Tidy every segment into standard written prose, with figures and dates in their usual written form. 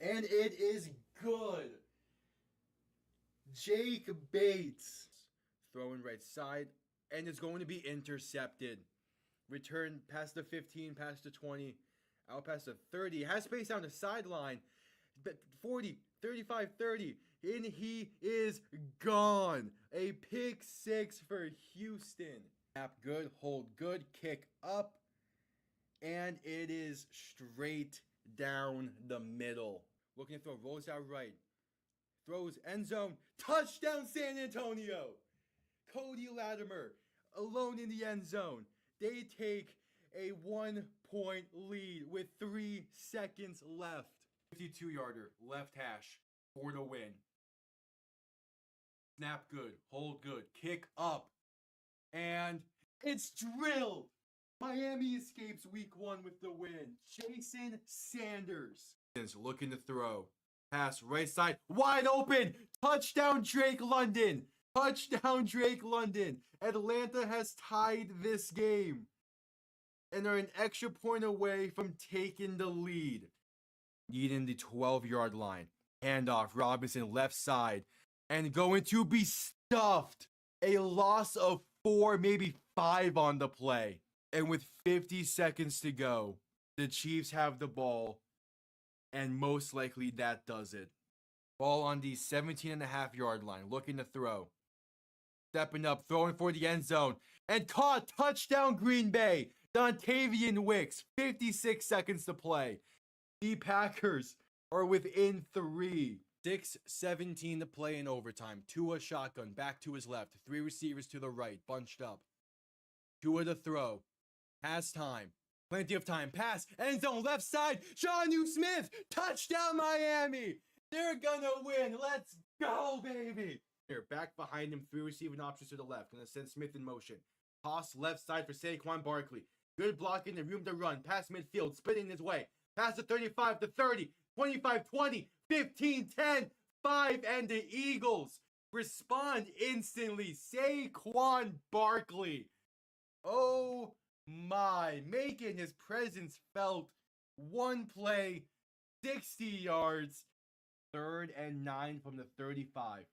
And it is good. Jake Bates throwing right side, and it's going to be intercepted. Return past the 15, past the 20, out past the 30. Has space down the sideline. 40, 35, 30. And he is gone. A pick six for Houston. Snap good, hold good, kick up. And it is straight down the middle. Looking to throw, rolls out right. Throws end zone. Touchdown San Antonio. Cody Latimer alone in the end zone. They take a 1-point lead with 3 seconds left. 52-yarder, left hash for the win. Snap good, hold good, kick up. And it's drilled. Miami escapes week 1 with the win. Jason Sanders is looking to throw. Pass right side, wide open. Touchdown Drake London. Touchdown Drake London. Atlanta has tied this game and are an extra point away from taking the lead. Needing the 12-yard line. Handoff, Robinson left side. And going to be stuffed. A loss of 4, maybe 5 on the play. And with 50 seconds to go, the Chiefs have the ball. And most likely that does it. Ball on the 17.5-yard line. Looking to throw. Stepping up, throwing for the end zone. And caught. Touchdown Green Bay. Dontavian Wicks. 56 seconds to play. The Packers are within 3. 6:17 to play in overtime. Tua shotgun. Back to his left. 3 receivers to the right. Bunched up. Tua to throw. Has time. Plenty of time. Pass. End zone. Left side. Jonnu Smith. Touchdown Miami. They're gonna win. Let's go, baby. Here, back behind him. 3 receiving options to the left. Gonna send Smith in motion. Toss left side for Saquon Barkley. Good blocking and room to run. Pass midfield. Spinning his way. Pass to 35 to 30. 25, 20, 15, 10, 5, and the Eagles respond instantly. Saquon Barkley. Oh my, making his presence felt. 1 play, 60 yards, 3rd and 9 from the 35.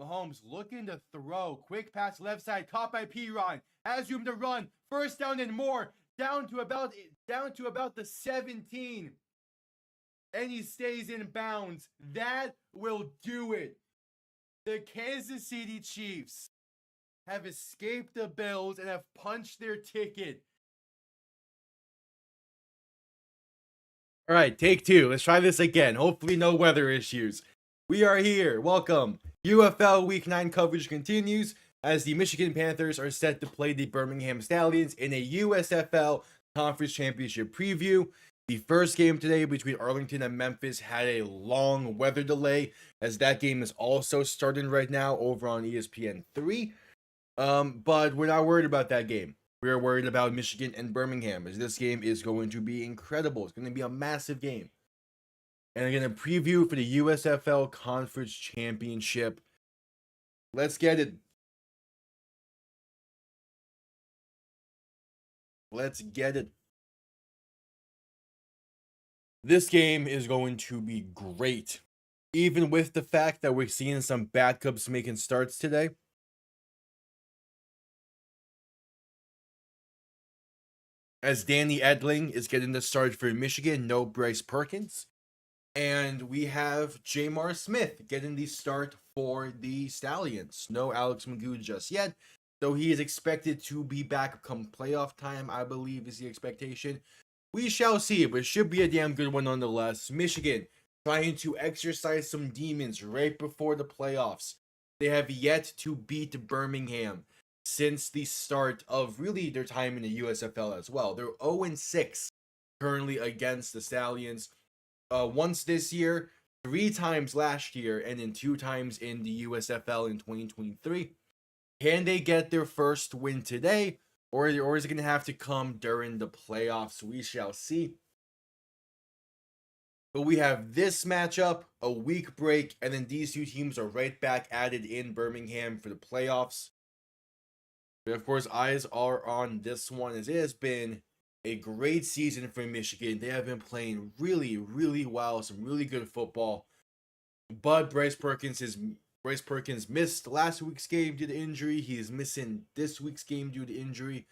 Mahomes looking to throw. Quick pass left side, caught by Piron. Has room to run. First down and more. Down to about the 17. And he stays in bounds. That will do it. The Kansas City Chiefs have escaped the Bills and have punched their ticket. All right, take 2. Let's try this again. Hopefully no weather issues. We are here. Welcome. UFL Week 9 coverage continues as the Michigan Panthers are set to play the Birmingham Stallions in a USFL Conference Championship preview. The first game today between Arlington and Memphis had a long weather delay, as that game is also starting right now over on ESPN 3. But we're not worried about that game. We're worried about Michigan and Birmingham, as this game is going to be incredible. It's going to be a massive game. And I'm going to preview for the USFL Conference Championship. Let's get it. Let's get it. This game is going to be great, even with the fact that we're seeing some backups making starts today. As Danny Edling is getting the start for Michigan, no Bryce Perkins. And we have Jamar Smith getting the start for the Stallions. No Alex Magoo just yet, though he is expected to be back come playoff time, I believe is the expectation. We shall see, but it should be a damn good one nonetheless. Michigan trying to exercise some demons right before the playoffs. They have yet to beat Birmingham since the start of really their time in the USFL as well. They're 0-6 currently against the Stallions. Once this year, 3 times last year, and then 2 times in the USFL in 2023. Can they get their first win today? Or is it going to have to come during the playoffs? We shall see. But we have this matchup, a week break, and then these 2 teams are right back at it in Birmingham for the playoffs. But of course, eyes are on this one, as it has been a great season for Michigan. They have been playing really, really well, some really good football. But Bryce Perkins missed last week's game due to injury. He is missing this week's game due to injury.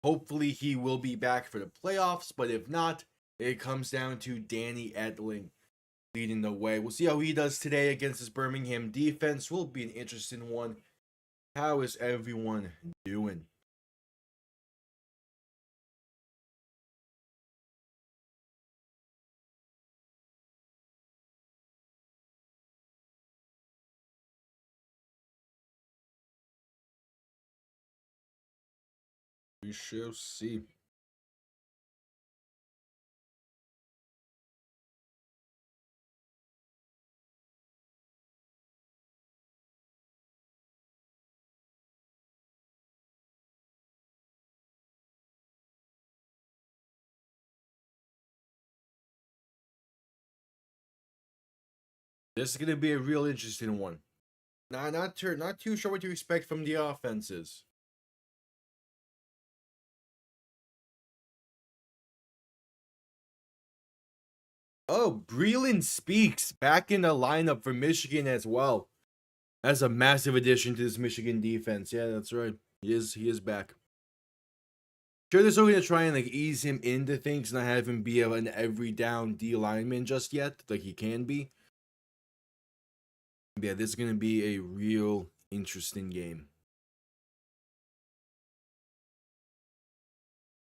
Hopefully he will be back for the playoffs, but if not, it comes down to Danny Etling leading the way. We'll see how he does today against this Birmingham defense. Will be an interesting one. How is everyone doing? We shall see. This is going to be a real interesting one. Not too sure what to expect from the offenses. Oh, Breland Speaks back in the lineup for Michigan as well. That's a massive addition to this Michigan defense. Yeah, that's right. He is back. Sure, they're still gonna try and ease him into things, not have him be an every down D lineman just yet, like he can be. Yeah, this is gonna be a real interesting game.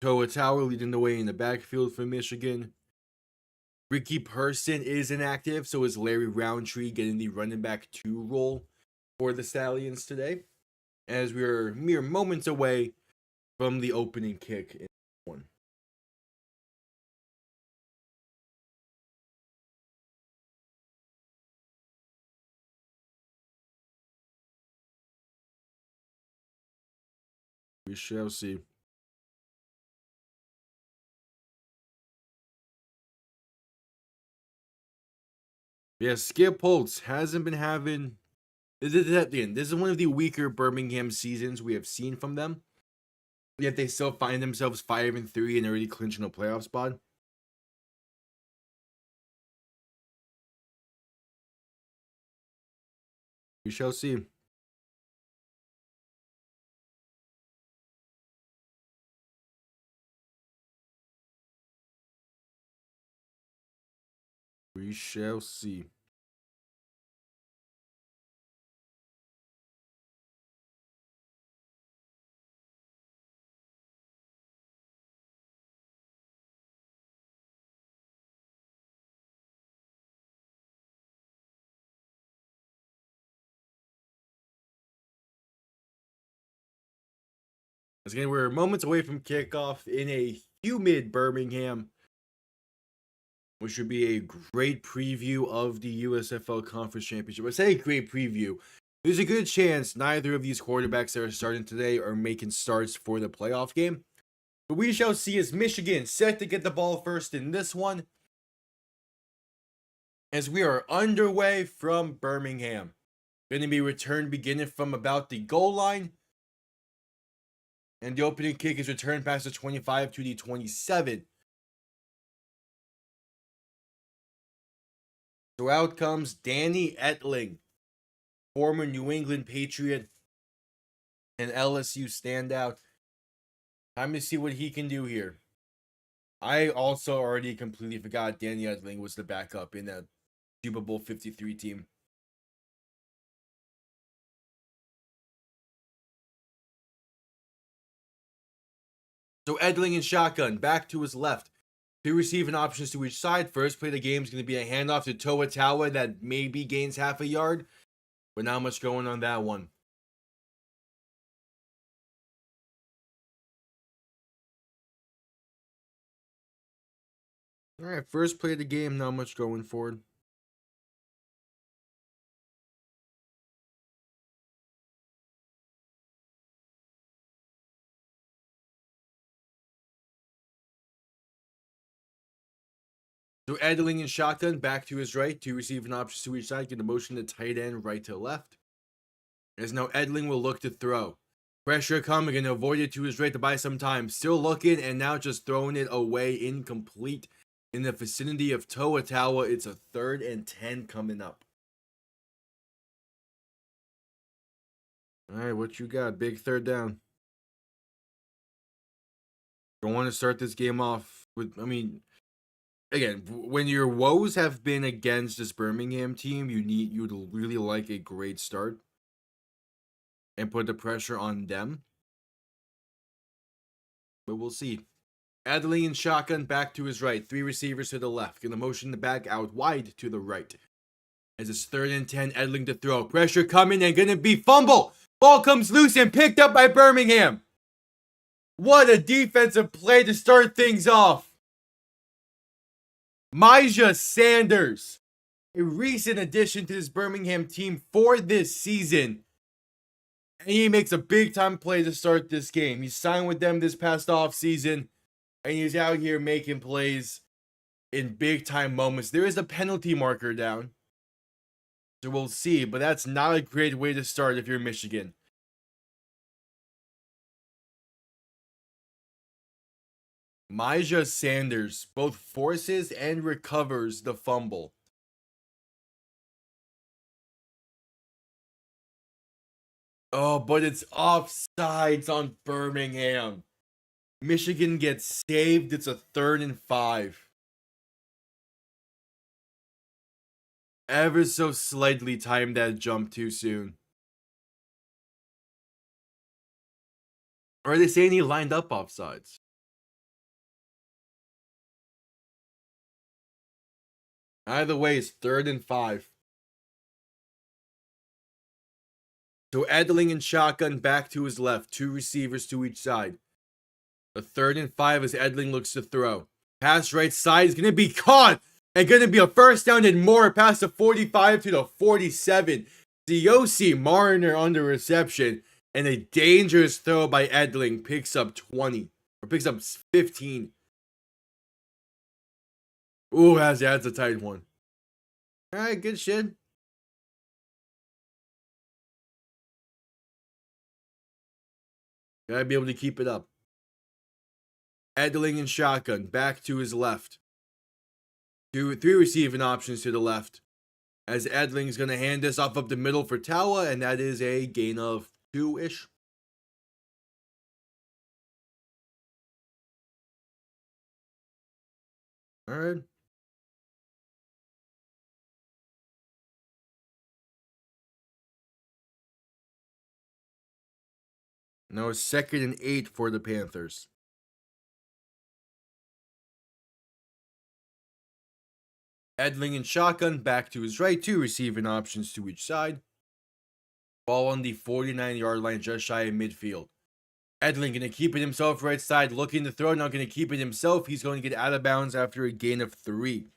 Toa Tower leading the way in the backfield for Michigan. Ricky Person is inactive, so is Larry Roundtree getting the running back 2 role for the Stallions today, as we're mere moments away from the opening kick in one. We shall see. Yeah, Skip Holtz hasn't been having. This is one of the weaker Birmingham seasons we have seen from them. Yet they still find themselves 5-3 and already clinching a playoff spot. We shall see. We shall see. Again, we're moments away from kickoff in a humid Birmingham, which should be a great preview of the USFL Conference Championship. I say a great preview. There's a good chance neither of these quarterbacks that are starting today are making starts for the playoff game. But we shall see as Michigan set to get the ball first in this one, as we are underway from Birmingham. Going to be returned beginning from about the goal line. And the opening kick is returned past the 25 to the 27. So out comes Danny Etling, former New England Patriot and LSU standout. Time to see what he can do here. I also already completely forgot Danny Etling was the backup in that Super Bowl 53 team. So Edling and shotgun back to his left. Two receiving options to each side. First play of the game is going to be a handoff to Toa Tawa that maybe gains half a yard, but not much going on that one. All right, first play of the game, not much going for it. So Edling and shotgun back to his right. Two receiving options to each side. Get a motion to tight end right to left. As now Edling will look to throw. Pressure coming and avoid it to his right to buy some time. Still looking and now just throwing it away incomplete in the vicinity of Toa. It's a 3rd and 10 coming up. All right, what you got? Big 3rd down. Don't want to start this game off with, again, when your woes have been against this Birmingham team, you'd really like a great start and put the pressure on them. But we'll see. Adley in shotgun back to his right. 3 receivers to the left. Gonna motion the back out wide to the right. As it's 3rd and 10, Edling to throw. Pressure coming and gonna be fumble. Ball comes loose and picked up by Birmingham. What a defensive play to start things off. Myjah Sanders, a recent addition to this Birmingham team for this season. And he makes a big time play to start this game. He signed with them this past offseason. And he's out here making plays in big time moments. There is a penalty marker down. So we'll see. But that's not a great way to start if you're Michigan. Myjah Sanders both forces and recovers the fumble. Oh, but it's offsides on Birmingham. Michigan gets saved. It's a 3rd and 5. Ever so slightly timed that jump too soon. Or are they saying he lined up offsides? Either way, it's 3rd and 5. So Edling in shotgun back to his left. 2 receivers to each side. A 3rd and 5 as Edling looks to throw. Pass right side is going to be caught. And going to be a 1st down and more past the 45 to the 47. Deosi Mariner on the reception. And a dangerous throw by Edling picks up 20. Or picks up 15. Ooh, that's a tight one. Alright, good shit. Gotta be able to keep it up. Edling in shotgun, back to his left. 3 receiving options to the left. As Edling's gonna hand this off up the middle for Tawa, and that is a gain of 2-ish. Alright. Now it's 2nd and 8 for the Panthers. Edling in shotgun, back to his right. 2 receiving options to each side. Ball on the 49-yard line, just shy of midfield. Edling going to keep it himself right side, looking to throw, not going to keep it himself. He's going to get out of bounds after a gain of 3.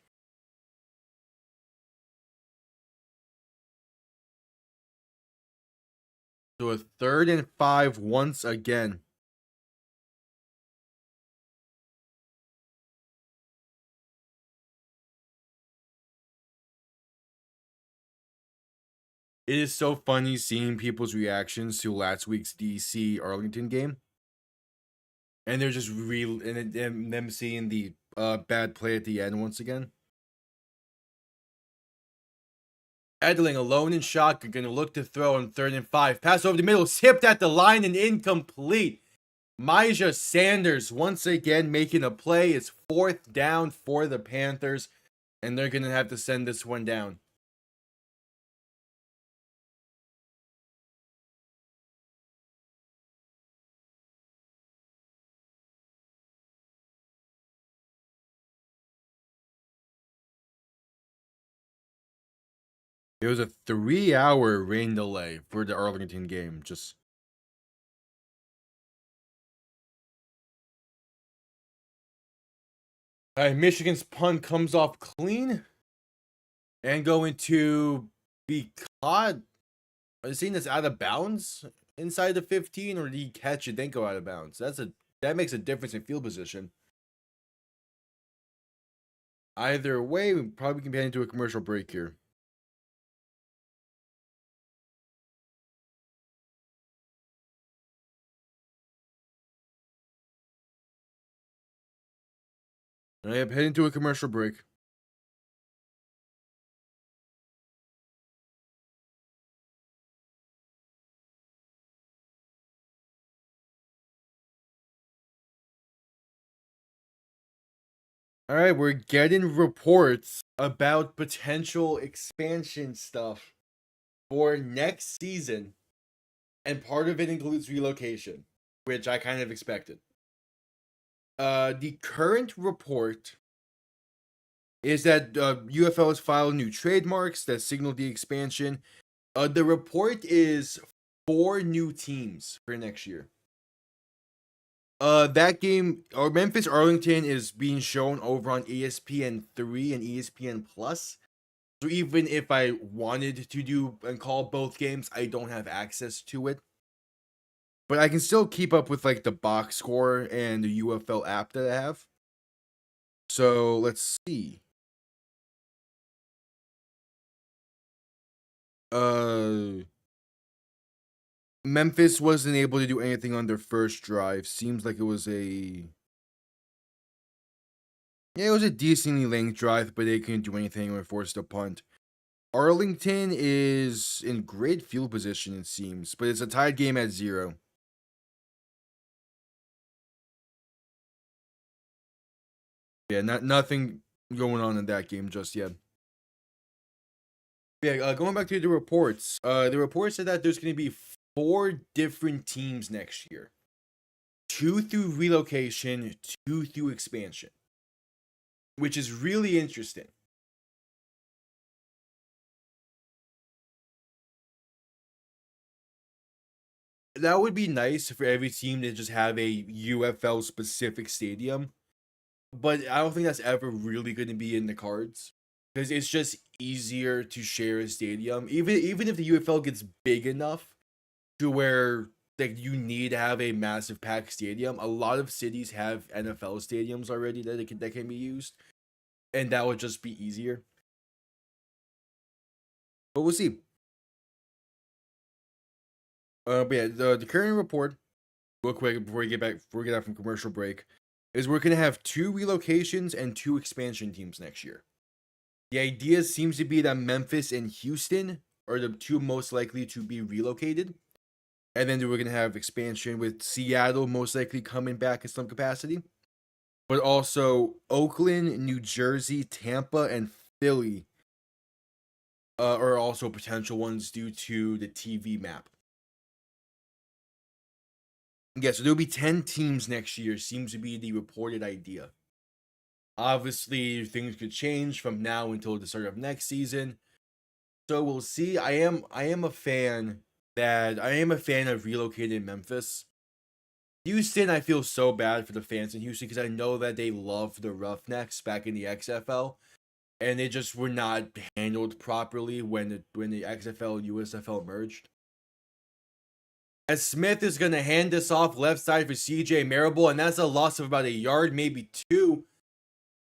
So a 3rd and 5 once again. It is so funny seeing people's reactions to last week's DC Arlington game. And they're just real, and them seeing the bad play at the end once again. Edling alone in shotgun, going to look to throw on 3rd and 5. Pass over the middle, tipped at the line and incomplete. Myjah Sanders once again making a play. It's 4th down for the Panthers, and they're going to have to send this one down. It was a 3-hour rain delay for the Arlington game. Just Michigan's punt comes off clean and going to be caught. Are you seeing this out of bounds inside the 15, or did he catch it then go out of bounds? That makes a difference in field position. Either way, we probably can get into a commercial break here. I am heading to a commercial break. All right, we're getting reports about potential expansion stuff for next season, and part of it includes relocation, which I kind of expected. The current report is that UFL has filed new trademarks that signal the expansion. The report is 4 new teams for next year. That game, or Memphis Arlington, is being shown over on ESPN3 and ESPN Plus. So even if I wanted to do and call both games, I don't have access to it. But I can still keep up with like the box score and the UFL app that I have. So let's see. Memphis wasn't able to do anything on their first drive. Seems like it was a decently length drive, but they couldn't do anything and were forced to punt. Arlington is in great field position, it seems, but it's a tied game at 0. Yeah, nothing going on in that game just yet. Yeah, going back to the reports. The report said that there's going to be 4 different teams next year. 2 through relocation, 2 through expansion, which is really interesting. That would be nice for every team to just have a UFL specific stadium, but I don't think that's ever really going to be in the cards because it's just easier to share a stadium. Even if the UFL gets big enough to where like you need to have a massive packed stadium, a lot of cities have NFL stadiums already that can be used, and that would just be easier. But we'll see. But yeah, the current report, real quick before we get out from commercial break, is we're gonna have 2 relocations and 2 expansion teams next year. The idea seems to be that Memphis and Houston are the 2 most likely to be relocated. And then we're going to have expansion with Seattle most likely coming back in some capacity. But also Oakland, New Jersey, Tampa, and Philly are also potential ones due to the TV map. Yeah, so there'll be 10 teams next year, seems to be the reported idea. Obviously, things could change from now until the start of next season. So we'll see. I am a fan of relocated Memphis. Houston, I feel so bad for the fans in Houston because I know that they loved the Roughnecks back in the XFL, and they just were not handled properly when the XFL and USFL merged. As Smith is going to hand this off left side for CJ Marable, and that's a loss of about a yard, maybe 2.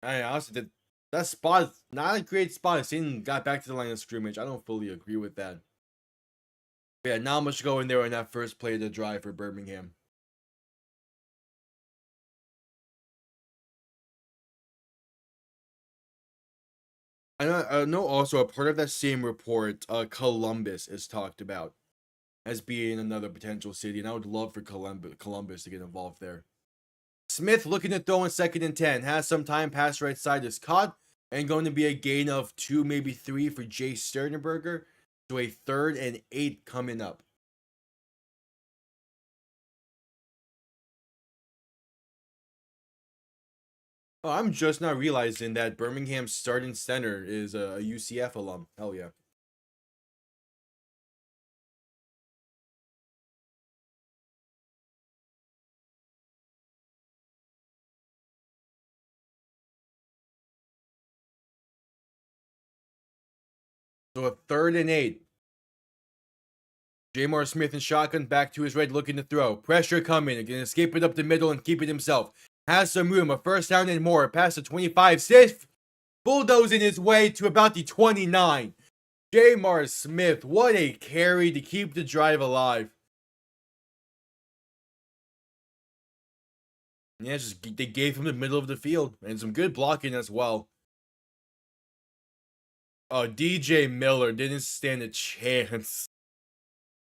I honestly, that spot is not a great spot. Satan got back to the line of scrimmage. I don't fully agree with that. But yeah, not much going there on that first play of the drive for Birmingham. I know also a part of that same report, Columbus is talked about as being another potential city, and I would love for Columbus to get involved there. Smith looking to throw in 2nd and 10, has some time, pass right side is caught, and going to be a gain of 2, maybe 3 for Jay Sternberger. So a 3rd and 8 coming up. Oh, I'm just now realizing that Birmingham's starting center is a UCF alum. Hell yeah. So a 3rd and 8. Jamar Smith and shotgun back to his right, looking to throw. Pressure coming. Again, escape it up the middle and keep it himself. Has some room. A 1st down and more. Past the 25. Sith bulldozing his way to about the 29. Jamar Smith, what a carry to keep the drive alive. Yeah, just they gave him the middle of the field and some good blocking as well. Oh, DJ Miller didn't stand a chance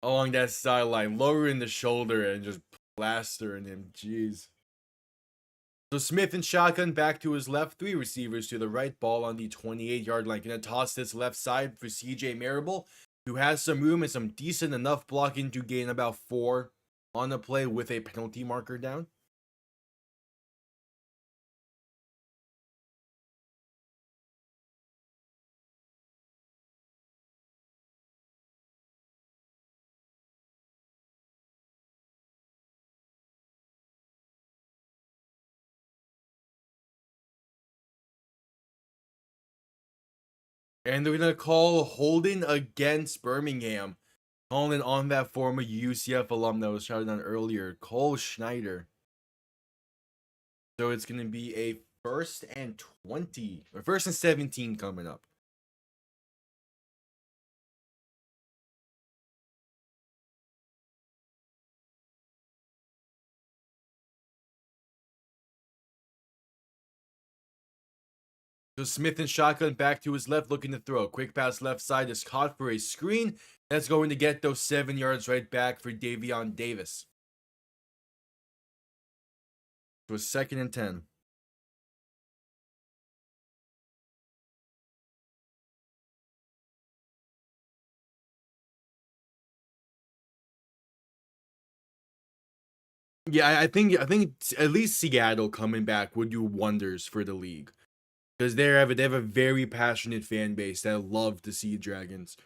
along that sideline, lowering the shoulder and just plastering him. Jeez. So Smith and shotgun back to his left, three receivers to the right, ball on the 28-yard line. Gonna toss this left side for CJ Marable, who has some room and some decent enough blocking to gain about 4 on the play with a penalty marker down. And they're gonna call holding against Birmingham. Calling on that former UCF alum that was shouted on earlier, Cole Schneider. So it's gonna be a 1st and 20, or 1st and 17 coming up. So Smith and shotgun back to his left, looking to throw. Quick pass left side is caught for a screen. That's going to get those 7 yards right back for Davion Davis. It was 2nd and 10. Yeah, I think at least Seattle coming back would do wonders for the league, because they have a very passionate fan base that love the Sea Dragons.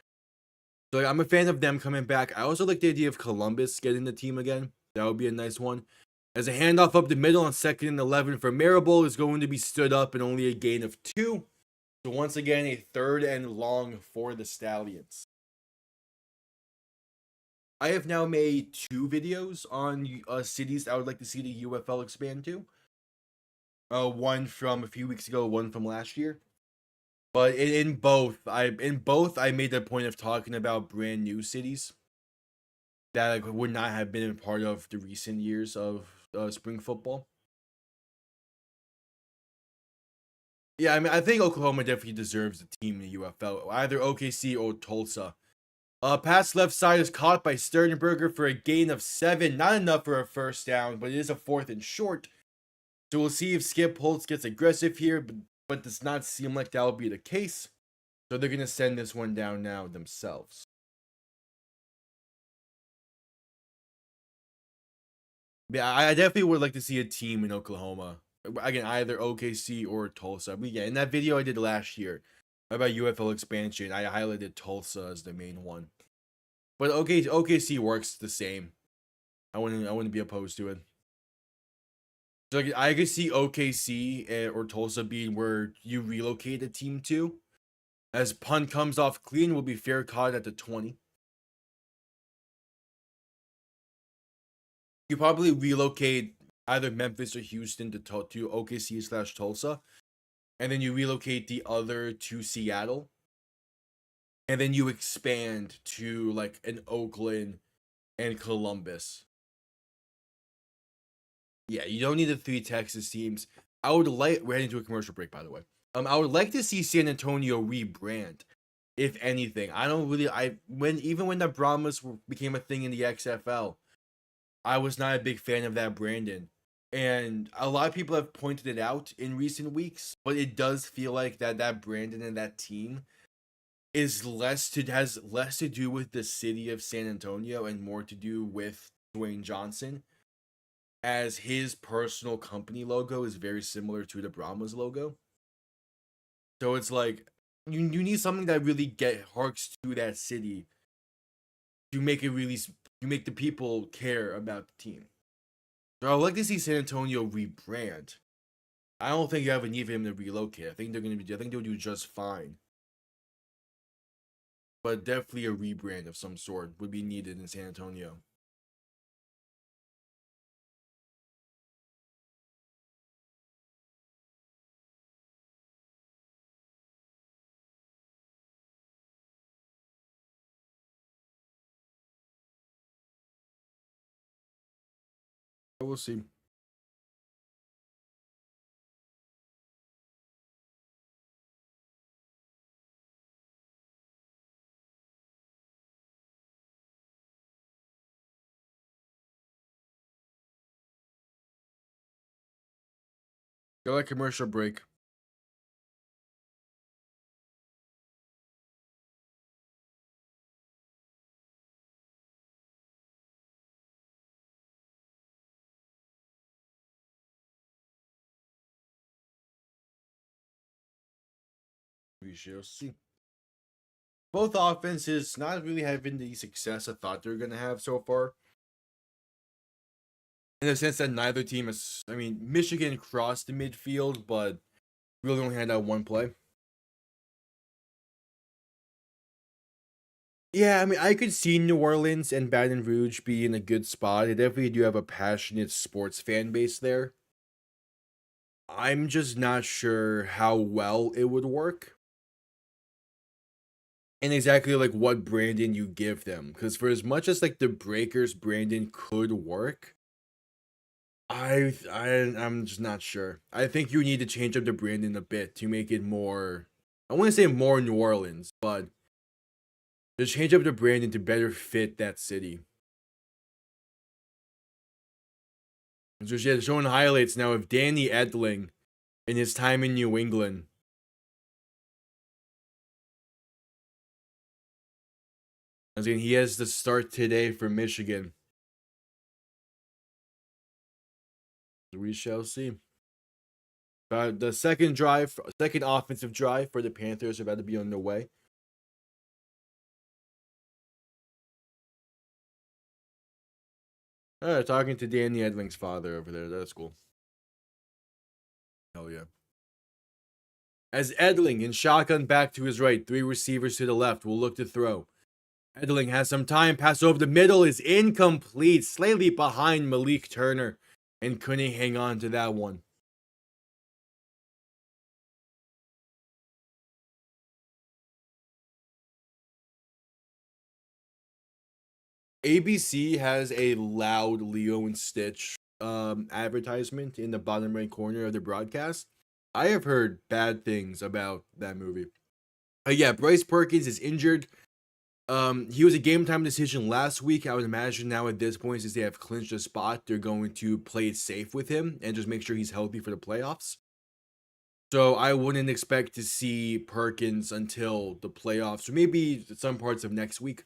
So I'm a fan of them coming back. I also like the idea of Columbus getting the team again. That would be a nice one. As a handoff up the middle on 2nd and 11 for Marable is going to be stood up and only a gain of 2. So once again, a 3rd and long for the Stallions. I have now made 2 videos on cities I would like to see the UFL expand to. One from a few weeks ago, one from last year. But in both, I made a point of talking about brand new cities that would not have been a part of the recent years of spring football. Yeah, I mean, I think Oklahoma definitely deserves a team in the UFL, either OKC or Tulsa. Pass left side is caught by Sternberger for a gain of 7. Not enough for a first down, but it is a 4th and short. So we'll see if Skip Holtz gets aggressive here, but does not seem like that will be the case. So they're going to send this one down now themselves. Yeah, I definitely would like to see a team in Oklahoma. Again, either OKC or Tulsa. But yeah, in that video I did last year about UFL expansion, I highlighted Tulsa as the main one. But OKC works the same. I wouldn't be opposed to it. So I could see OKC or Tulsa being where you relocate a team to. As punt comes off clean, will be fair caught at the 20. You probably relocate either Memphis or Houston to OKC/Tulsa, and then you relocate the other to Seattle, and then you expand to like an Oakland and Columbus. Yeah, you don't need the 3 Texas teams. We're heading to a commercial break, by the way. I would like to see San Antonio rebrand, if anything. I don't really. Even when the Brahmas became a thing in the XFL, I was not a big fan of that branding. And a lot of people have pointed it out in recent weeks, but it does feel like that Brandon and that team has less to do with the city of San Antonio and more to do with Dwayne Johnson, as his personal company logo is very similar to the Brahmas logo. So it's like you need something that really harks to that city to make it really to make the people care about the team. So I would like to see San Antonio rebrand. I don't think you have a need for him to relocate. I think they'll do just fine. But definitely a rebrand of some sort would be needed in San Antonio. We'll see. Go like commercial break. We shall see. Both offenses not really having the success I thought they were going to have so far. In the sense that neither team is, I mean, Michigan crossed the midfield, but really only had that one play. Yeah, I mean, I could see New Orleans and Baton Rouge be in a good spot. They definitely do have a passionate sports fan base there. I'm just not sure how well it would work. And exactly like what branding you give them. Because for as much as like the Breakers branding could work, I'm just not sure. I think you need to change up the branding a bit to make it more, I want to say more New Orleans, but just change up the branding to better fit that city. So yeah, showing highlights now of Danny Edling in his time in New England. I mean, he has the start today for Michigan. We shall see. The second offensive drive for the Panthers are about to be on their way. Talking to Danny Edling's father over there. That's cool. Hell yeah. As Edling in shotgun back to his right, three receivers to the left will look to throw. Edling has some time, pass over the middle is incomplete, slightly behind Malik Turner, and couldn't hang on to that one. ABC has a loud Leo and Stitch advertisement in the bottom right corner of the broadcast. I have heard bad things about that movie. Yeah, Bryce Perkins is injured. He was a game time decision last week. I would imagine now at this point, since they have clinched a spot, they're going to play it safe with him and just make sure he's healthy for the playoffs. So I wouldn't expect to see Perkins until the playoffs, or maybe some parts of next week.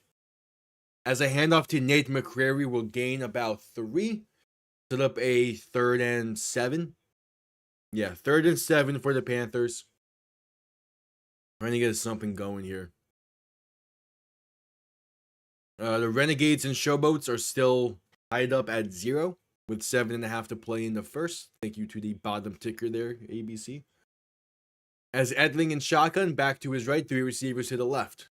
As a handoff to Nate McCrary will gain about 3. Set up a 3rd and 7. Yeah, 3rd and 7 for the Panthers. Trying to get something going here. The Renegades and Showboats are still tied up at 0 with 7.5 to play in the first. Thank you to the bottom ticker there, ABC. As Edling and Shotgun back to his right, 3 receivers to the left.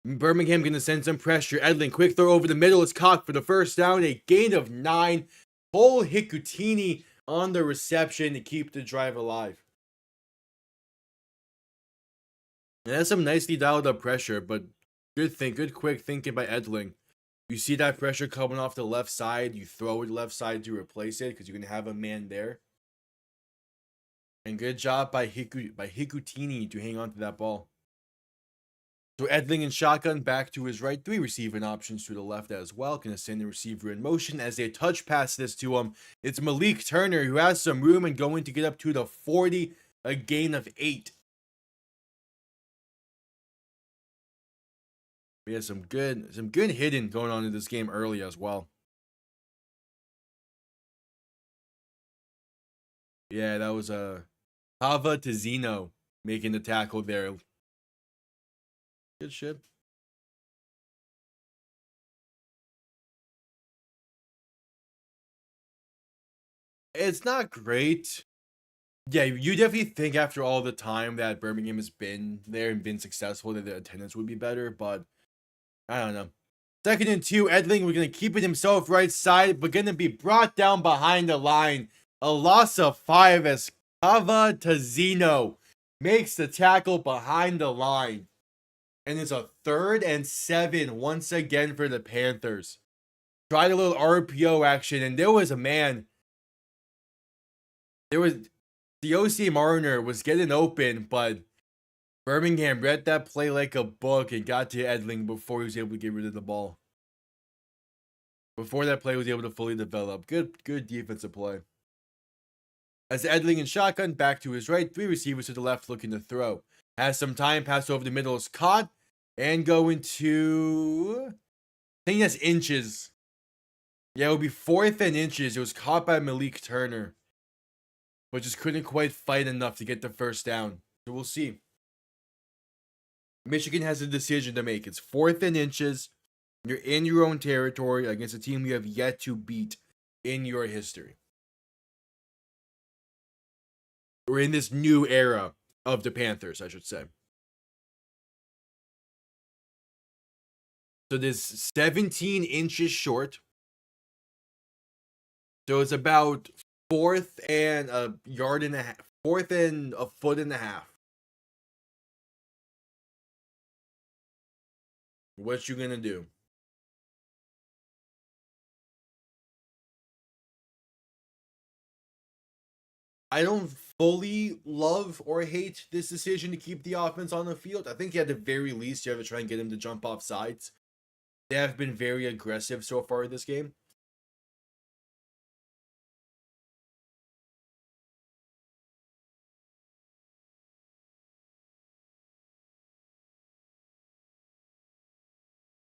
Birmingham going to send some pressure. Edling, quick throw over the middle is caught for the first down. A gain of 9. Cole Hikutini on the reception to keep the drive alive. And that's some nicely dialed up pressure, but good quick thinking by Edling. You see that pressure coming off the left side, you throw it left side to replace it because you're going to have a man there. And good job by Hikutini to hang on to that ball. So Edling and shotgun back to his right, 3 receiving options to the left as well. Going to send the receiver in motion as they touch pass this to him. It's Malik Turner who has some room and going to get up to the 40, a gain of 8. We had some good hitting going on in this game early as well. Yeah, that was Hava Tizino making the tackle there. Good shit. It's not great. Yeah, you definitely think after all the time that Birmingham has been there and been successful that the attendance would be better, but I don't know. 2nd and 2, Edling, we're going to keep it himself right side, but going to be brought down behind the line. A loss of 5 as Kava Tazino makes the tackle behind the line. And it's a 3rd and 7 once again for the Panthers. Tried a little RPO action, and there was a man. The OC Mariner was getting open, but Birmingham read that play like a book and got to Edling before he was able to get rid of the ball. Before that play was able to fully develop. Good defensive play. As Edling in shotgun, back to his right, 3 receivers to the left looking to throw. Has some time, pass over the middle is caught, and going to, I think that's inches. Yeah, it would be 4th and inches. It was caught by Malik Turner, but just couldn't quite fight enough to get the first down. So we'll see. Michigan has a decision to make. It's 4th and inches. You're in your own territory against a team you have yet to beat in your history. We're in this new era of the Panthers, I should say. So this 17 inches short. So it's about 4th and a yard and a half. 4th and a foot and a half. What you gonna do? I don't fully love or hate this decision to keep the offense on the field. I think at the very least you have to try and get him to jump off sides. They have been very aggressive so far in this game.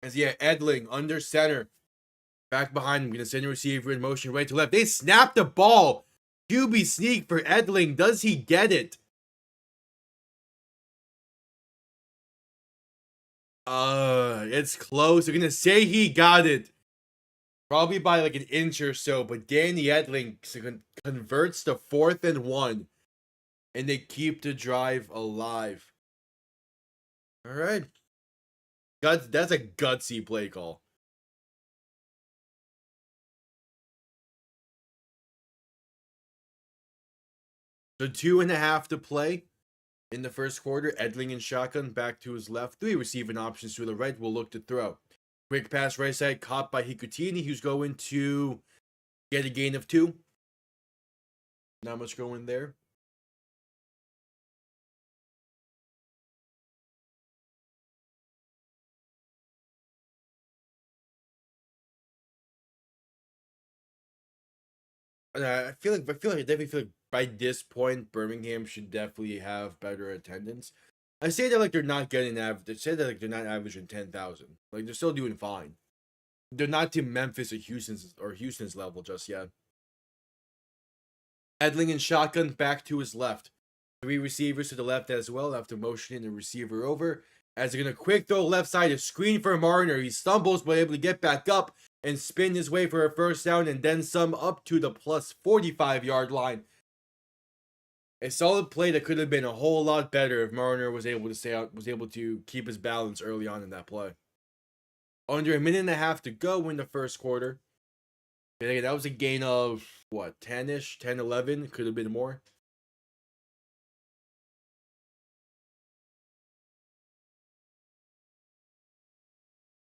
As yeah, Edling under center. Back behind him, gonna send a receiver in motion right to left. They snap the ball. QB sneak for Edling. Does he get it? It's close. They're gonna say he got it. Probably by like an inch or so, but Danny Edling converts to 4th and 1. And they keep the drive alive. All right. That's a gutsy play call. So 2.5 to play in the first quarter. Edling and shotgun back to his left. 3 receiving options to the right will look to throw. Quick pass right side caught by Hikutini, who's going to get a gain of 2. Not much going there. I definitely feel like by this point, Birmingham should definitely have better attendance. I say that like they're not getting average. They say that like they're not averaging 10,000. Like they're still doing fine. They're not to Memphis or Houston's level just yet. Edling and shotgun back to his left. 3 receivers to the left as well after motioning the receiver over. As they're gonna quick throw left side, a screen for Marner. He stumbles but able to get back up and spin his way for a first down and then some up to the plus 45-yard line. A solid play that could have been a whole lot better if Marner was able to keep his balance early on in that play. Under a minute and a half to go in the first quarter. That was a gain of what, 10-ish, 10, 11, could have been more.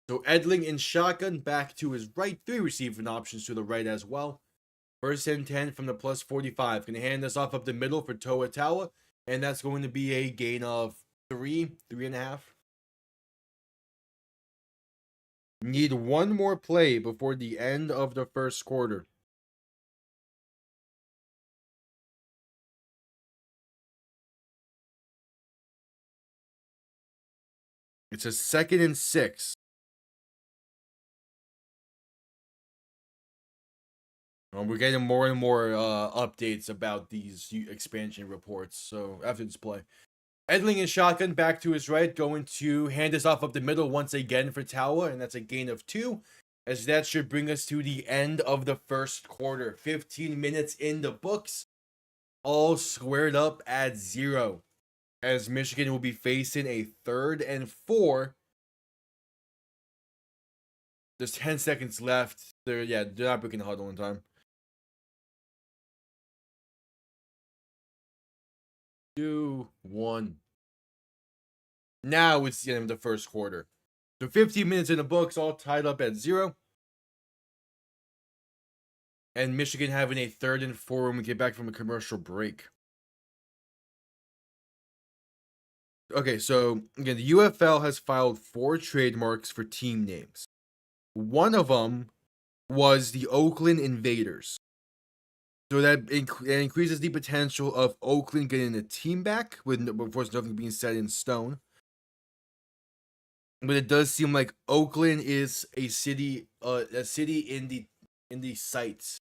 So Edling in shotgun back to his right, 3 receiving options to the right as well. First and 10 from the plus 45. Gonna hand this off up the middle for Toa Tawa, and that's going to be a gain of 3.5. Need one more play before the end of the first quarter. It's a 2nd and 6. We're getting more and more updates about these expansion reports. So after this play, Edling and shotgun back to his right, going to hand this off up the middle once again for Tawa, and that's a gain of 2. As that should bring us to the end of the first quarter. 15 minutes in the books, all squared up at 0. As Michigan will be facing a 3rd and 4. There's 10 seconds left. They're not breaking the huddle in time. 2, 1. Now it's the end of the first quarter. So 15 minutes in the books, all tied up at 0. And Michigan having a 3rd and 4 when we get back from a commercial break. Okay, so again, the UFL has filed 4 trademarks for team names. One of them was the Oakland Invaders. So that increases the potential of Oakland getting a team back, with of course nothing being set in stone. But it does seem like Oakland is a city in the sights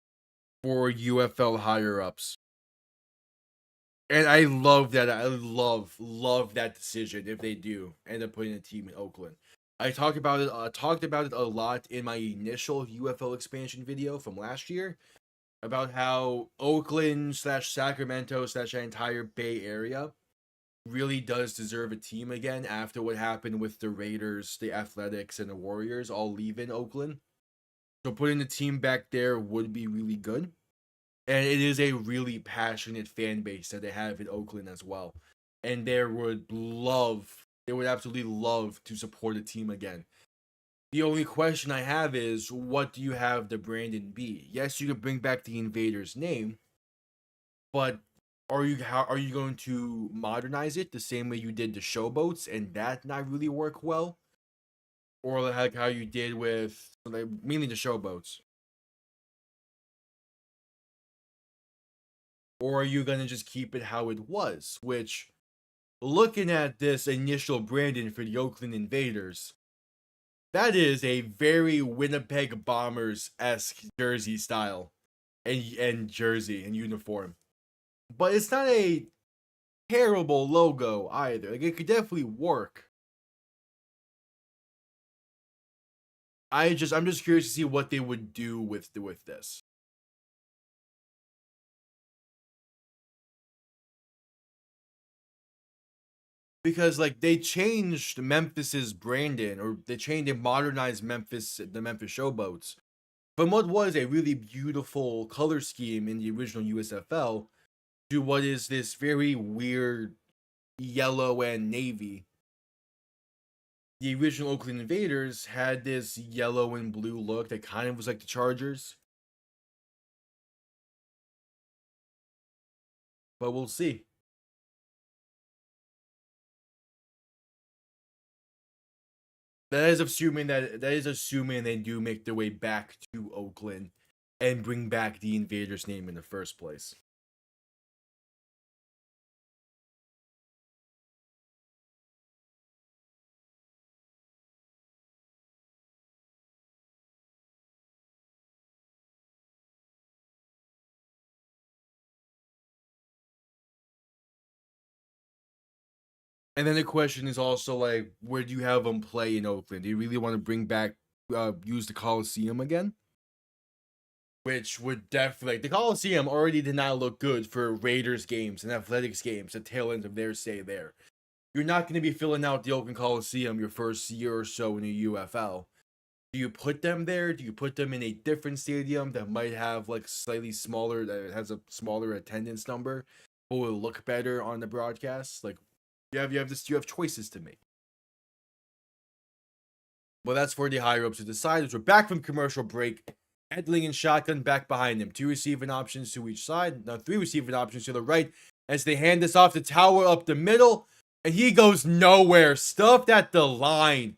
for UFL higher ups. And I love that. I love that decision if they do end up putting a team in Oakland. I talked about it a lot in my initial UFL expansion video from last year about how Oakland / Sacramento / the entire Bay Area really does deserve a team again after what happened with the Raiders, the Athletics, and the Warriors all leaving Oakland. So putting the team back there would be really good. And it is a really passionate fan base that they have in Oakland as well. And they would absolutely love to support a team again. The only question I have is, what do you have the Brandon be? Yes, you could bring back the Invaders name, but are you going to modernize it the same way you did the Showboats and that not really work well? Or like how you did with mainly the Showboats? Or are you going to just keep it how it was? Which, looking at this initial branding for the Oakland Invaders, that is a very Winnipeg Bombers-esque jersey style and jersey and uniform. But it's not a terrible logo either. Like, it could definitely work. I'm just curious to see what they would do with this. Because like they changed Memphis's branding, or they modernized the Memphis Showboats from what was a really beautiful color scheme in the original USFL to what is this very weird yellow and navy. The original Oakland Invaders had this yellow and blue look that kind of was like the Chargers. But we'll see. That is assuming they do make their way back to Oakland and bring back the Invaders name in the first place. And then the question is also like, where do you have them play in Oakland? Do you really want to bring back, use the Coliseum again? Which would definitely, like, the Coliseum already did not look good for Raiders games and Athletics games, the tail end of their stay there. You're not going to be filling out the Oakland Coliseum your first year or so in the UFL. Do you put them there? Do you put them in a different stadium that might have like slightly smaller, that has a smaller attendance number, but will look better on the broadcast? Like, you have choices to make. Well, that's for the higher ups to decide. As we're back from commercial break, Edling and Shotgun back behind him. 2 receiving options to each side. Now 3 receiving options to the right as they hand this off to Tower up the middle. And he goes nowhere. Stuffed at the line.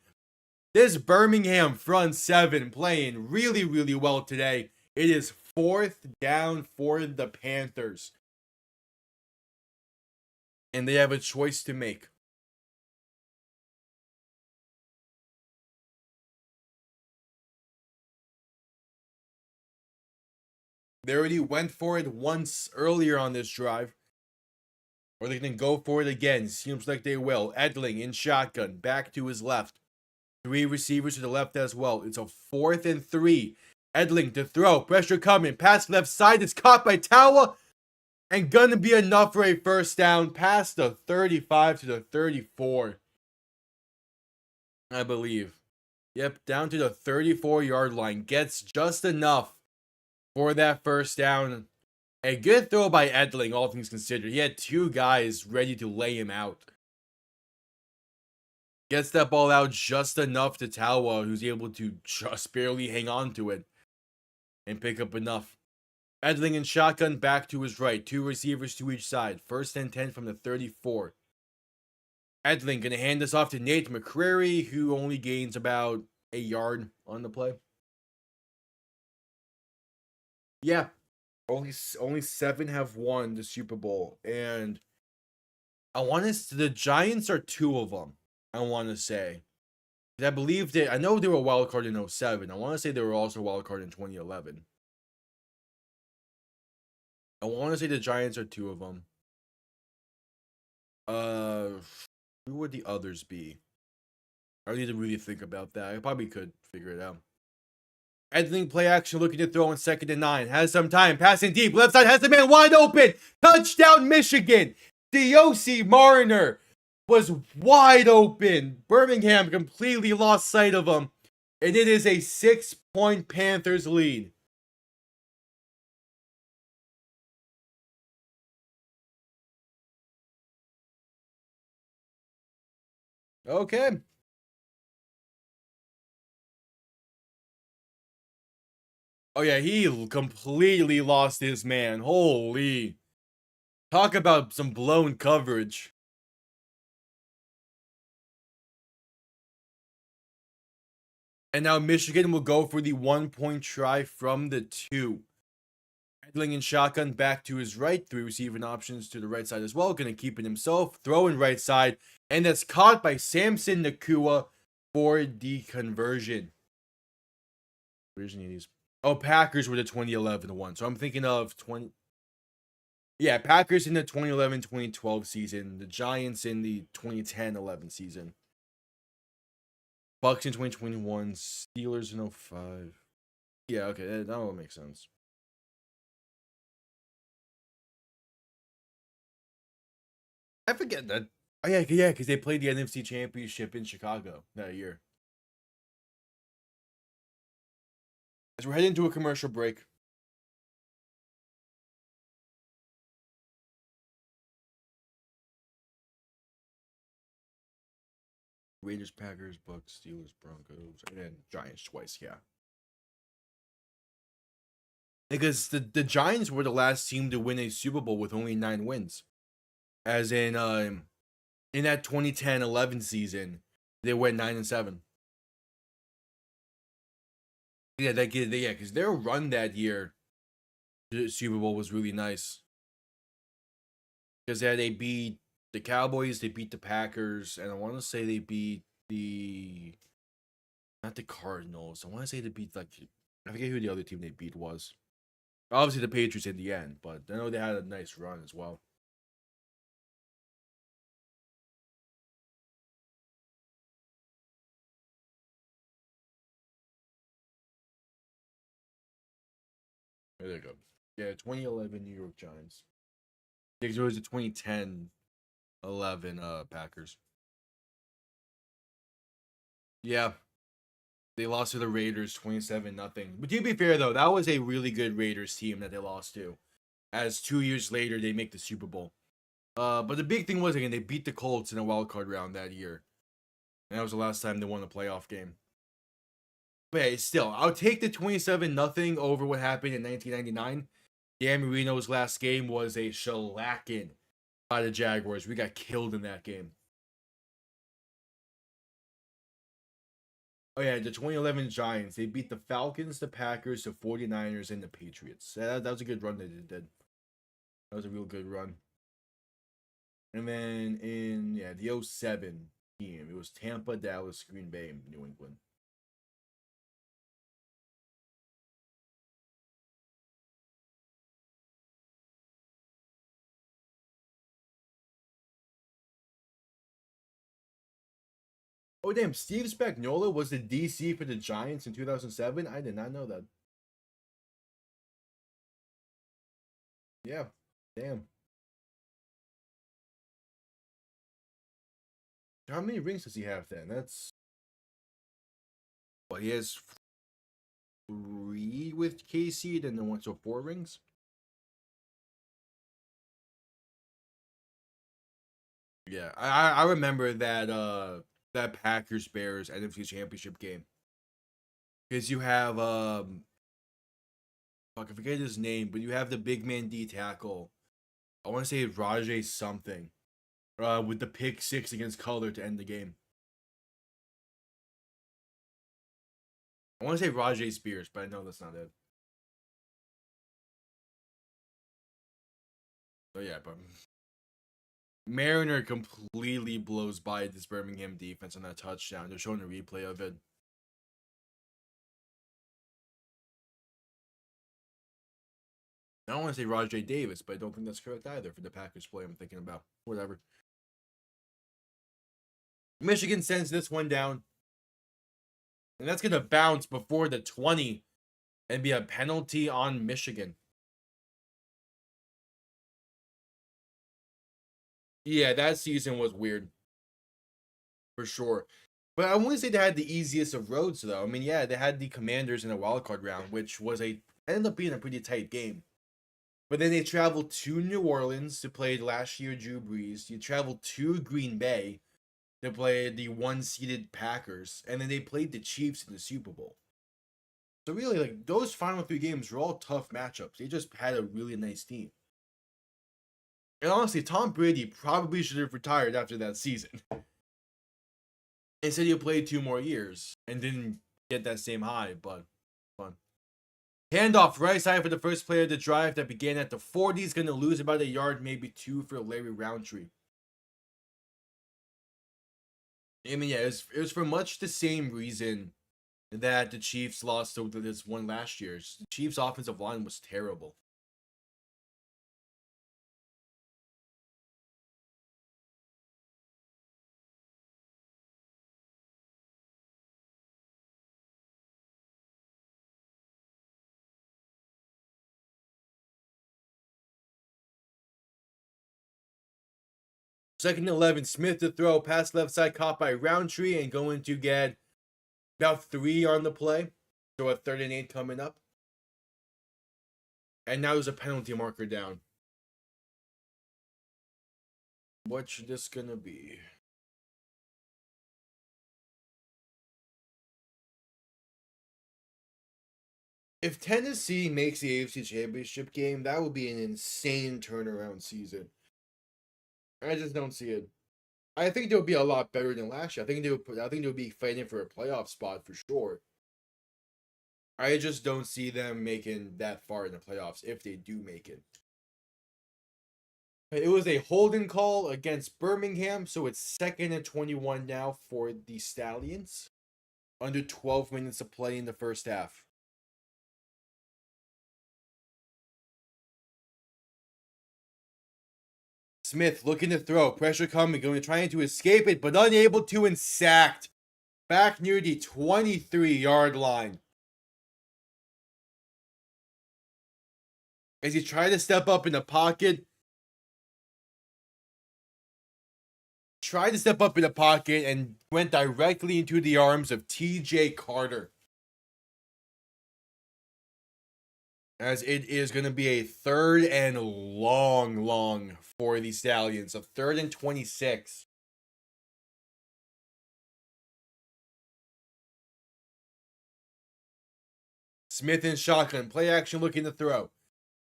This Birmingham front 7 playing really, really well today. It is 4th down for the Panthers. And they have a choice to make. They already went for it once earlier on this drive. Or they can go for it again. Seems like they will. Edling in shotgun. Back to his left. 3 receivers to the left as well. It's a 4th and 3. Edling to throw. Pressure coming. Pass left side. It's caught by Tawa. And gonna be enough for a first down. Past the 35 to the 34. I believe. Yep, down to the 34-yard line. Gets just enough for that first down. A good throw by Edling, all things considered. He had 2 guys ready to lay him out. Gets that ball out just enough to Talwa, who's able to just barely hang on to it and pick up enough. Edling and shotgun back to his right. 2 receivers to each side. 1st and 10 from the 34. Edling going to hand this off to Nate McCrary, who only gains about a yard on the play. Yeah, Only 7 have won the Super Bowl, and the Giants are 2 of them. I want to say. I believe I know they were a wild card in 07. I want to say they were also a wild card in 2011. I want to say the Giants are 2 of them. Who would the others be? I need to really think about that. I probably could figure it out. Ending play action, looking to throw on 2nd and 9. Has some time, passing deep. Left side has the man wide open. Touchdown, Michigan. DOC Mariner was wide open. Birmingham completely lost sight of him. And it is a 6-point Panthers lead. Okay. Oh, yeah, he completely lost his man. Holy. Talk about some blown coverage. And now Michigan will go for the 1-point try from the 2. Idling in shotgun back to his right. 3 receiving options to the right side as well. Going to keep it himself. Throwing right side. And that's caught by Samson Nakua for the conversion. Oh, Packers were the 2011 one. So I'm thinking of 20. Yeah, Packers in the 2011-2012 season. The Giants in the 2010-11 season. Bucks in 2021. Steelers in 05. Yeah, okay. That will make sense. I forget that. Oh, yeah, because they played the NFC Championship in Chicago that year. As we're heading to a commercial break. Raiders, Packers, Bucks, Steelers, Broncos, and then Giants twice, yeah. Because the Giants were the last team to win a Super Bowl with only 9 wins. As in that 2010-11 season, they went 9-7. Yeah, because their run that year, the Super Bowl was really nice. Because they beat the Cowboys, they beat the Packers, and I want to say they beat not the Cardinals. I want to say they beat I forget who the other team they beat was. Obviously the Patriots in the end, but I know they had a nice run as well. There you go. Yeah, 2011 New York Giants. Because it was the 2010-11 Packers. Yeah. They lost to the Raiders 27-0. But to be fair though, that was a really good Raiders team that they lost to. As 2 years later they make the Super Bowl. But the big thing was again they beat the Colts in a wild card round that year. And that was the last time they won a playoff game. But hey, still, I'll take the 27-0 over what happened in 1999. Dan Marino's last game was a shellacking by the Jaguars. We got killed in that game. Oh, yeah, the 2011 Giants. They beat the Falcons, the Packers, the 49ers, and the Patriots. That was a good run that they did. That was a real good run. And then in, the 07 team, it was Tampa, Dallas, Green Bay, and New England. Oh, damn. Steve Spagnuolo was the DC for the Giants in 2007? I did not know that. Yeah. Damn. How many rings does he have then? Well, he has 3 with KC, then went to 4 rings. Yeah, I remember that Packers Bears NFC Championship game. Because you have I forget his name, but you have the big man D tackle. I want to say Rajay something. With the pick 6 against Color to end the game. I want to say Rajay Spears, but I know that's not it. Oh yeah, but Mariner completely blows by this Birmingham defense on that touchdown. They're showing a replay of it. I don't want to say Rajay Davis, but I don't think that's correct either for the Packers play I'm thinking about. Whatever. Michigan sends this one down. And that's going to bounce before the 20 and be a penalty on Michigan. Yeah, that season was weird. For sure. But I wouldn't say they had the easiest of roads, though. I mean, yeah, they had the Commanders in a wildcard round, which ended up being a pretty tight game. But then they traveled to New Orleans to play last year Drew Brees. You traveled to Green Bay to play the one-seeded Packers. And then they played the Chiefs in the Super Bowl. So really, like, those final 3 games were all tough matchups. They just had a really nice team. And honestly, Tom Brady probably should have retired after that season. Instead, he played 2 more years and didn't get that same high, but fun. Handoff right side for the first play of the drive that began at the 40. He's going to lose about 1 yard, maybe 2 for Larry Roundtree. I mean, yeah, it was for much the same reason that the Chiefs lost to this one last year. The Chiefs' offensive line was terrible. Second and 11, Smith to throw, pass left side, caught by Roundtree, and going to get about 3 on the play. So a 3rd and 8 coming up. And now there's a penalty marker down. What should this gonna be? If Tennessee makes the AFC Championship game, that would be an insane turnaround season. I just don't see it. I think they'll be a lot better than last year. I think they'll be fighting for a playoff spot for sure. I just don't see them making that far in the playoffs if they do make it. It was a holding call against Birmingham, so it's 2nd and 21 now for the Stallions. Under 12 minutes of play in the first half. Smith looking to throw. Pressure coming. Going to trying to escape it, but unable to and sacked. Back near the 23-yard line. As he tried to step up in the pocket. And went directly into the arms of TJ Carter. As it is going to be a 3rd and long for the Stallions. A 3rd and 26. Smith in shotgun. Play action looking to throw.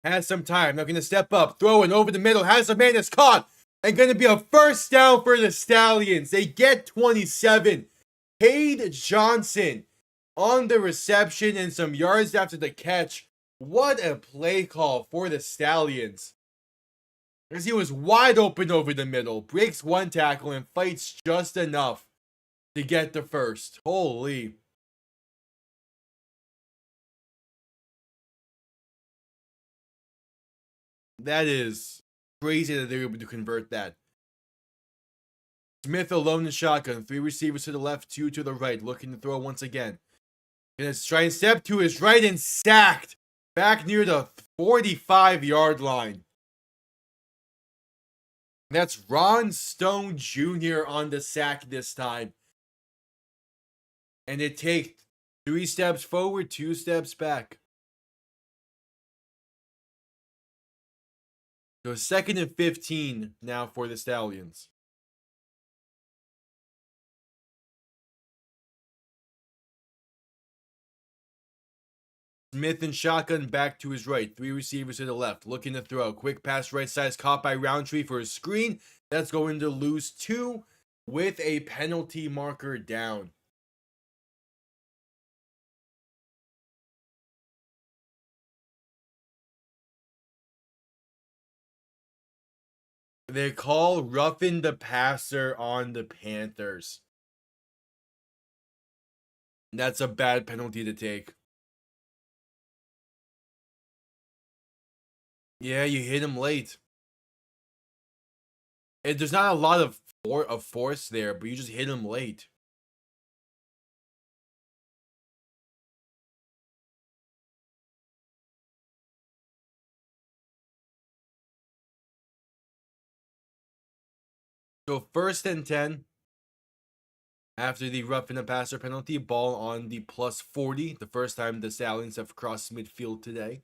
Has some time. Now going to step up. Throwing over the middle. Has a man that's caught. And going to be a first down for the Stallions. They get 27. Cade Johnson on the reception and some yards after the catch. What a play call for the Stallions. As he was wide open over the middle. Breaks 1 tackle and fights just enough to get the first. Holy. That is crazy that they were able to convert that. Smith alone in shotgun. 3 receivers to the left, 2 to the right. Looking to throw once again. Gonna try and step to his right and sacked. Back near the 45-yard line. That's Ron Stone Jr. on the sack this time. And it takes 3 steps forward, 2 steps back. So 2nd and 15 now for the Stallions. Smith in shotgun back to his right. 3 receivers to the left. Looking to throw. Quick pass right side. Caught by Roundtree for a screen. That's going to lose 2 with a penalty marker down. They call roughing the passer on the Panthers. That's a bad penalty to take. Yeah, you hit him late. There's not a lot of force there, but you just hit him late. So 1st and 10 after the roughing the passer penalty, ball on the +40. The first time the Stallions have crossed midfield today.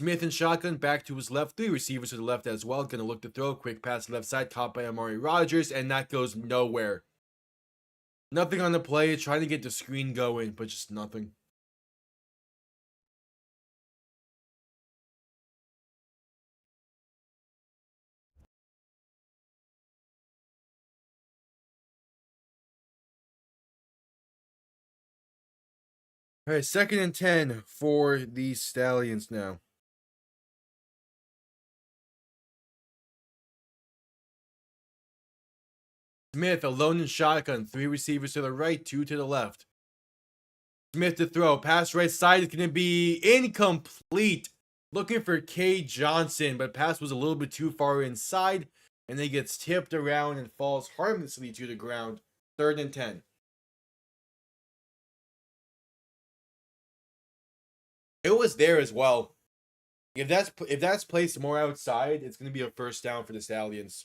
Smith and shotgun back to his left. 3 receivers to the left as well. Gonna look to throw. Quick pass left side, caught by Amari Rogers, and that goes nowhere. Nothing on the play. Trying to get the screen going, but just nothing. All right, 2nd and 10 for the Stallions now. Smith alone in shotgun. 3 receivers to the right, 2 to the left. Smith to throw. Pass right side is going to be incomplete. Looking for K. Johnson, but pass was a little bit too far inside, and then gets tipped around and falls harmlessly to the ground. 3rd and 10. It was there as well. If that's placed more outside, it's going to be a 1st down for the Stallions.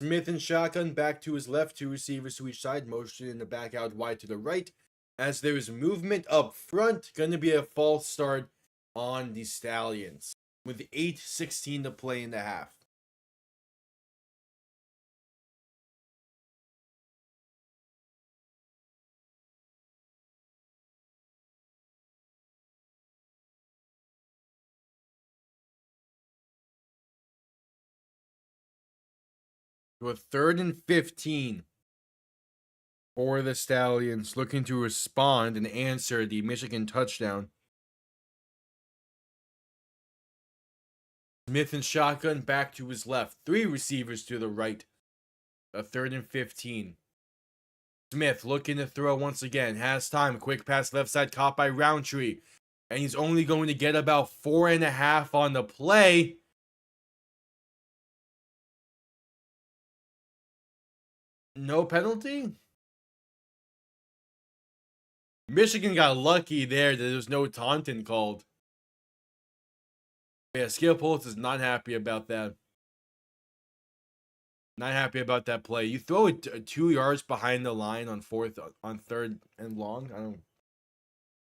Smith and shotgun back to his left, 2 receivers to each side, motion in the back out wide to the right. As there's movement up front, going to be a false start on the Stallions with 8:16 to play in the half. To a 3rd and 15 for the Stallions, looking to respond and answer the Michigan touchdown. Smith and shotgun back to his left, 3 receivers to the right. A 3rd and 15. Smith looking to throw once again. Has time. Quick pass left side, caught by Roundtree. And he's only going to get about 4.5 on the play. No penalty? Michigan got lucky there that there was no taunting called. Yeah, Skip Holtz is not happy about that. Not happy about that play. You throw it 2 yards behind the line on 3rd and long.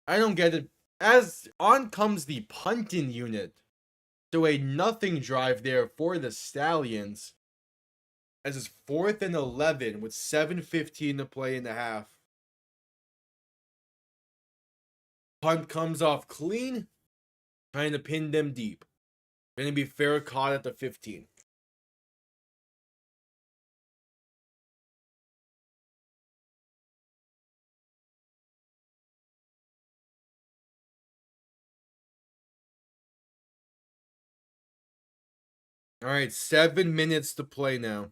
I don't get it. As on comes the punting unit. So a nothing drive there for the Stallions. As it's 4th and 11 with 7:15 to play in the half. Punt comes off clean. Trying to pin them deep. Going to be fair caught at the 15. All right, 7 minutes to play now.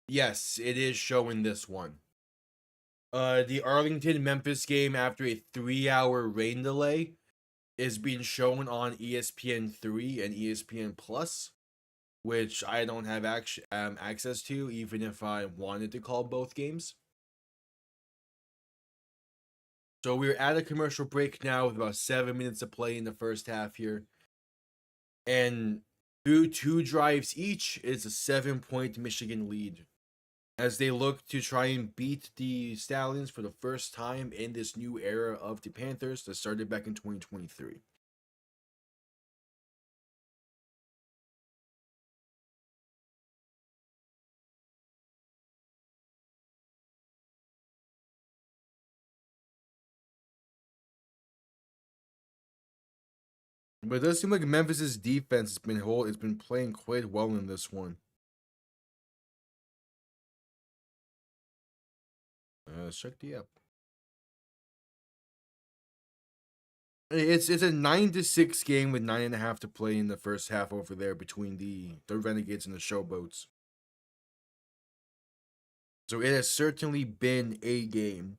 Yes, it is showing this one. The Arlington-Memphis game after a 3-hour rain delay is being shown on ESPN3 and ESPN Plus, which I don't have access to, even if I wanted to call both games. So we're at a commercial break now with about 7 minutes to play in the first half here. And through 2 drives each, it's a 7-point Michigan lead as they look to try and beat the Stallions for the first time in this new era of the Panthers that started back in 2023. But it does seem like Memphis's defense it's been playing quite well in this one. Let's check the app. It's a 9-6 game with 9.5 to play in the first half over there between the Renegades and the Showboats. So it has certainly been a game.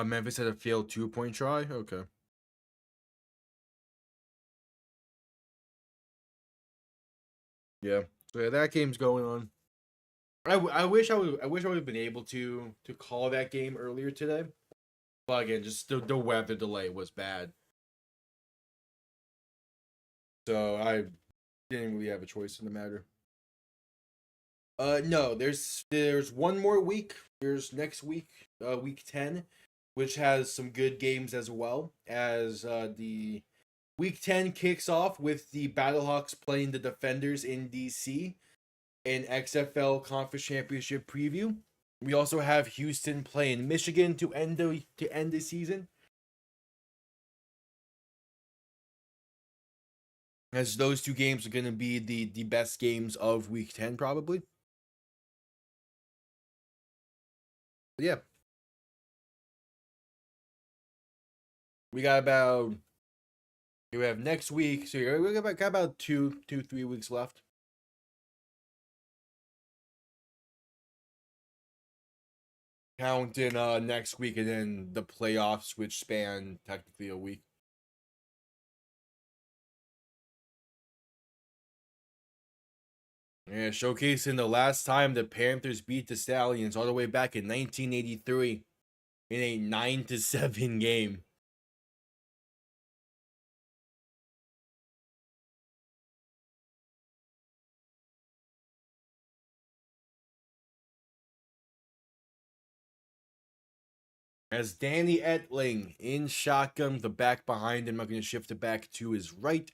Memphis had a failed 2-point try. Okay. Yeah. So yeah, that game's going on. I wish I would have been able to call that game earlier today, but again, just the weather delay was bad, so I didn't really have a choice in the matter. No, there's one more week. There's next week, week 10, which has some good games as well as the week 10 kicks off with the Battlehawks playing the Defenders in DC. An XFL Conference Championship preview. We also have Houston playing Michigan to end the season. As those two games are going to be the best games of Week 10, probably. But yeah. We got about... We have next week, so we got about 3 weeks left. Counting next week and then the playoffs, which span technically a week. Yeah, showcasing the last time the Panthers beat the Stallions all the way back in 1983 in a 9-7 game. As Danny Etling in shotgun, the back behind him. I'm going to shift it back to his right.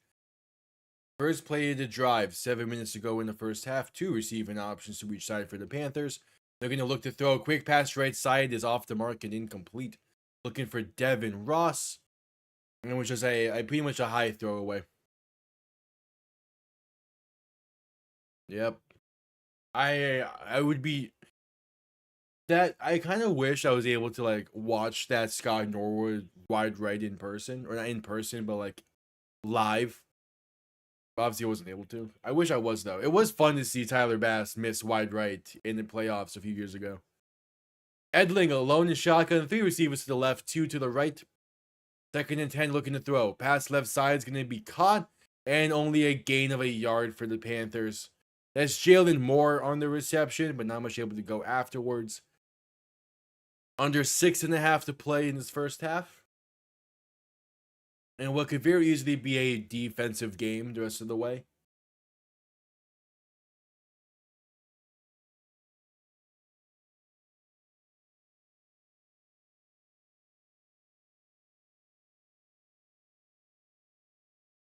First play of the drive, 7 minutes to go in the first half. 2 receiving options to each side for the Panthers. They're going to look to throw a quick pass right side, is off the mark and incomplete. Looking for Devin Ross, and which is a pretty much a high throwaway. Yep. I would be... That I kind of wish I was able to like watch that Scott Norwood wide right in person, or not in person, but like live. Obviously, I wasn't able to. I wish I was though. It was fun to see Tyler Bass miss wide right in the playoffs a few years ago. Edling alone in shotgun, 3 receivers to the left, 2 to the right. 2nd and 10, looking to throw. Pass left side is going to be caught, and only a gain of a yard for the Panthers. That's Jalen Moore on the reception, but not much able to go afterwards. Under 6.5 to play in this first half. And what could very easily be a defensive game the rest of the way.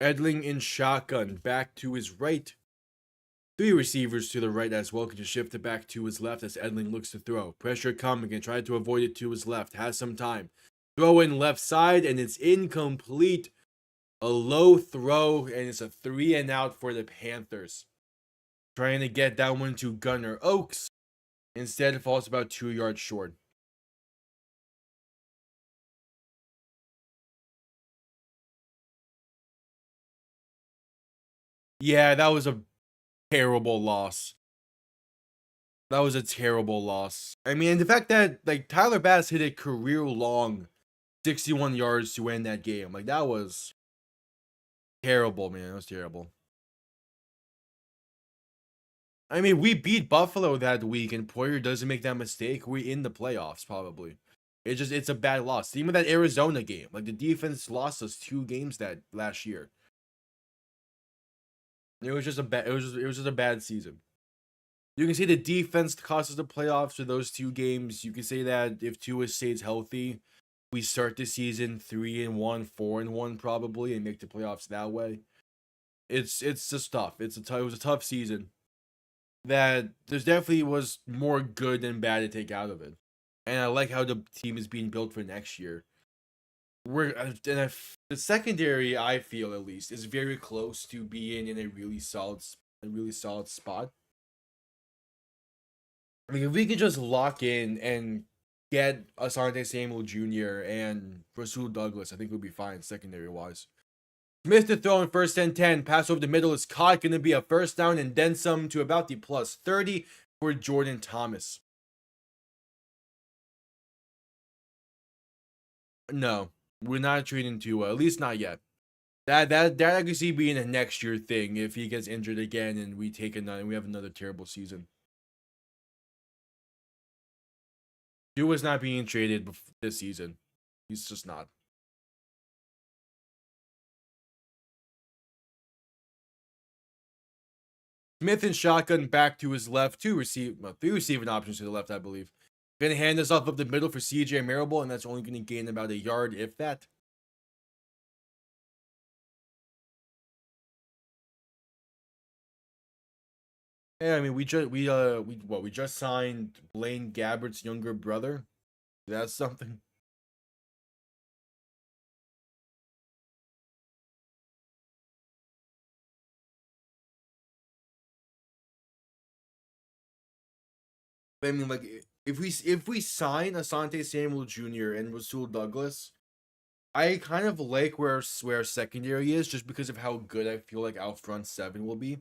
Edling in shotgun, back to his right. 3 receivers to the right as well. Could just shift it back to his left as Edling looks to throw. Pressure coming and try to avoid it to his left. Has some time. Throw in left side and it's incomplete. A low throw and it's a 3 and out for the Panthers. Trying to get that one to Gunnar Oaks. Instead, it falls about 2 yards short. Yeah, that was a terrible loss. That was a terrible loss. I mean, the fact that like Tyler Bass hit a career long 61 yards to end that game, like that was terrible, man. It was terrible. I mean, we beat Buffalo that week, and Poyer doesn't make that mistake. We're in the playoffs, probably. It's a bad loss. Even that Arizona game, like the defense lost us 2 games that last year. It was just a bad. It was just a bad season. You can say the defense cost us the playoffs for those 2 games. You can say that if Tua stays healthy, we start the season 3-1, 4-1 probably, and make the playoffs that way. It's just tough. It was a tough season. That there's definitely was more good than bad to take out of it, and I like how the team is being built for next year. The secondary, I feel at least, is very close to being in a really solid spot. I mean, if we can just lock in and get Asante Samuel Jr. and Rasul Douglas, I think we'll be fine secondary wise. Smith to throw in first and 10. Pass over the middle is caught. Going to be a first down and then some to about the plus 30 for Jordan Thomas. No, we're not treating too well. At least not yet. That I could see being a next year thing if he gets injured again and we have another terrible season. Dua's not being traded this season. He's just not. Smith and shotgun back to his left, three receiving options to the left, I believe. Gonna hand this off up the middle for CJ Marable, and that's only gonna gain about a yard, if that. Yeah, I mean we just signed Blaine Gabbert's younger brother. That's something. I mean, like if we sign Asante Samuel Jr. and Rasul Douglas, I kind of like where secondary is just because of how good I feel like our front seven will be.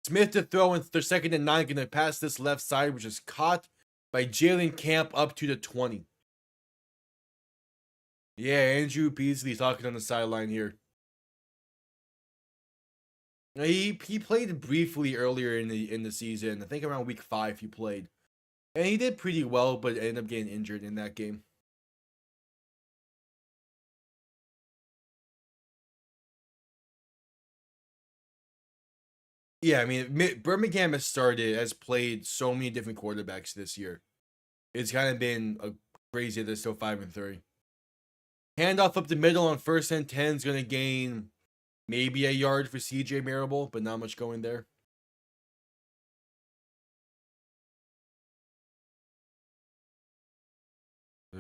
Smith to throw in their second and 9, gonna pass this left side, which is caught by Jalen Camp up to the 20. Yeah, Andrew Beasley talking on the sideline here. He played briefly earlier in the season. I think around week 5 he played. And he did pretty well, but ended up getting injured in that game. Yeah, I mean, Birmingham has played so many different quarterbacks this year. It's kind of been a crazy. They're still 5-3. Handoff up the middle on first and 10 is going to gain maybe a yard for CJ Marable, but not much going there.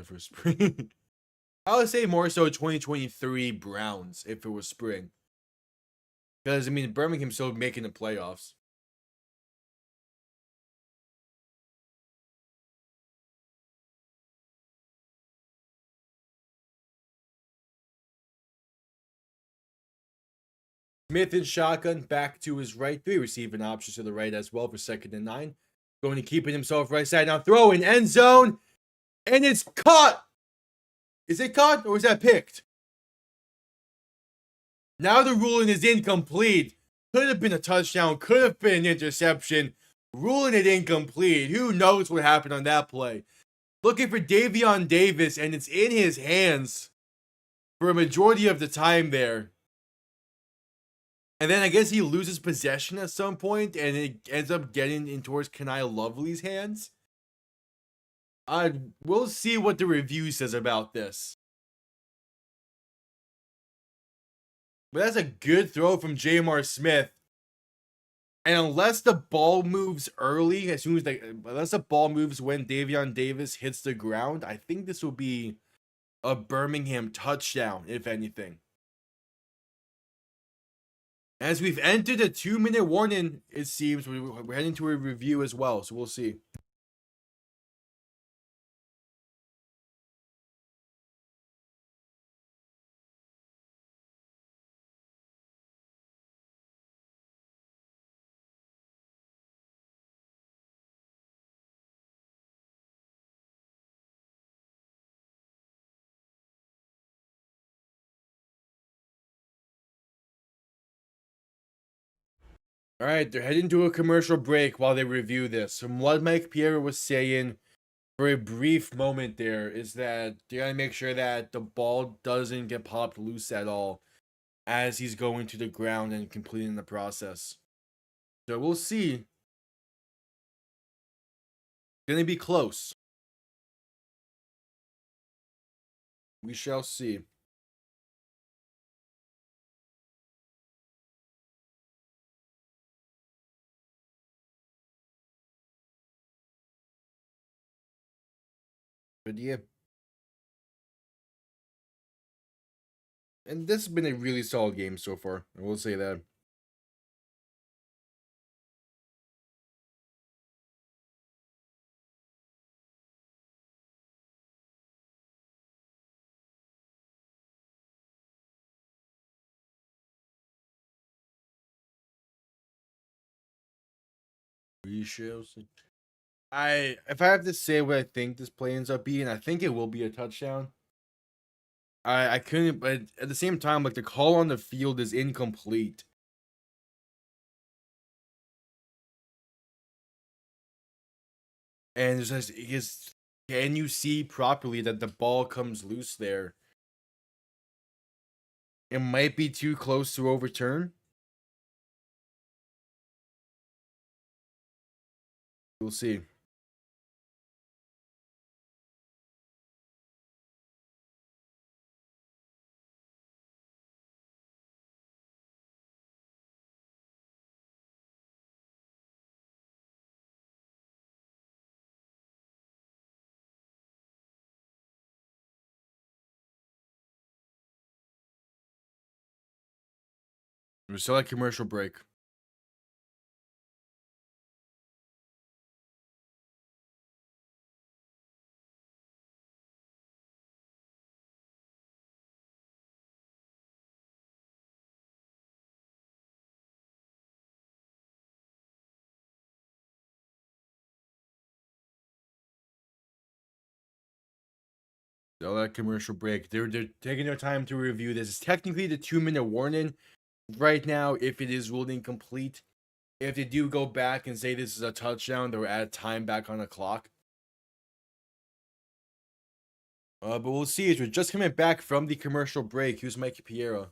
For spring. I would say more so 2023 Browns if it was spring. Because, I mean, Birmingham's still making the playoffs. Smith and shotgun back to his right. 3 receiving options to the right as well for second and 9. Going to keep it himself right side. Now throw in end zone. And it's caught. Is it caught or is that picked? Now the ruling is incomplete. Could have been a touchdown. Could have been an interception. Ruling it incomplete. Who knows what happened on that play? Looking for Davion Davis, and it's in his hands for a majority of the time there. And then I guess he loses possession at some point, and it ends up getting in towards Kanai Lovely's hands. We'll see what the review says about this. But that's a good throw from Jamar Smith. And unless the ball moves early, unless the ball moves when Davion Davis hits the ground, I think this will be a Birmingham touchdown, if anything. As we've entered a 2-minute warning, it seems we're heading to a review as well, so we'll see. All right, they're heading to a commercial break while they review this. From what Mike Pierre was saying for a brief moment there is that they gotta make sure that the ball doesn't get popped loose at all as he's going to the ground and completing the process. So we'll see. Gonna be close. We shall see. But yeah. And this has been a really solid game so far. I will say that. We shall see. If I have to say what I think this play ends up being, I think it will be a touchdown. I couldn't, but at the same time, like the call on the field is incomplete. And it's just can you see properly that the ball comes loose there? It might be too close to overturn. We'll see. We're still at commercial break. Still at commercial break. They're taking their time to review this. It's technically the 2-minute warning right now. If it is ruled incomplete, if they do go back and say this is a touchdown, they'll add time back on the clock. But we'll see. As we're just coming back from the commercial break. Here's Mike Piero.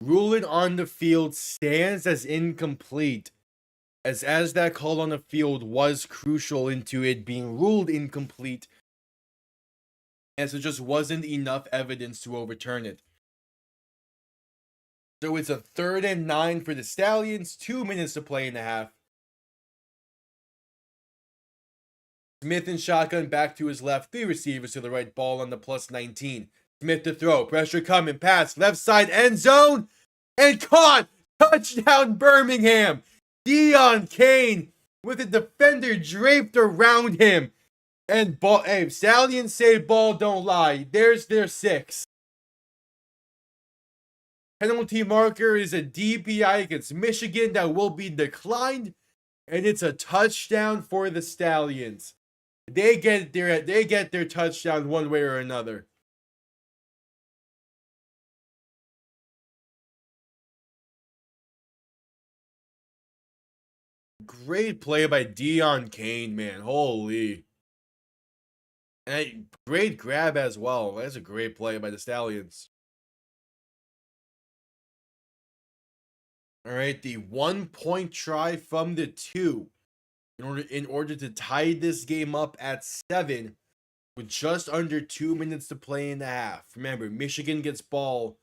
Ruling on the field stands as incomplete, as that call on the field was crucial into it being ruled incomplete, as there just wasn't enough evidence to overturn it. So it's a 3rd and 9 for the Stallions, 2 minutes to play in the half. Smith and shotgun back to his left, 3 receivers to the right, ball on the +19. Smith to throw, pressure coming, pass, left side end zone, and caught! Touchdown Birmingham! Deon Cain with a defender draped around him. And ball, hey, Stallions say ball don't lie. There's their 6. Penalty marker is a DPI against Michigan that will be declined, and it's a touchdown for the Stallions. They get their touchdown one way or another. Great play by Deon Cain, man. Holy. And great grab as well. That's a great play by the Stallions. All right, the 1-point try from the 2 in order to tie this game up at 7 with just under 2 minutes to play in the half. Remember, Michigan gets ball.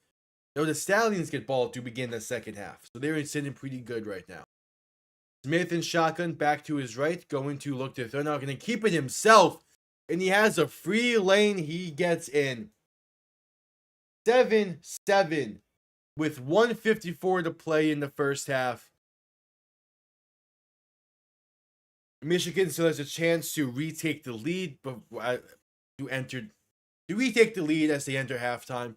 No, the Stallions get ball to begin the second half. So they're sitting pretty good right now. Smith and shotgun back to his right, going to look to throw. Now going to keep it himself. And he has a free lane he gets in. 7-7 with 1:54 to play in the first half. Michigan still has a chance to retake the lead, but to retake the lead as they enter halftime.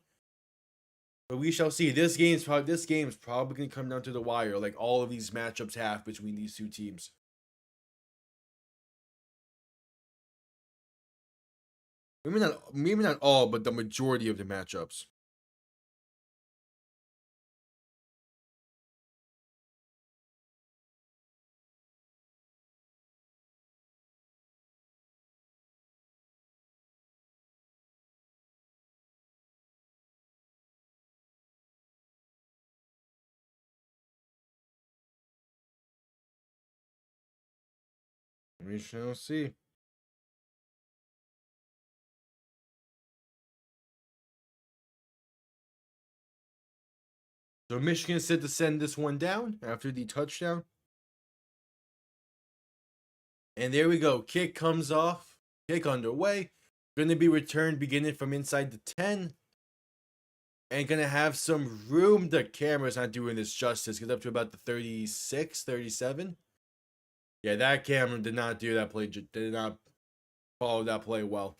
But we shall see. This game is probably going to come down to the wire, like all of these matchups have between these two teams. Maybe not all, but the majority of the matchups. We shall see. So Michigan said to send this one down after the touchdown. And there we go. Kick comes off. Kick underway. Going to be returned beginning from inside the 10. And going to have some room. The camera's not doing this justice. Get up to about the 36, 37. Yeah, that camera did not do that play. Did not follow that play well.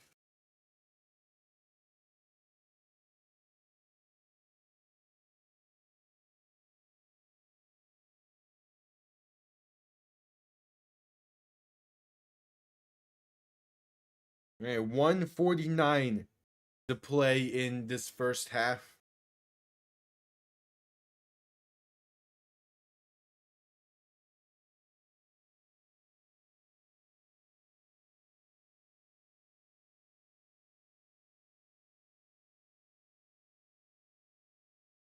All right, 149 to play in this first half.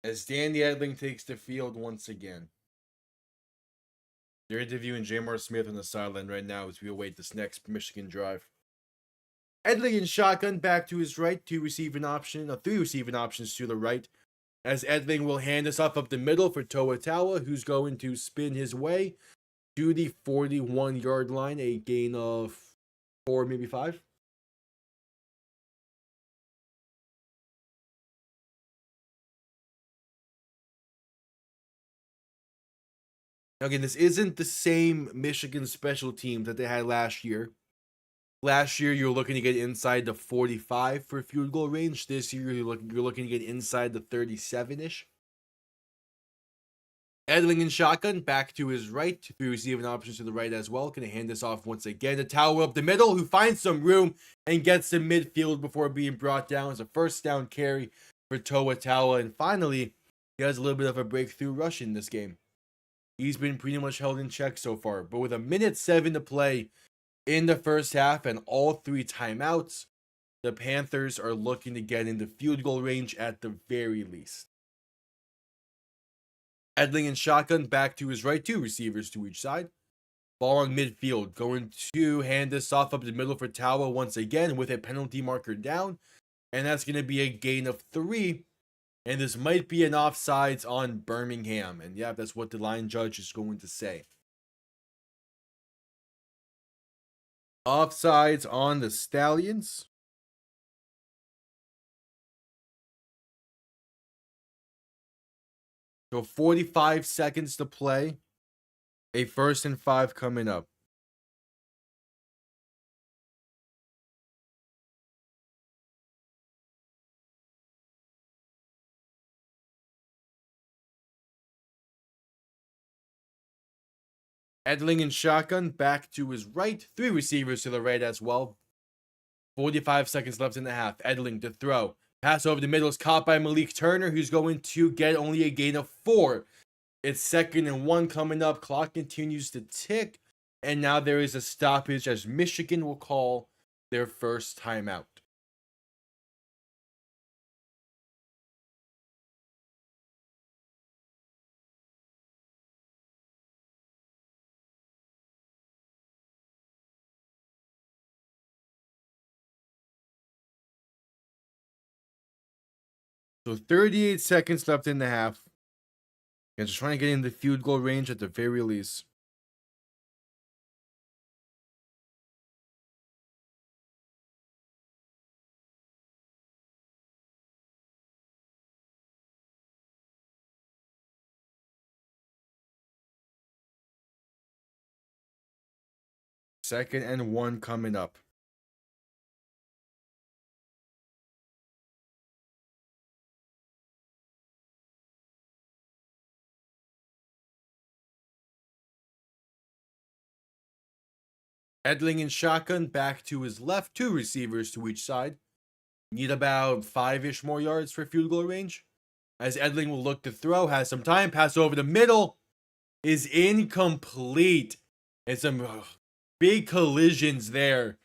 As Danny Edling takes the field once again. They're interviewing Jamar Smith on the sideline right now as we await this next Michigan drive. Edling in shotgun back to his right, three receiving options to the right. As Edling will hand this off up the middle for Toa Tawa, who's going to spin his way to the 41-yard line, a gain of 4, maybe 5. Again, this isn't the same Michigan special teams that they had last year. Last year, you were looking to get inside the 45 for field goal range. This year, you're looking to get inside the 37-ish. Edling in shotgun, back to his right. Three receiving options to the right as well. Going to hand this off once again to Tower up the middle, who finds some room and gets to midfield before being brought down. It's a first down carry for Toa Tawa. And finally, he has a little bit of a breakthrough rush in this game. He's been pretty much held in check so far. But with 1:07 to play in the first half and all 3 timeouts, the Panthers are looking to get into field goal range at the very least. Edling in shotgun, back to his right, 2 receivers to each side. Ball on midfield, going to hand this off up the middle for Tawa once again with a penalty marker down. And that's going to be a gain of 3. And this might be an offsides on Birmingham. And yeah, that's what the line judge is going to say. Offsides on the Stallions. So 45 seconds to play. A 1st and 5 coming up. Edling in shotgun, back to his right. 3 receivers to the right as well. 45 seconds left in the half. Edling to throw. Pass over the middle is caught by Malik Turner, who's going to get only a gain of 4. It's 2nd and 1 coming up. Clock continues to tick. And now there is a stoppage as Michigan will call their first timeout. So 38 seconds left in the half. And just trying to get in the field goal range at the very least. Second and 1 coming up. Edling in shotgun, back to his left, 2 receivers to each side. Need about 5-ish more yards for field goal range. As Edling will look to throw, has some time, pass over the middle, is incomplete. And some big collisions there.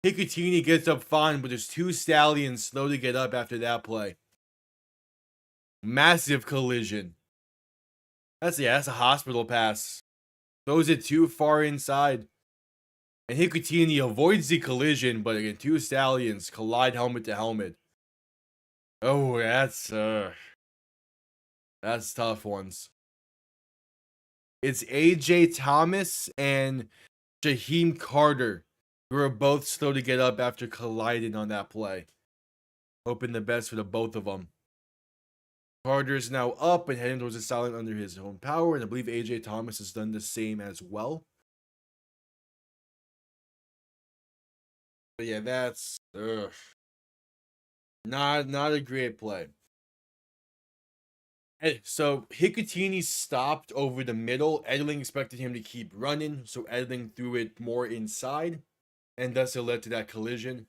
Picatinny gets up fine, but there's 2 Stallions slow to get up after that play. Massive collision. That's a hospital pass. Throws it too far inside. And Hikutini avoids the collision, but again, two Stallions collide helmet to helmet. Oh, that's tough ones. It's AJ Thomas and Jaheim Carter, who are both slow to get up after colliding on that play. Hoping the best for the both of them. Carter is now up and heading towards the Stallion under his own power, and I believe AJ Thomas has done the same as well. But yeah, that's not a great play. So Hikutini stopped over the middle. Edling expected him to keep running, so Edling threw it more inside, and thus it led to that collision.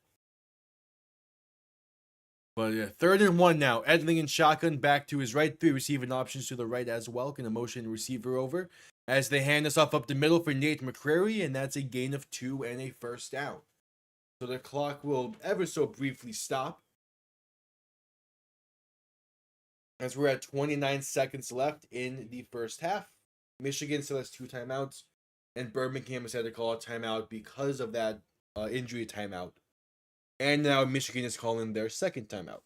But yeah, 3rd and 1 now. Edling and shotgun back to his right. 3 receiving options to the right as well. Can a motion receiver over as they hand us off up the middle for Nate McCrary, and that's a gain of 2 and a first down. So the clock will ever so briefly stop, as we're at 29 seconds left in the first half. Michigan still has 2 timeouts, and Birmingham has had to call a timeout because of that injury timeout. And now Michigan is calling their 2nd timeout.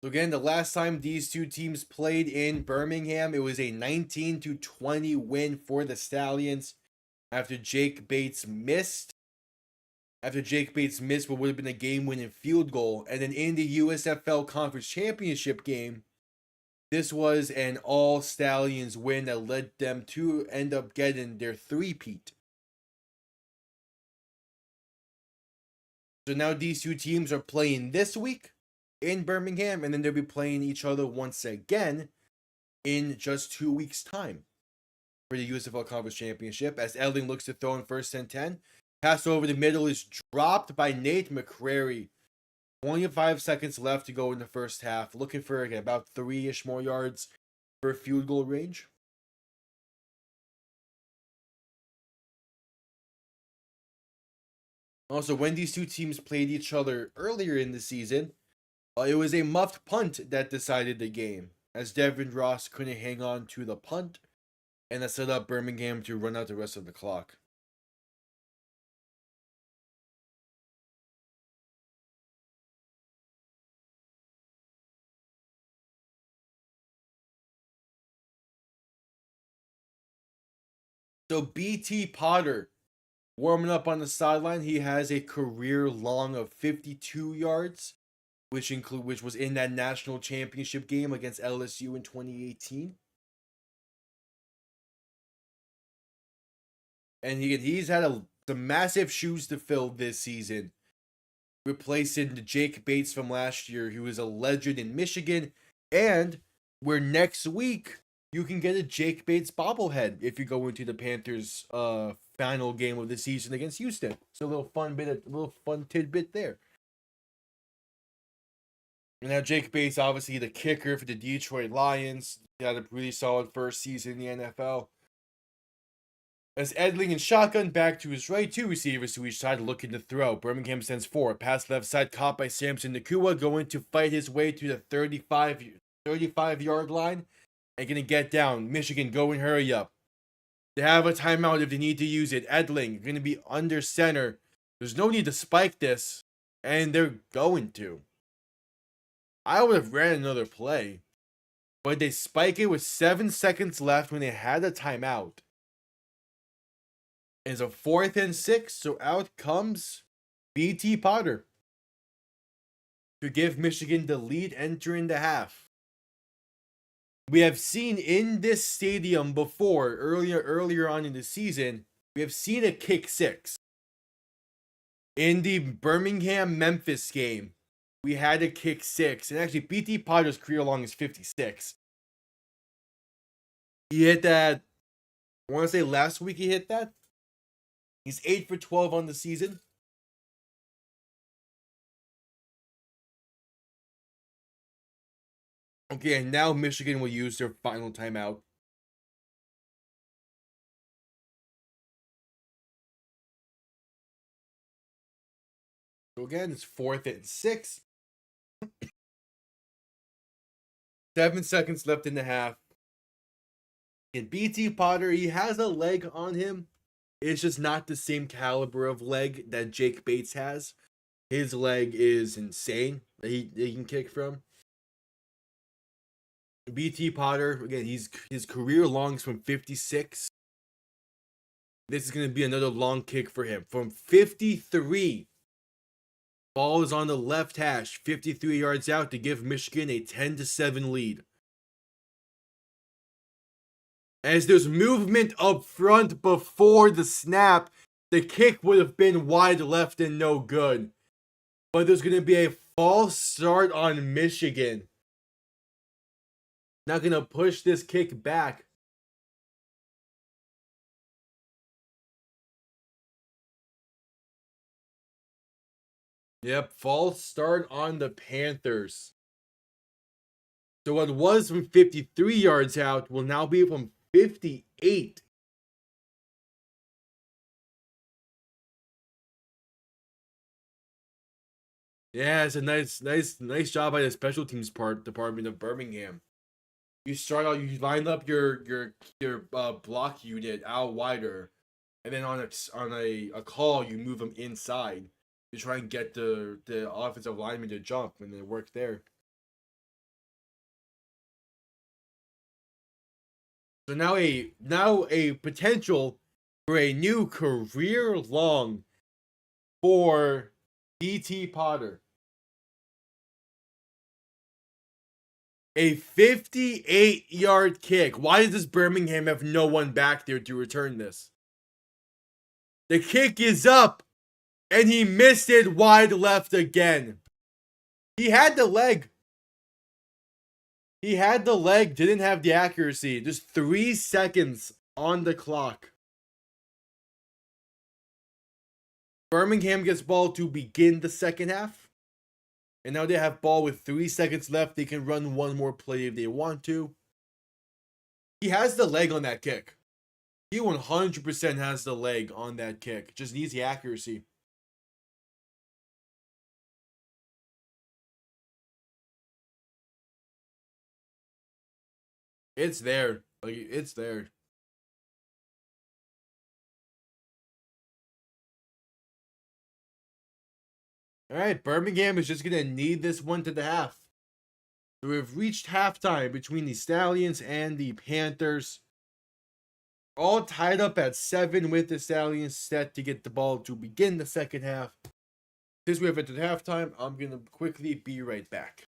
So again, the last time these two teams played in Birmingham, it was a 19-20 win for the Stallions after Jake Bates missed. After Jake Bates missed what would have been a game-winning field goal. And then in the USFL Conference Championship game, this was an all-Stallions win that led them to end up getting their three-peat. So now these two teams are playing this week in Birmingham, and then they'll be playing each other once again in just 2 weeks' time for the USFL Conference Championship, as Edling looks to throw in 1st and 10. Pass over the middle is dropped by Nate McCrary. 25 seconds left to go in the first half. Looking for about 3-ish more yards for field goal range. Also, when these two teams played each other earlier in the season, it was a muffed punt that decided the game, as Devin Ross couldn't hang on to the punt, and that set up Birmingham to run out the rest of the clock. So BT Potter warming up on the sideline. He has a career long of 52 yards, which was in that national championship game against LSU in 2018. And he's had some massive shoes to fill this season, replacing the Jake Bates from last year, who was a legend in Michigan, and where next week you can get a Jake Bates bobblehead if you go into the Panthers final game of the season against Houston. So a little fun tidbit there. And now Jake Bates, obviously the kicker for the Detroit Lions, he had a really solid first season in the NFL. As Edling and shotgun back to his right, 2 receivers to each side looking to throw. Birmingham sends 4. Pass left side caught by Samson Nakua, going to fight his way to the 35-yard line and going to get down. Michigan, go and hurry up. They have a timeout if they need to use it. Edling going to be under center. There's no need to spike this, and they're going to. I would have ran another play, but they spike it with 7 seconds left when they had a timeout. It's a 4th and 6, so out comes BT Potter to give Michigan the lead entering the half. We have seen in this stadium before, earlier on in the season, we have seen a kick 6. In the Birmingham-Memphis game, we had a kick 6, and actually BT Potter's career long is 56. He hit that, I want to say last week he hit that. He's 8 for 12 on the season. Okay, and now Michigan will use their final timeout. So again, it's 4th and 6. 7 seconds left in the half. And BT Potter, he has a leg on him. It's just not the same caliber of leg that Jake Bates has. His leg is insane that he can kick from. BT Potter, again, his career longs from 56. This is going to be another long kick for him. From 53. Ball is on the left hash, 53 yards out to give Michigan a 10-7 lead. As there's movement up front before the snap, the kick would have been wide left and no good. But there's going to be a false start on Michigan. Not going to push this kick back. Yep, false start on the Panthers. So what was from 53 yards out will now be from 58. Yeah, it's a nice job by the special teams department of Birmingham. You start out, you line up your block unit out wider, and then on a call you move them inside to try and get the offensive lineman to jump, and it worked there. So now a potential for a new career long for BT Potter. A 58-yard kick. Why does Birmingham have no one back there to return this? The kick is up, and he missed it wide left again. He had the leg. Didn't have the accuracy. Just 3 seconds on the clock. Birmingham gets ball to begin the second half. And now they have ball with 3 seconds left. They can run one more play if they want to. He has the leg on that kick. He 100% has the leg on that kick. Just needs the accuracy. It's there. Like, it's there. All right, Birmingham is just going to need this one to the half. So we've reached halftime between the Stallions and the Panthers. All tied up at 7 with the Stallions set to get the ball to begin the second half. Since we have entered halftime, I'm going to quickly be right back.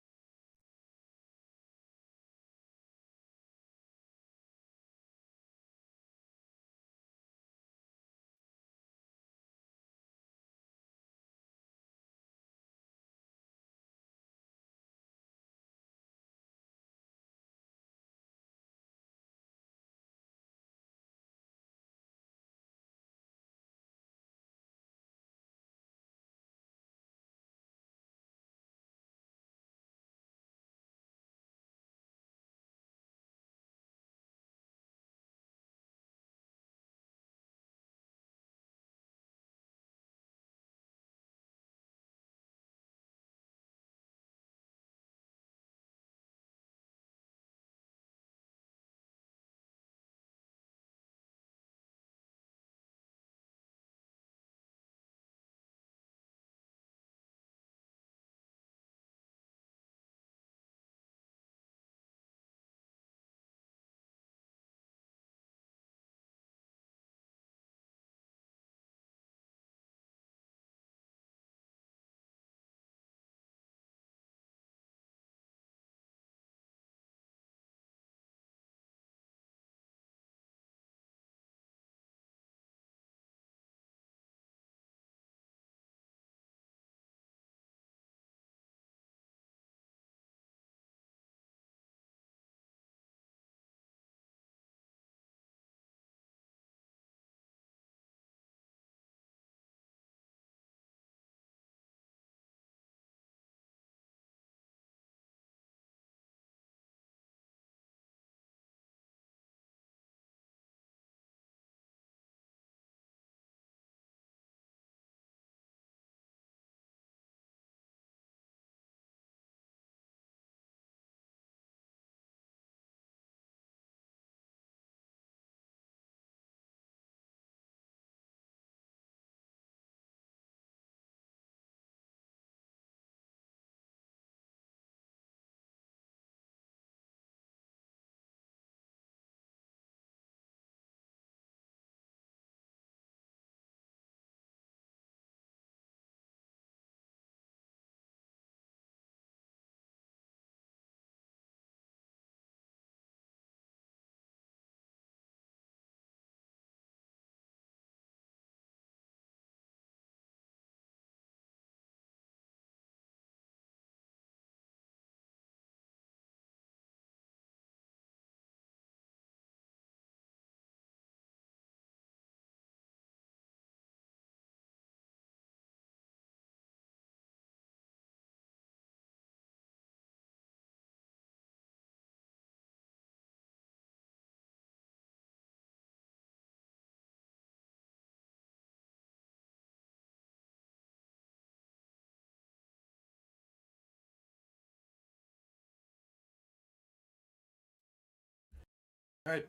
All right,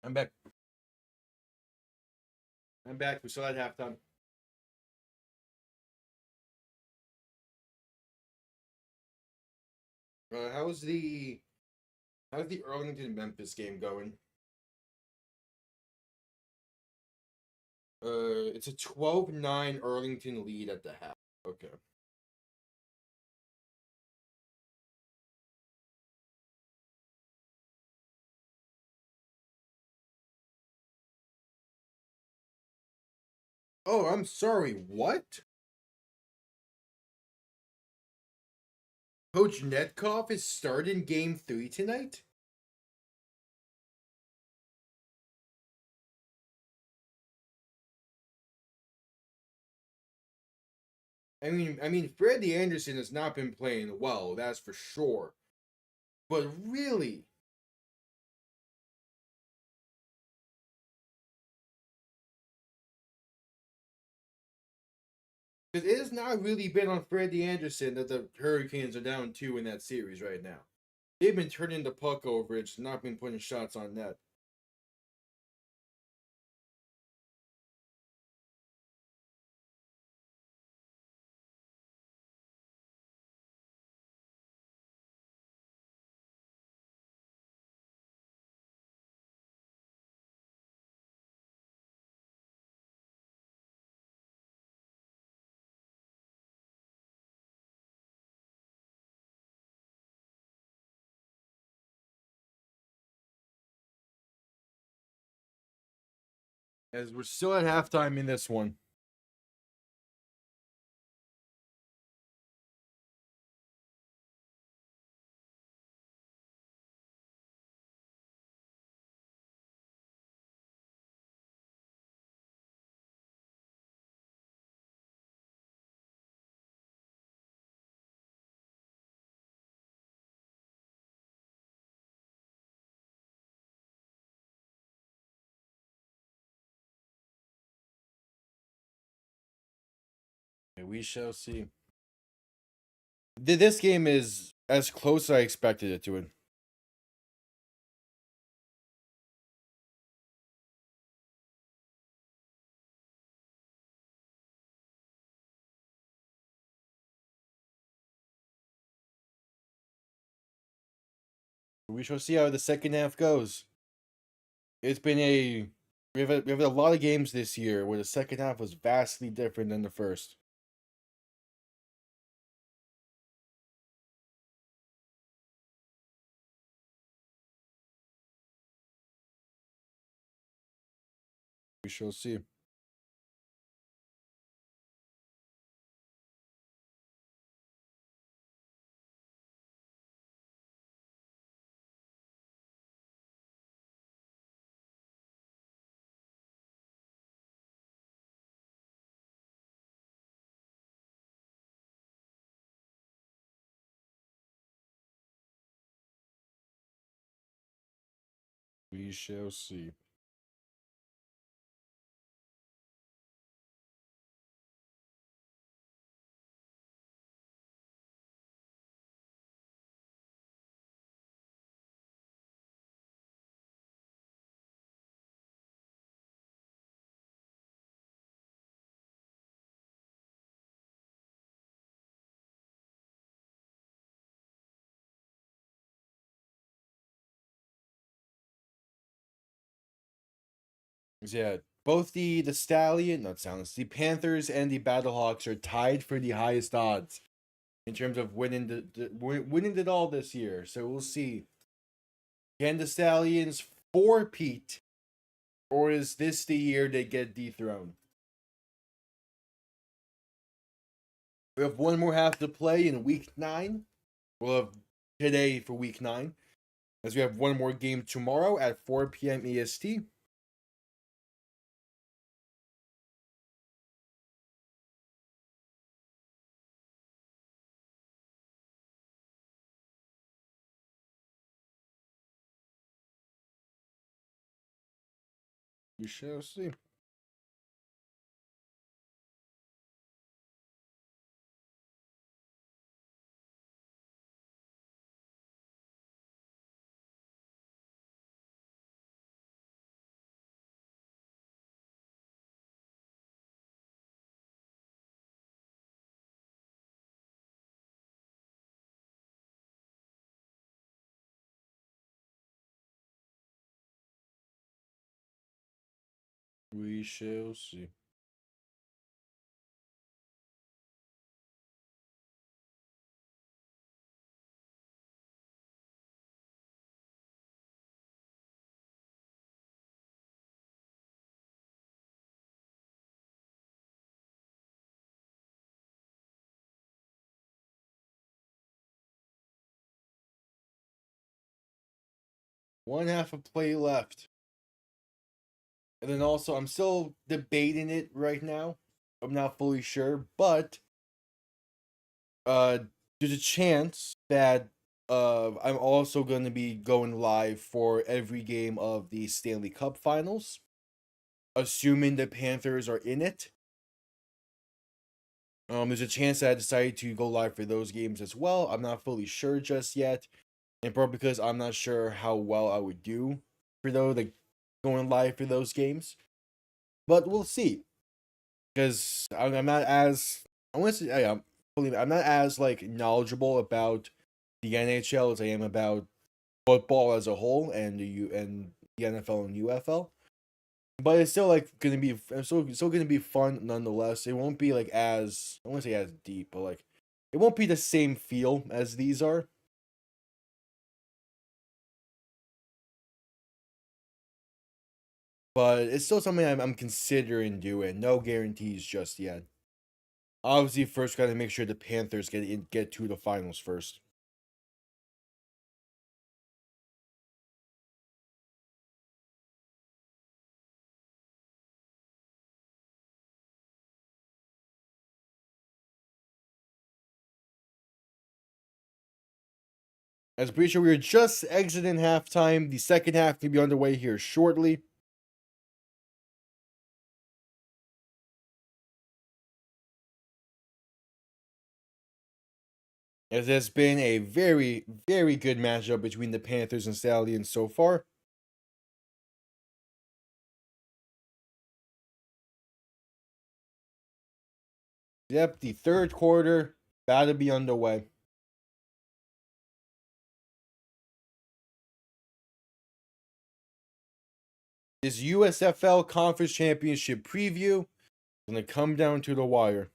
I'm back. I'm back. We still at halftime. How's the Arlington Memphis game going? It's a 12-9 Arlington lead at the half. Okay. Oh, I'm sorry. What? Coach Netkoff is starting game 3 tonight? I mean, Freddie Anderson has not been playing well, that's for sure. But really, it has not really been on Freddie Anderson that the Hurricanes are down 2 in that series right now. They've been turning the puck over, it's not been putting shots on net. As we're still at halftime in this one. We shall see. This game is as close as I expected it to it. We shall see how the second half goes. It's been we have a lot of games this year where the second half was vastly different than the first. We shall see. We shall see. Yeah, both the Stallion, not Stallions, the Panthers and the Battlehawks are tied for the highest odds in terms of winning winning it all this year. So we'll see. Can the Stallions four-peat, or is this the year they get dethroned? We have one more half to play in week 9. We'll have today for week 9, as we have one more game tomorrow at 4 p.m. EST. We shall see. We shall see. One half a play left. And then also, I'm still debating it right now. I'm not fully sure, but uh, there's a chance that I'm also going to be going live for every game of the Stanley Cup Finals, assuming the Panthers are in it. There's a chance that I decide to go live for those games as well. I'm not fully sure just yet, in part because I'm not sure how well I would do for those, like going live for those games. But we'll see, because I'm not as I want to say I'm not as like knowledgeable about the NHL as I am about football as a whole and the NFL and UFL. But it's still like gonna be still gonna be fun nonetheless. It won't be like as I won't say as deep, but like it won't be the same feel as these are. But it's still something I'm considering doing. No guarantees just yet. Obviously, first got to make sure the Panthers get to the finals first. As I'm pretty sure we are just exiting halftime. The second half will be underway here shortly. As has been a very, very good matchup between the Panthers and Stallions so far. Yep, the third quarter about to be underway. This USFL Conference Championship preview is going to come down to the wire.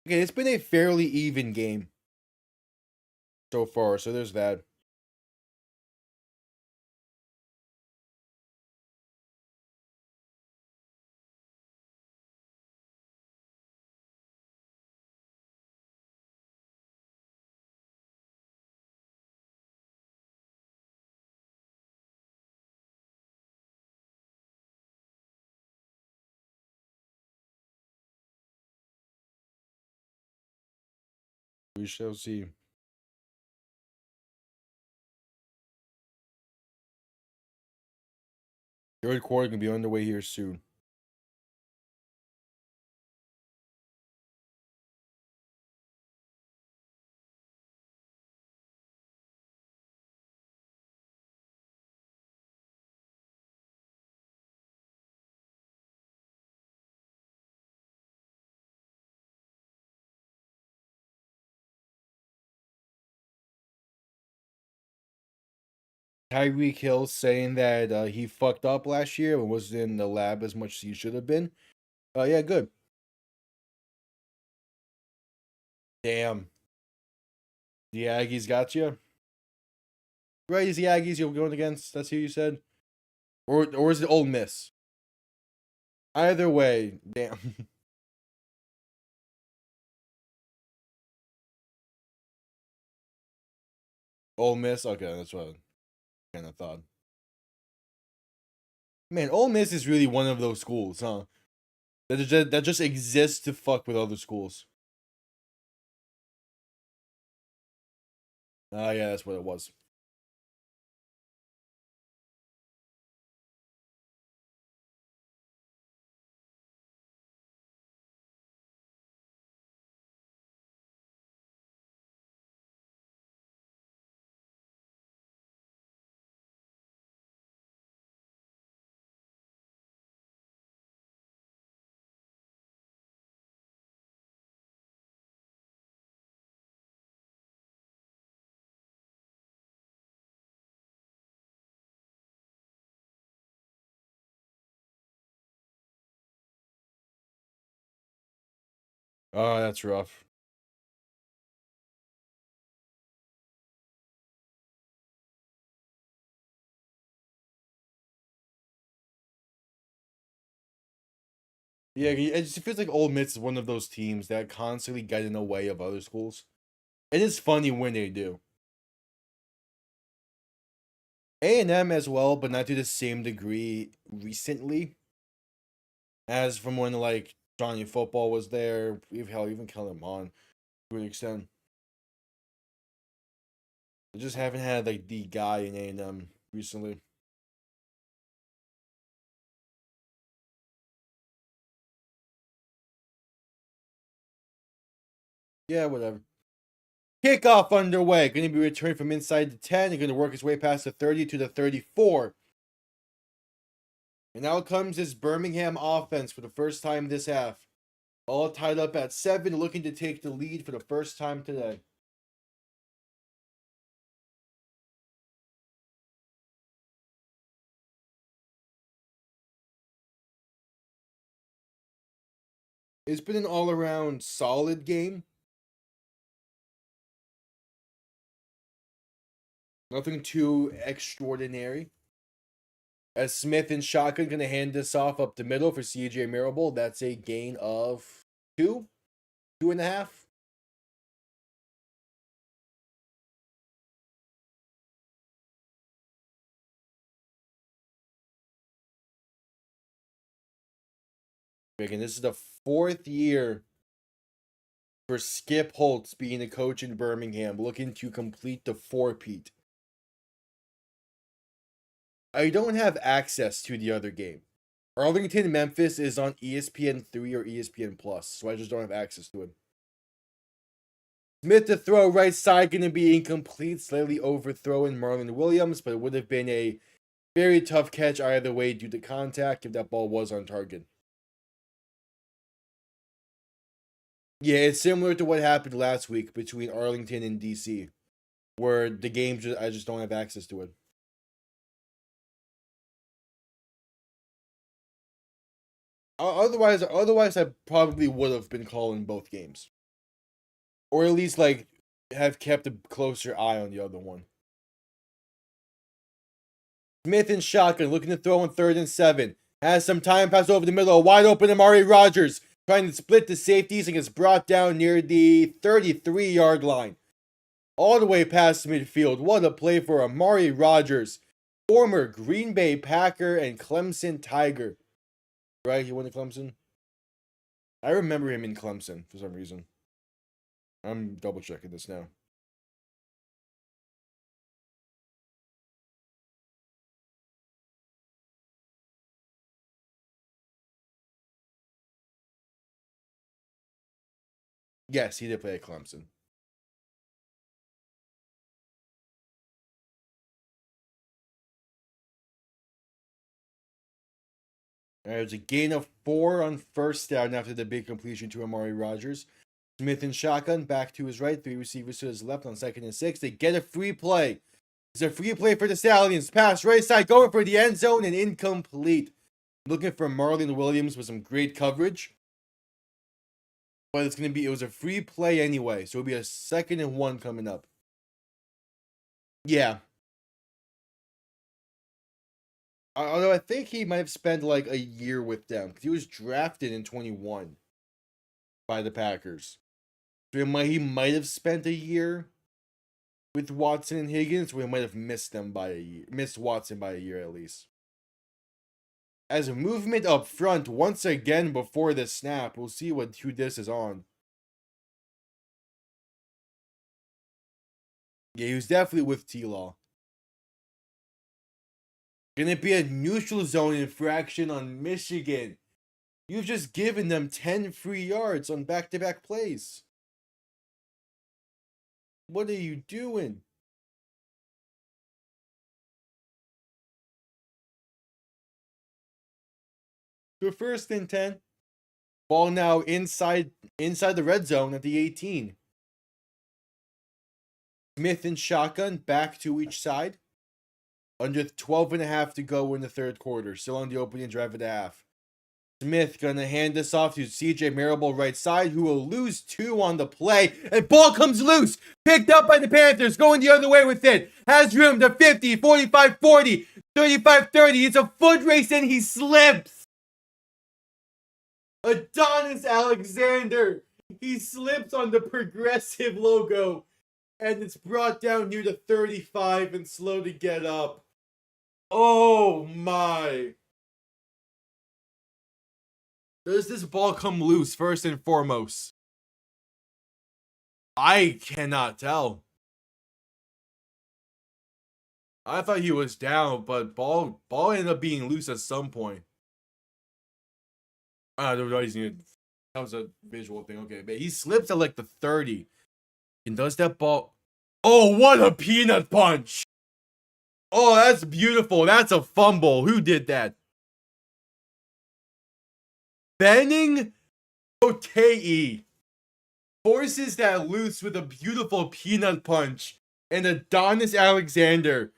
Okay, it's been a fairly even game so far, so there's that. We shall see. Third quarter going to be underway here soon. Tyreek Hill saying that he fucked up last year and wasn't in the lab as much as he should have been. Yeah, good. Damn. The Aggies got you. Right, is the Aggies you're going against? That's who you said, or is it Ole Miss? Either way, damn. Ole Miss. Okay, that's what I kind of thought. Man, Ole Miss is really one of those schools, huh? That just exists to fuck with other schools. Oh yeah, that's what it was. Oh, that's rough. Yeah, it just feels like Ole Miss is one of those teams that constantly get in the way of other schools. And it's funny when they do. A&M as well, but not to the same degree recently as from when like Johnny Football was there. Even Kellen Mond to an extent. They just haven't had like the guy in A&M recently. Yeah, whatever. Kickoff underway. Going to be returned from inside the 10. They're going to work his way past the 30 to the 34. And out comes this Birmingham offense for the first time this half. All tied up at 7, looking to take the lead for the first time today. It's been an all-around solid game. Nothing too extraordinary. As Smith and Shotgun going to hand this off up the middle for CJ Marable. That's a gain of 2, 2.5. And this is the 4th year for Skip Holtz being a coach in Birmingham, looking to complete the four-peat. I don't have access to the other game. Arlington Memphis is on ESPN3 or ESPN Plus, so I just don't have access to it. Smith to throw right side, going to be incomplete, slightly overthrowing Marlon Williams, but it would have been a very tough catch either way due to contact if that ball was on target. Yeah, it's similar to what happened last week between Arlington and DC, where the game I just don't have access to it. Otherwise, I probably would have been calling both games, or at least like have kept a closer eye on the other one. Smith and shotgun looking to throw on 3rd and 7. Has some time pass over the middle. A wide open Amari Rogers trying to split the safeties and gets brought down near the 33-yard line. All the way past midfield. What a play for Amari Rogers, former Green Bay Packer and Clemson Tiger. Right, he went to Clemson? I remember him in Clemson for some reason. I'm double checking this now. Yes, he did play at Clemson. There's a gain of 4 on 1st down after the big completion to Amari Rogers. Smith and shotgun back to his right, 3 receivers to his left on 2nd and 6. They get a free play. It's a free play for the Stallions. Pass right side, going for the end zone and incomplete. Looking for Marlon Williams with some great coverage. But it was a free play anyway, so it'll be a 2nd and 1 coming up. Yeah. Although I think he might have spent like a year with them, because he was drafted in 21 by the Packers. So he might have spent a year with Watson and Higgins, or he might have missed Watson by a year at least. As a movement up front, once again before the snap, we'll see who this is on. Yeah, he was definitely with T-Law. Gonna be a neutral zone infraction on Michigan. You've just given them 10 free yards on back-to-back plays. What are you doing? To 1st and 10. Ball now inside the red zone at the 18. Smith and shotgun back to each side. Under 12.5 to go in the 3rd quarter. Still on the opening drive of the half. Smith gonna hand this off to CJ Marable right side, who will lose 2 on the play. And ball comes loose. Picked up by the Panthers, going the other way with it. Has room to 50, 45, 40, 35, 30. It's a foot race and he slips. Adonis Alexander. He slips on the Progressive logo. And it's brought down near the 35 and slow to get up. Oh my. Does this ball come loose first and foremost? I cannot tell. I thought he was down, but ball ended up being loose at some point. That was a visual thing. Okay, but he slips at like the 30. And does that ball... Oh, what a peanut punch! Oh, that's beautiful. That's a fumble. Who did that? Benning Otei forces that loose with a beautiful peanut punch. And Adonis Alexander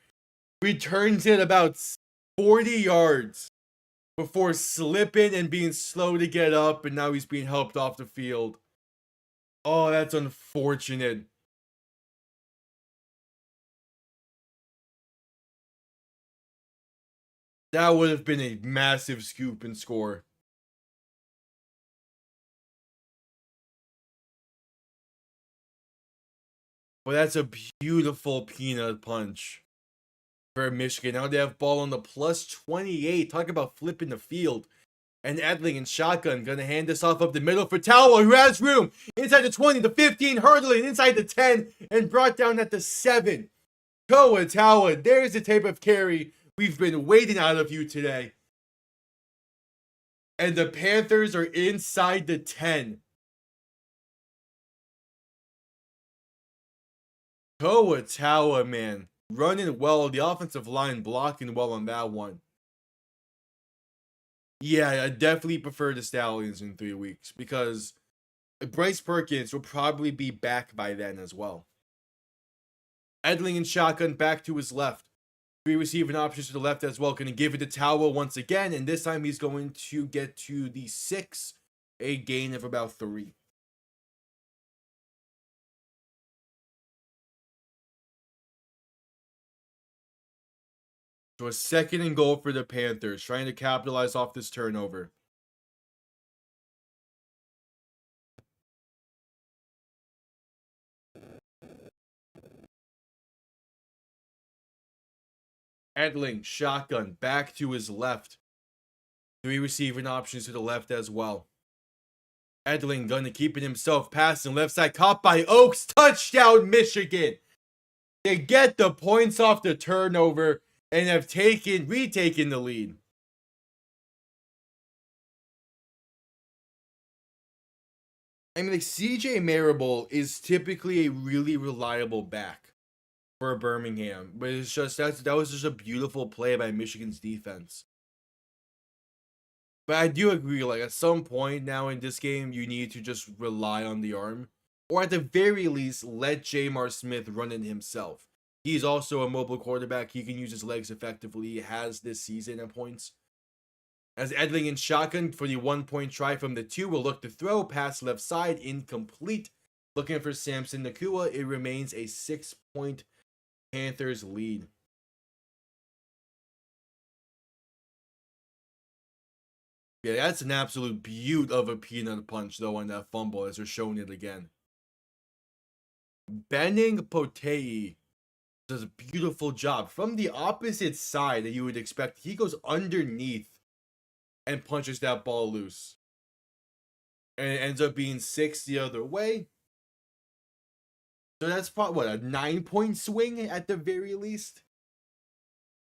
returns it about 40 yards before slipping and being slow to get up, and now he's being helped off the field. Oh, that's unfortunate. That would have been a massive scoop and score. But that's a beautiful peanut punch for Michigan. Now they have ball on the plus 28. Talk about flipping the field. And Edling and shotgun gonna hand this off up the middle for Talwa, who has room inside the 20, the 15, hurdling inside the 10, and brought down at the 7. Koa Talwa, there's the type of carry we've been waiting out of you today. And the Panthers are inside the 10. Koa Talwa, man, running well. The offensive line blocking well on that one. Yeah, I definitely prefer the Stallions in 3 weeks because Bryce Perkins will probably be back by then as well. Edling and shotgun back to his left. 3 receiving options to the left as well. Going to give it to Talwa once again, and this time he's going to get to the 6, a gain of about 3. So a 2nd and goal for the Panthers, trying to capitalize off this turnover. Edling, shotgun, back to his left. 3 receiving options to the left as well. Edling gonna keep it himself, passing left side, caught by Oaks, touchdown Michigan. They get the points off the turnover and have retaken the lead. I mean, like, CJ Marable is typically a really reliable back for Birmingham, but it's just that was just a beautiful play by Michigan's defense. But I do agree, like, at some point now in this game, you need to just rely on the arm, or at the very least, let Jamar Smith run it himself. He's also a mobile quarterback. He can use his legs effectively. He has this season at points. As Edling and shotgun for the 1-point try from the 2 will look to throw, pass left side, incomplete. Looking for Samson Nakua. It remains a 6-point Panthers lead. Yeah, that's an absolute beaut of a peanut punch, though, on that fumble, as they're showing it again. Benning Potei does a beautiful job. From the opposite side that you would expect, he goes underneath and punches that ball loose. And it ends up being 6 the other way. So that's probably, what, a 9-point swing at the very least?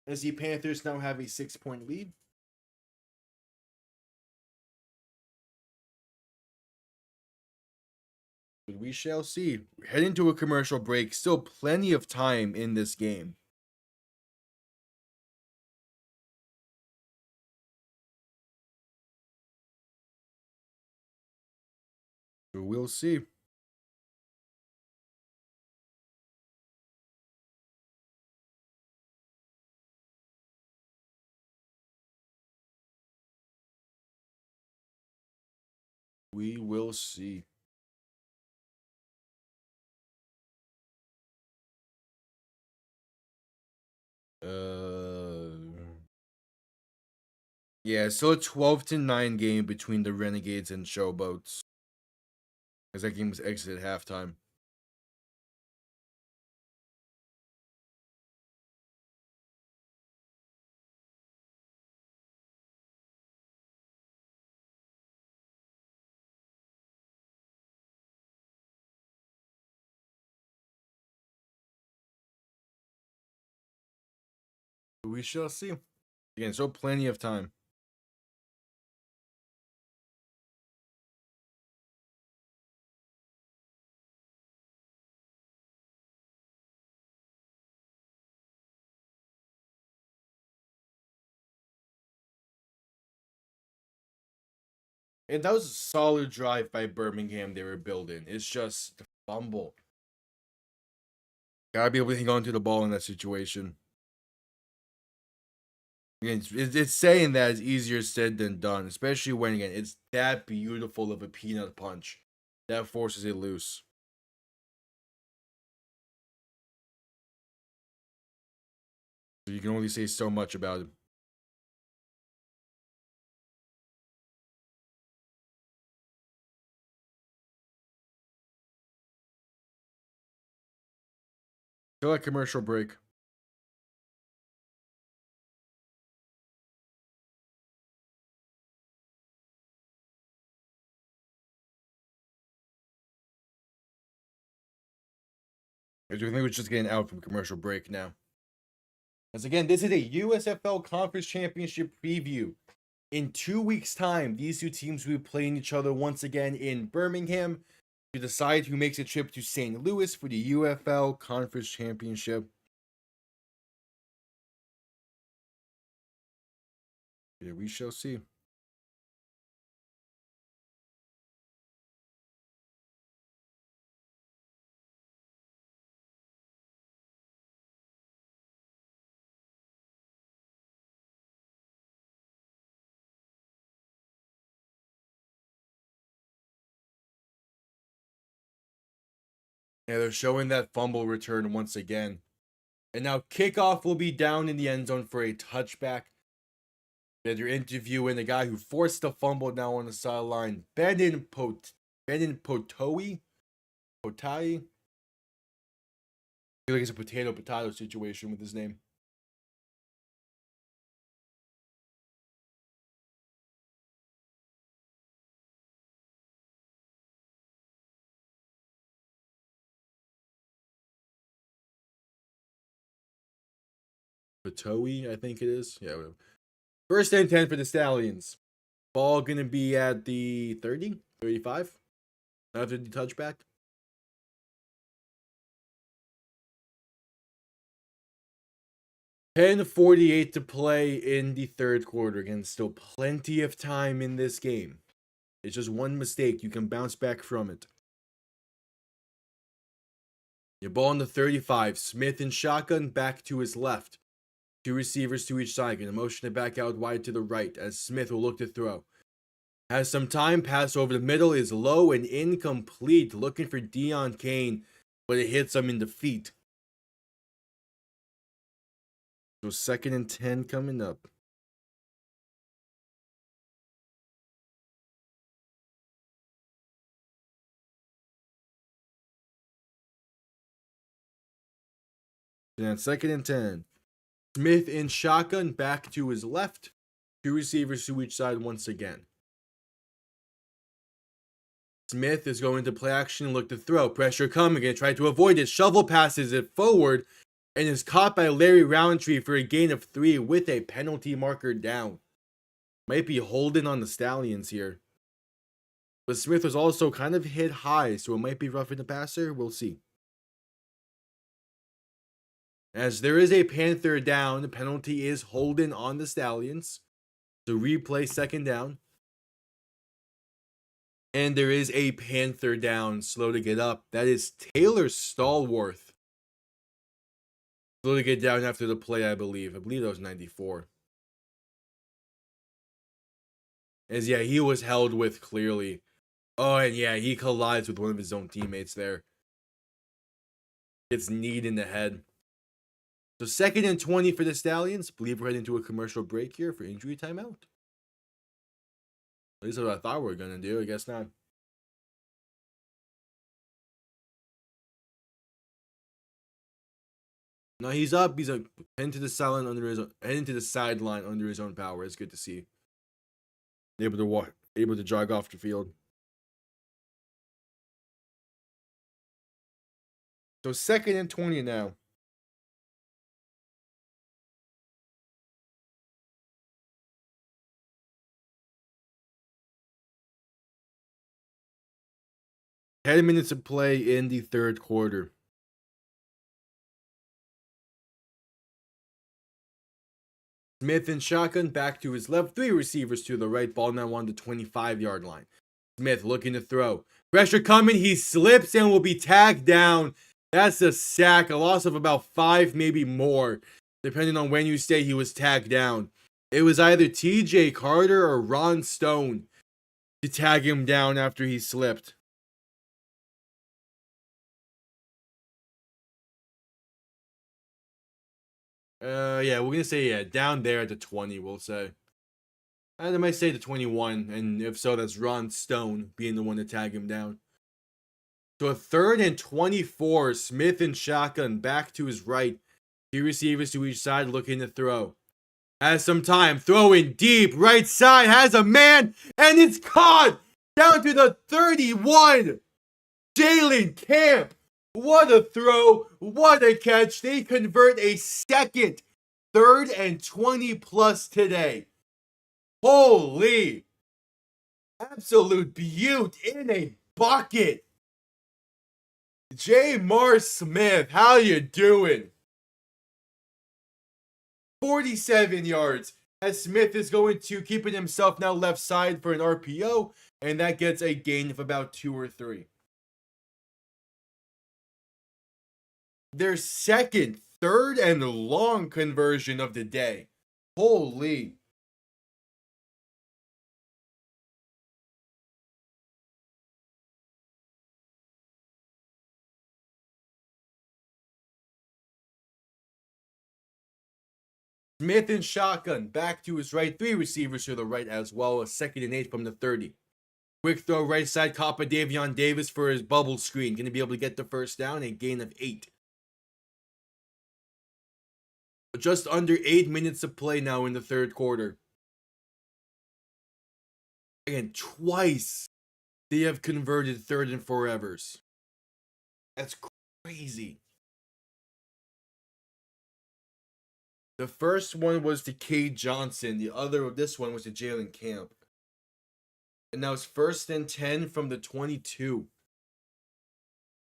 As the Panthers now have a 6-point lead. But we shall see. We're heading to a commercial break. Still plenty of time in this game. So we'll see. We will see. Yeah, so a 12-9 game between the Renegades and Showboats. As that game was exited at halftime. We shall see. Again, so plenty of time. And that was a solid drive by Birmingham they were building. It's just the fumble. Gotta be able to hang on to the ball in that situation. Again, it's saying that is easier said than done, especially when, again, it's that beautiful of a peanut punch that forces it loose. So you can only say so much about it. Feel like commercial break. I do think we're just getting out from commercial break now. As again, this is a USFL Conference Championship preview. In 2 weeks' time, these two teams will be playing each other once again in Birmingham to decide who makes a trip to St. Louis for the UFL Conference Championship. Yeah, we shall see. Yeah, they're showing that fumble return once again. And now kickoff will be down in the end zone for a touchback. They're interviewing the guy who forced the fumble now on the sideline, Benin Potai. I feel like it's a potato situation with his name. Potai, I think it is. Yeah. First and 10 for the Stallions. Ball going to be at the 30, 35 after the touchback. 10:48 to play in the third quarter. Again, still plenty of time in this game. It's just one mistake. You can bounce back from it. Your ball on the 35. Smith in shotgun, back to his left. Two receivers to each side. Going to motion it back out wide to the right as Smith will look to throw. Has some time. Pass over the middle is low and incomplete. Looking for Dion Kane, but it hits him in the feet. So 2nd and 10 coming up. And 2nd and 10. Smith in shotgun, back to his left. Two receivers to each side once again. Smith is going to play action, look to throw. Pressure coming, and try to avoid it. Shovel passes it forward and is caught by Larry Roundtree for a gain of 3 with a penalty marker down. Might be holding on the Stallions here. But Smith was also kind of hit high, so it might be roughing the passer. We'll see. As there is a Panther down, the penalty is holding on the Stallions. So replay 2nd down. And there is a Panther down, slow to get up. That is Taylor Stallworth. Slow to get down after the play, I believe. I believe that was 94. As yeah, he was held with clearly. Oh, and yeah, he collides with one of his own teammates there. Gets kneed in the head. So 2nd and 20 for the Stallions. Believe we're heading to a commercial break here for injury timeout. At least what I thought we were going to do. I guess not. No, he's up. He's heading to the sideline under his own power. It's good to see. Able to walk, able to jog off the field. So 2nd and 20 now. Ten minutes of play in the third quarter. Smith in shotgun, back to his left. 3 receivers to the right. Ball now on the 25-yard line. Smith looking to throw. Pressure coming. He slips and will be tagged down. That's a sack. A loss of about 5, maybe more, depending on when you say he was tagged down. It was either TJ Carter or Ron Stone to tag him down after he slipped. Yeah, we're gonna say down there at the 20, we'll say. And I might say the 21, and if so, that's Ron Stone being the one to tag him down. So a 3rd and 24, Smith in shotgun, back to his right. 2 receivers to each side looking to throw. Has some time, throwing deep, right side, has a man, and it's caught! Down to the 31! Jalen Camp! What a throw! What a catch! They convert a 2nd, 3rd and 20 plus today. Holy! Absolute beaut in a bucket! J. Smith, how you doing? 47 yards. As Smith is going to keep it himself now left side for an RPO, and that gets a gain of about 2 or 3. Their 2nd, 3rd, and long conversion of the day. Holy. Smith in shotgun, back to his right. 3 receivers to the right as well. A 2nd and 8 from the 30. Quick throw right side, caught by Davion Davis for his bubble screen. Going to be able to get the first down, a gain of 8. Just under 8 minutes of play now in the third quarter. Again, twice they have converted 3rd and forevers. That's crazy. The first one was to Cade Johnson. This one was to Jalen Camp. And now it's 1st and 10 from the 22.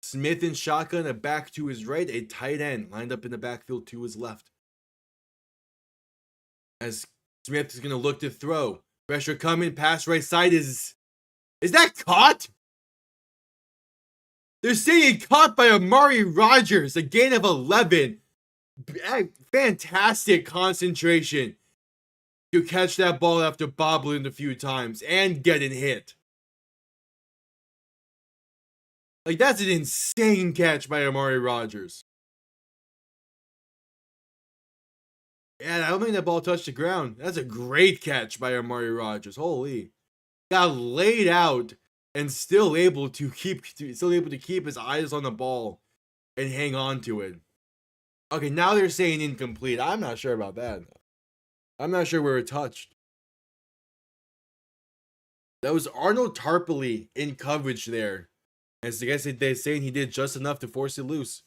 Smith in shotgun, a back to his right, a tight end lined up in the backfield to his left. As Smith is going to look to throw. Pressure coming, pass right side is that caught? They're saying caught by Amari Rogers, a gain of 11. Fantastic concentration to catch that ball after bobbling a few times and getting hit. Like, that's an insane catch by Amari Rogers. And I don't think that ball touched the ground. That's a great catch by Amari Rogers. Holy. Got laid out and still able to keep his eyes on the ball and hang on to it. Okay, now they're saying incomplete. I'm not sure about that. I'm not sure where it touched. That was Arnold Tarpley in coverage there. As I guess they're saying he did just enough to force it loose.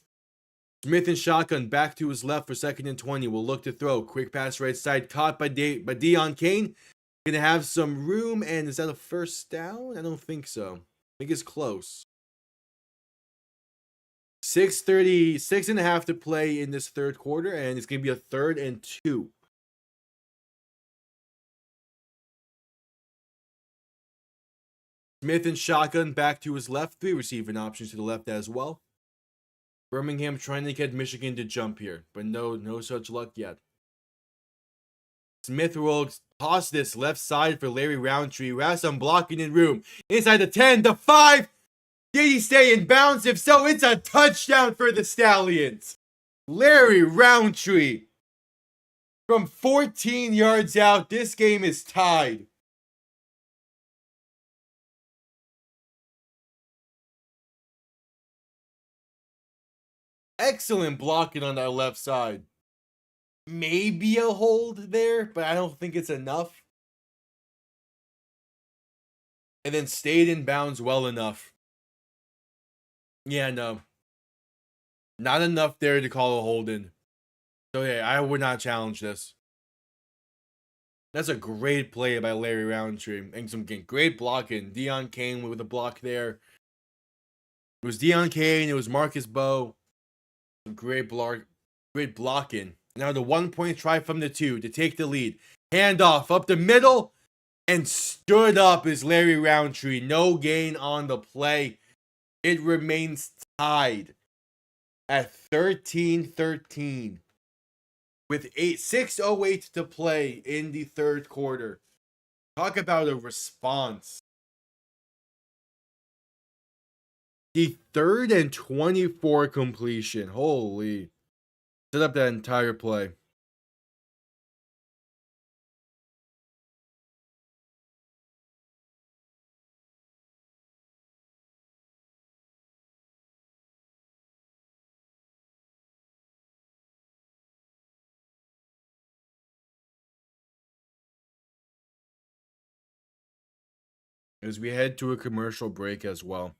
Smith in shotgun, back to his left for 2nd and 20. Will look to throw. Quick pass right side, caught by Deon Cain. Gonna have some room, and is that a first down? I don't think so. I think it's close. 6:36.5 to play in this third quarter, and it's gonna be a 3rd and 2. Smith in shotgun, back to his left. 3 receiving options to the left as well. Birmingham trying to get Michigan to jump here, but no such luck yet. Smith will toss this left side for Larry Roundtree, who has some blocking in room. Inside the 10, the 5. Did he stay in bounds? If so, it's a touchdown for the Stallions. Larry Roundtree. From 14 yards out, this game is tied. Excellent blocking on that left side. Maybe a hold there, but I don't think it's enough. And then stayed in bounds well enough. Yeah, no. Not enough there to call a hold in. So yeah, I would not challenge this. That's a great play by Larry Roundtree. And some great blocking. Deion Kane with a block there. It was Deion Kane. It was Marcus Bowe. Great blocking. Now the 1-point try from the 2 to take the lead. Handoff up the middle. And stood up is Larry Roundtree. No gain on the play. It remains tied at 13-13. With 6:08 to play in the third quarter. Talk about a response. The 3rd and 24 completion. Holy. Set up that entire play. As we head to a commercial break as well.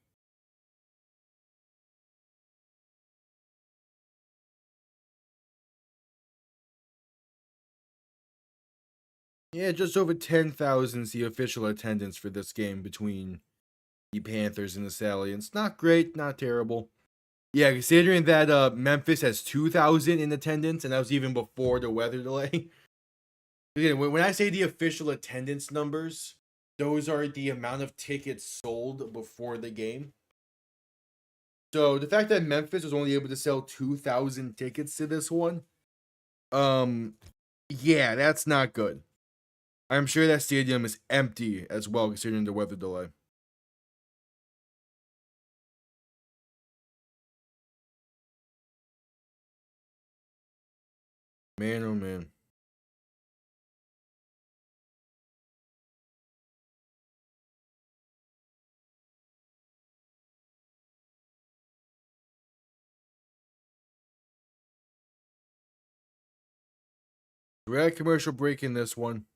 Yeah, just over 10,000 is the official attendance for this game between the Panthers and the Stallions. Not great, not terrible. Yeah, considering that Memphis has 2,000 in attendance, and that was even before the weather delay. Again, when I say the official attendance numbers, those are the amount of tickets sold before the game. So the fact that Memphis was only able to sell 2,000 tickets to this one, yeah, that's not good. I'm sure that stadium is empty as well, considering the weather delay. Man, oh man. We're at commercial break in this one.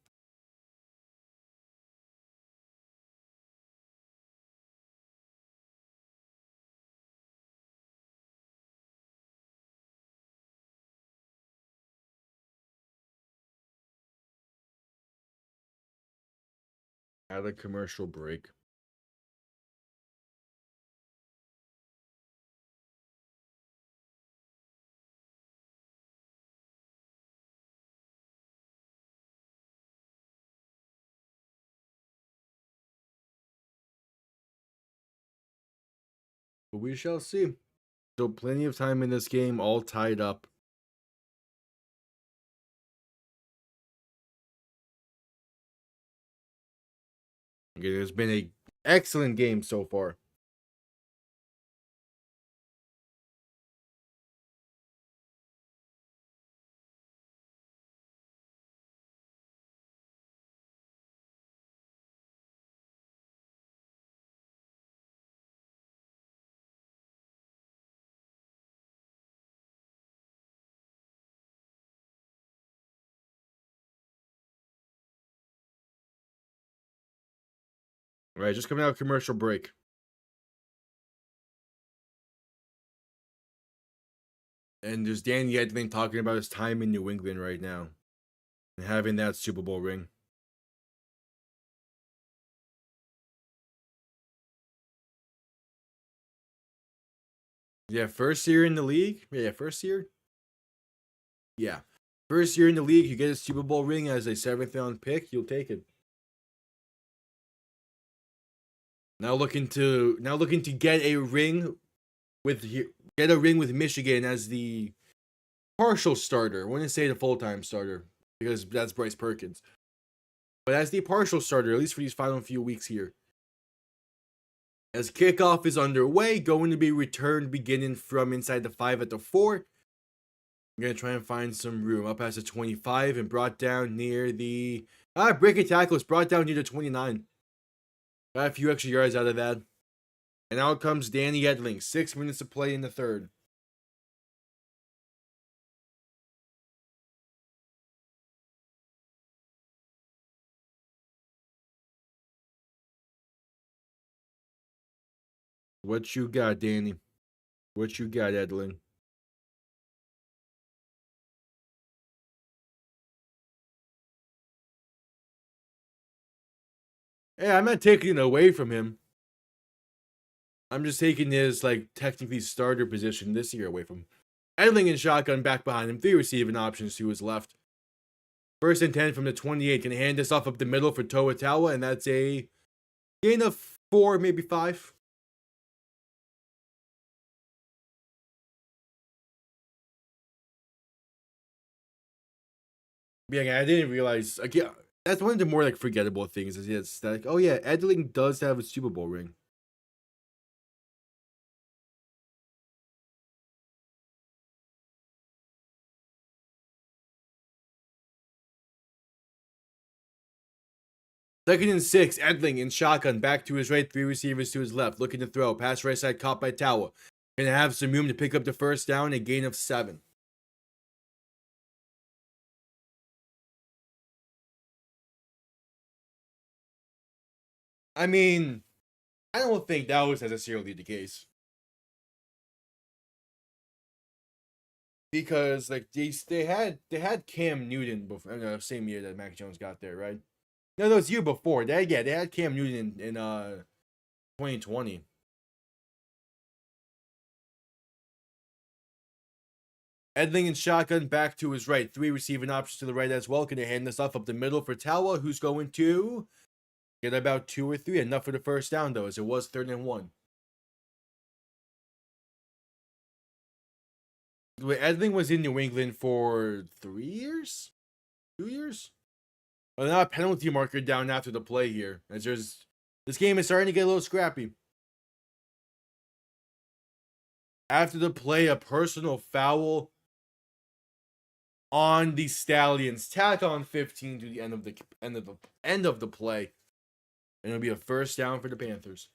At a commercial break. But we shall see. So plenty of time in this game, all tied up. Okay, there's been an excellent game so far. All right, just coming out of commercial break. And there's Danny Edling talking about his time in New England right now. And having that Super Bowl ring. Yeah, first year in the league? Yeah, first year? Yeah. First year in the league, you get a Super Bowl ring as a 7th round pick, you'll take it. Now looking to get a ring with Michigan as the partial starter. I wouldn't say the full-time starter. because that's Bryce Perkins. But as the partial starter, at least for these final few weeks here. As kickoff is underway, going to be returned beginning from inside the 5 at the 4. I'm going to try and find some room. Up past the 25 and brought down near the... breaking tackle is brought down near the 29. Got a few extra yards out of that. And out comes Danny Edling. 6 minutes to play in the third. What you got, Danny? What you got, Edling? Hey, I'm not taking it away from him. I'm just taking his, technically starter position this year away from him. Edling and shotgun back behind him. 3 receiving options to his left. First and 10 from the 28. Can hand this off up the middle for Toa, and that's a gain of 4, maybe 5. Yeah, I didn't realize. Again, that's one of the more forgettable things. Is it's oh yeah, Edling does have a Super Bowl ring. Second and 6, Edling in shotgun, back to his right, 3 receivers to his left, looking to throw. Pass right side, caught by Towa. Gonna have some room to pick up the first down, a gain of 7. I mean, I don't think that was necessarily the case. Because they had Cam Newton before, same year that Mac Jones got there, right? No, that was year before. They had Cam Newton in 2020. Edling and shotgun back to his right. 3 receiving options to the right as well. Can they hand this off up the middle for Tawa, who's going to get about 2 or 3. Enough for the first down, though, as it was 3rd and 1. Edling was in New England for 3 years? 2 years? Well, now a penalty marker down after the play here. As this game is starting to get a little scrappy. After the play, a personal foul on the Stallions. Tack on 15 to the end of the play. And it'll be a first down for the Panthers.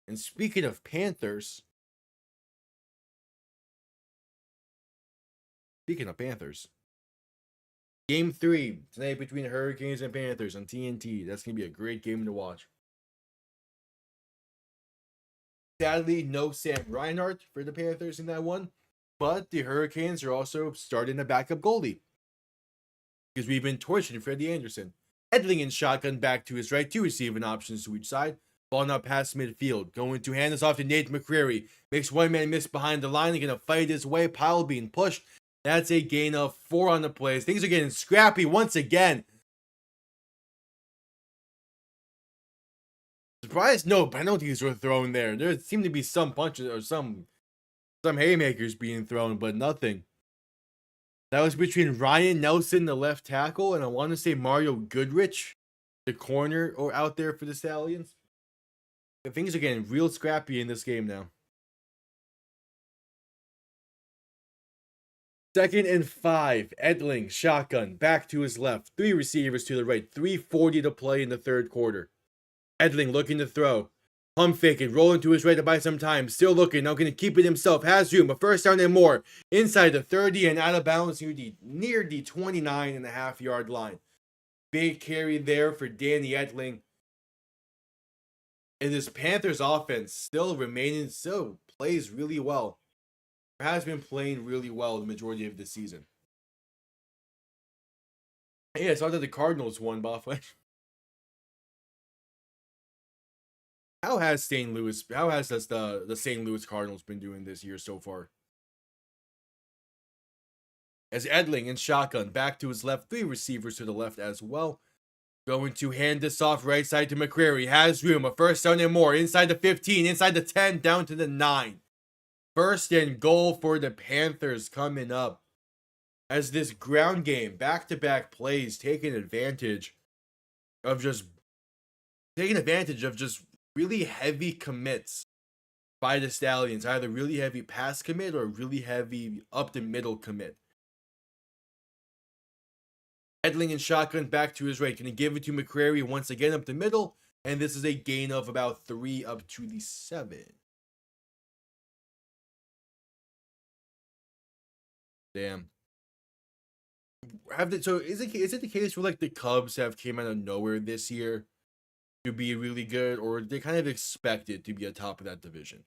And speaking of Panthers, Game 3 tonight between Hurricanes and Panthers on TNT. That's going to be a great game to watch. Sadly, no Sam Reinhart for the Panthers in that one. But the Hurricanes are also starting a backup goalie. Because we've been torching Freddie Anderson. Edling in shotgun back to his right. 2 receiving options to each side. Ball now past midfield. Going to hand this off to Nate McCreary. Makes one man miss behind the line. He's going to fight his way. Pile being pushed. That's a gain of 4 on the plays. Things are getting scrappy once again. Surprised no penalties were thrown there. There seemed to be some punches or some haymakers being thrown, but nothing. That was between Ryan Nelson, the left tackle, and I want to say Mario Goodrich, the corner, or out there for the Stallions. And things are getting real scrappy in this game now. 2nd and 5, Edling, shotgun, back to his left. 3 receivers to the right. 3:40 to play in the third quarter. Edling looking to throw. Pump faking, rolling to his right to buy some time. Still looking, now going to keep it himself. Has room, a first down and more. Inside the 30 and out of bounds near the 29.5-yard line. Big carry there for Danny Edling. And this Panthers offense still plays really well. Has been playing really well the majority of the season. Yeah, I saw that the Cardinals won, Buffalo. How has the St. Louis Cardinals been doing this year so far? As Edling in shotgun, back to his left, 3 receivers to the left as well. Going to hand this off right side to McCreary. Has room, a first down and more. Inside the 15, inside the 10, down to the 9. First and goal for the Panthers coming up. as this ground game, back-to-back plays, taking advantage of just really heavy commits by the Stallions, either really heavy pass commit or really heavy up the middle commit. Edling and shotgun back to his right. Going to give it to McCrary once again up the middle. And this is a gain of about 3 up to the 7. Damn. So is it the case where like the Cubs have came out of nowhere this year to be really good, or they kind of expected to be atop of that division?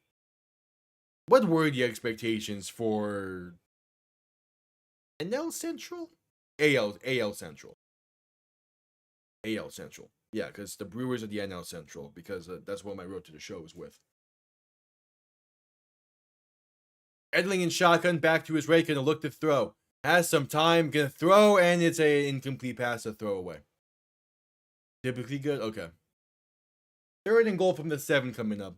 What were the expectations for NL Central? AL Central. AL Central. Yeah, because the Brewers are the NL Central, because that's what my road to the show is with. Edling and shotgun back to his right, gonna look to throw. Has some time, gonna throw, and it's an incomplete pass to throw away. Typically good? Okay. 3rd and goal from the 7 coming up.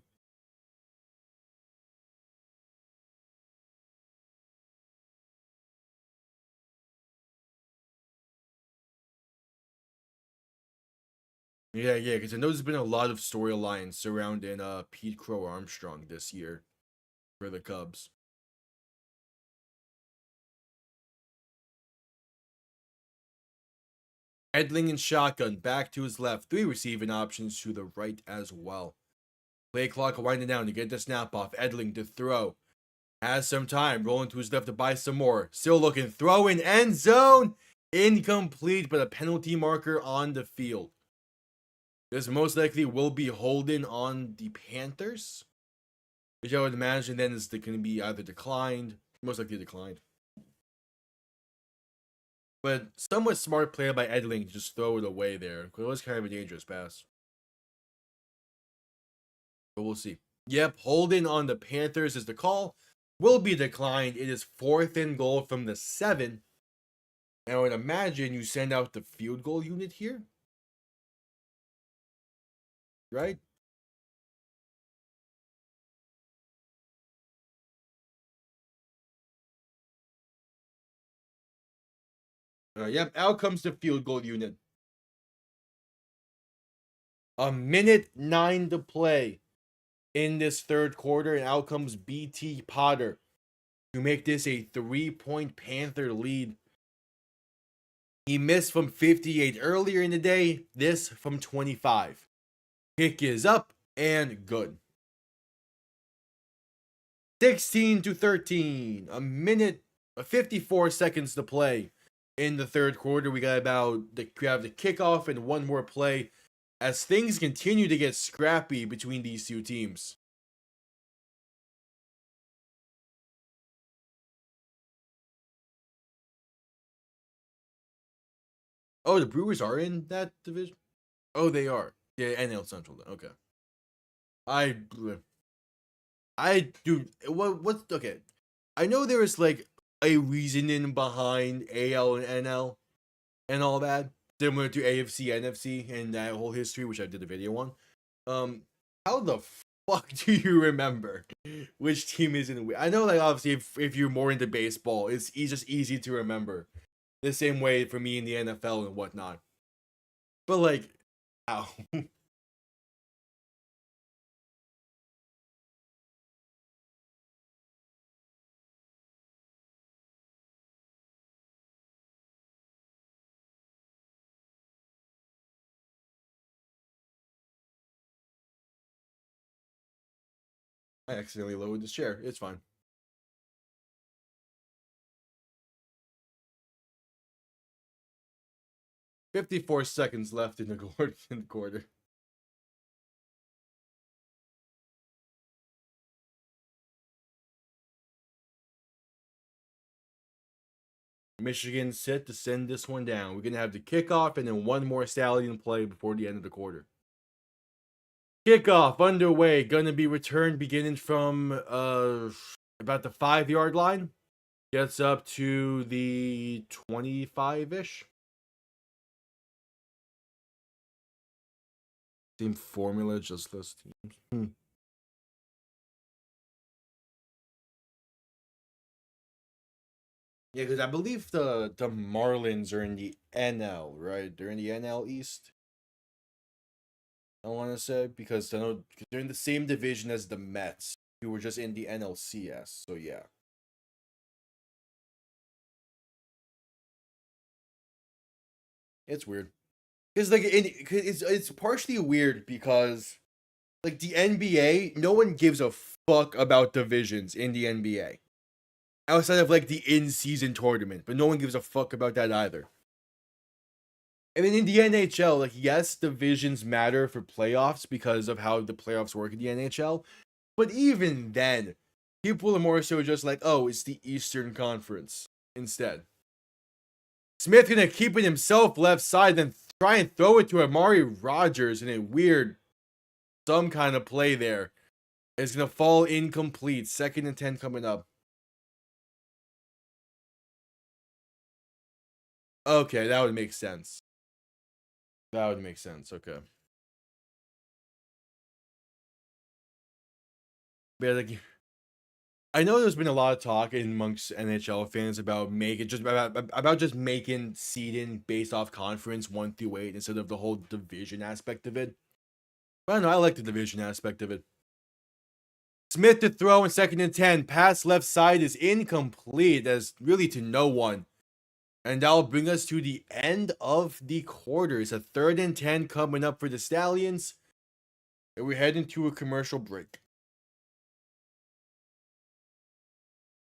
Yeah, because I know there's been a lot of storylines surrounding Pete Crow Armstrong this year for the Cubs. Edling and shotgun back to his left. 3 receiving options to the right as well. Play clock winding down to get the snap off. Edling to throw. Has some time. Rolling to his left to buy some more. Still looking. Throw in end zone. Incomplete, but a penalty marker on the field. This most likely will be holding on the Panthers, which I would imagine then is going to be either declined, most likely declined. But somewhat smart play by Edling to just throw it away there, because it was kind of a dangerous pass. But we'll see. Yep, holding on the Panthers is the call. Will be declined. It is 4th and goal from the 7. And I would imagine you send out the field goal unit here. Right? Yep, out comes the field goal unit. 1:09 to play in this 3rd quarter, and out comes BT Potter to make this a 3-point Panther lead. He missed from 58 earlier in the day, this from 25. Kick is up and good. 16-13. 54 seconds to play in the 3rd quarter. We have the kickoff and one more play as things continue to get scrappy between these two teams. Oh, the Brewers are in that division? Oh, they are. Yeah, NL Central. Okay. I do. What's okay? I know there is like a reasoning behind AL and NL and all that, similar to AFC, NFC, and that whole history, which I did a video on. How the fuck do you remember which team is in? I know, like, obviously, if you're more into baseball, it's just easy to remember. The same way for me in the NFL and whatnot. But like, ow. I accidentally lowered this chair. It's fine. "54 seconds left in the quarter. Michigan set to send this one down. We're going to have the kickoff and then one more Stallion play before the end of the quarter. Kickoff underway. Going to be returned beginning from about the 5-yard line. Gets up to the 25-ish. Same formula, just less teams. Yeah, because I believe the Marlins are in the NL, right? They're in the NL East. I want to say because I know 'cause they're in the same division as the Mets, who were just in the NLCS. So yeah, it's weird. It's like 'cause it's partially weird because like the NBA, no one gives a fuck about divisions in the NBA outside of like the in-season tournament, but no one gives a fuck about that either. And then in the NHL, like yes, divisions matter for playoffs because of how the playoffs work in the NHL, but even then, people are more so just like, oh, it's the Eastern Conference instead. Smith gonna keep it himself left side, then try and throw it to Amari Rogers in a weird, some kind of play there. It's gonna fall incomplete. 2nd and 10 coming up. Okay, that would make sense. That would make sense. Okay. But yeah, like, I know there's been a lot of talk amongst NHL fans about making just about just making seeding based off conference 1 through 8 instead of the whole division aspect of it. But I don't know, I like the division aspect of it. Smith to throw in 2nd and 10. Pass left side is incomplete. That's really to no one. And that'll bring us to the end of the quarter. It's a 3rd and 10 coming up for the Stallions. And we're heading to a commercial break.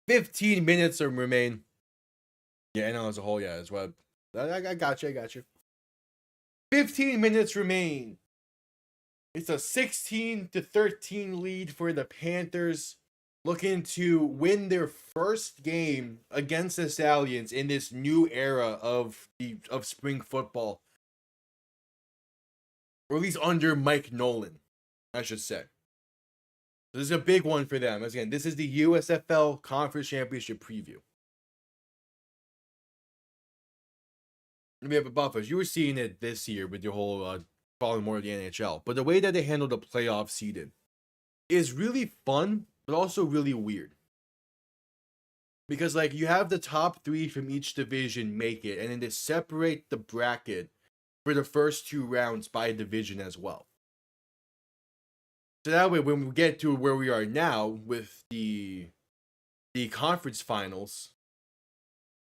15 minutes remain. Yeah, I know as a whole, yeah, as well. I got you, I got you. 15 minutes remain. It's a 16-13 lead for the Panthers, looking to win their first game against the Stallions in this new era of spring football. Or at least under Mike Nolan, I should say. This is a big one for them. As again, this is the USFL Conference Championship preview. Yeah, but Buffers, you were seeing it this year with your whole following more of the NHL. But the way that they handled the playoff seeded is really fun, but also really weird. Because like you have the top 3 from each division make it, and then they separate the bracket for the first 2 rounds by division as well. So that way, when we get to where we are now with the conference finals,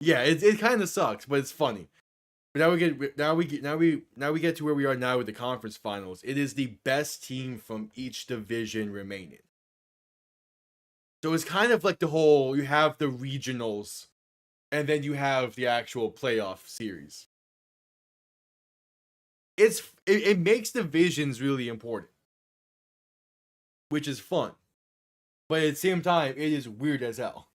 yeah, it kind of sucks, but it's funny. But now we get to where we are now with the conference finals. It is the best team from each division remaining. So it's kind of like the whole you have the regionals, and then you have the actual playoff series. It makes divisions really important, which is fun, but at the same time, it is weird as hell.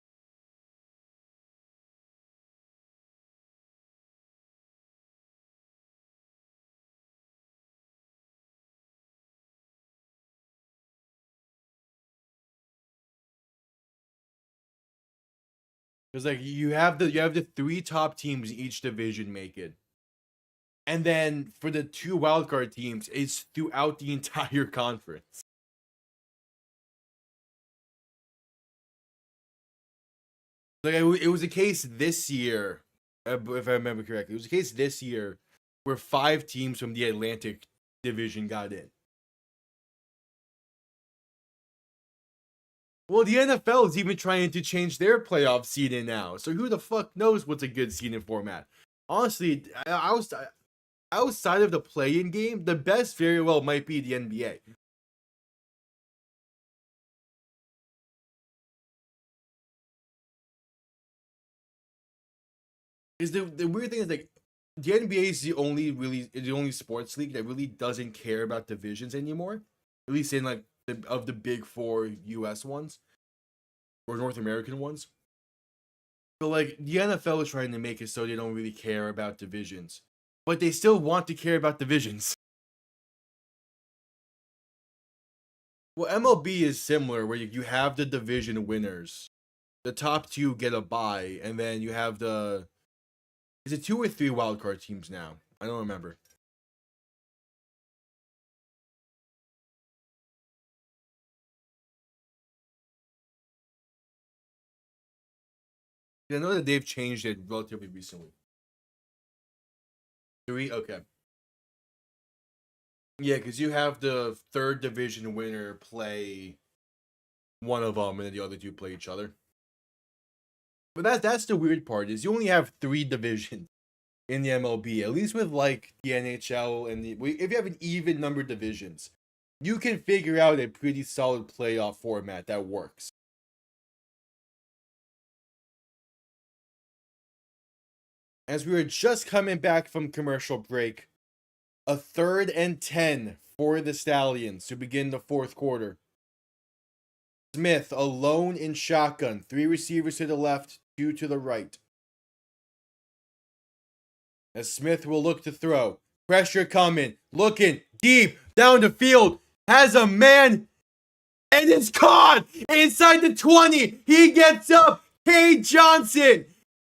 Because like you have the 3 top teams in each division make it, and then for the 2 wildcard teams, it's throughout the entire conference. Like it was a case this year, if I remember correctly, it was a case this year where 5 teams from the Atlantic division got in. Well, the NFL is even trying to change their playoff seeding now. So who the fuck knows what's a good seeding format? Honestly, outside of the play-in game, the best very well might be the NBA. Is the weird thing is like the NBA is the only sports league that really doesn't care about divisions anymore. At least in like of the big 4 US ones or North American ones. But like the NFL is trying to make it so they don't really care about divisions. But they still want to care about divisions. Well, MLB is similar where you have the division winners. The top 2 get a bye, and then you have the is it 2 or 3 wildcard teams now? I don't remember. I know that they've changed it relatively recently. 3? Okay. Yeah, because you have the third division winner play one of them, and then the other two play each other. But that's the weird part, is you only have 3 divisions in the MLB. At least with like the NHL and if you have an even number of divisions, you can figure out a pretty solid playoff format that works. As we were just coming back from commercial break, a 3rd and 10 for the Stallions to begin the 4th quarter. Smith alone in shotgun, 3 receivers to the left, 2 to the right. As Smith will look to throw. Pressure coming, looking deep down the field, has a man, and it's caught inside the 20. He gets up. K. Johnson,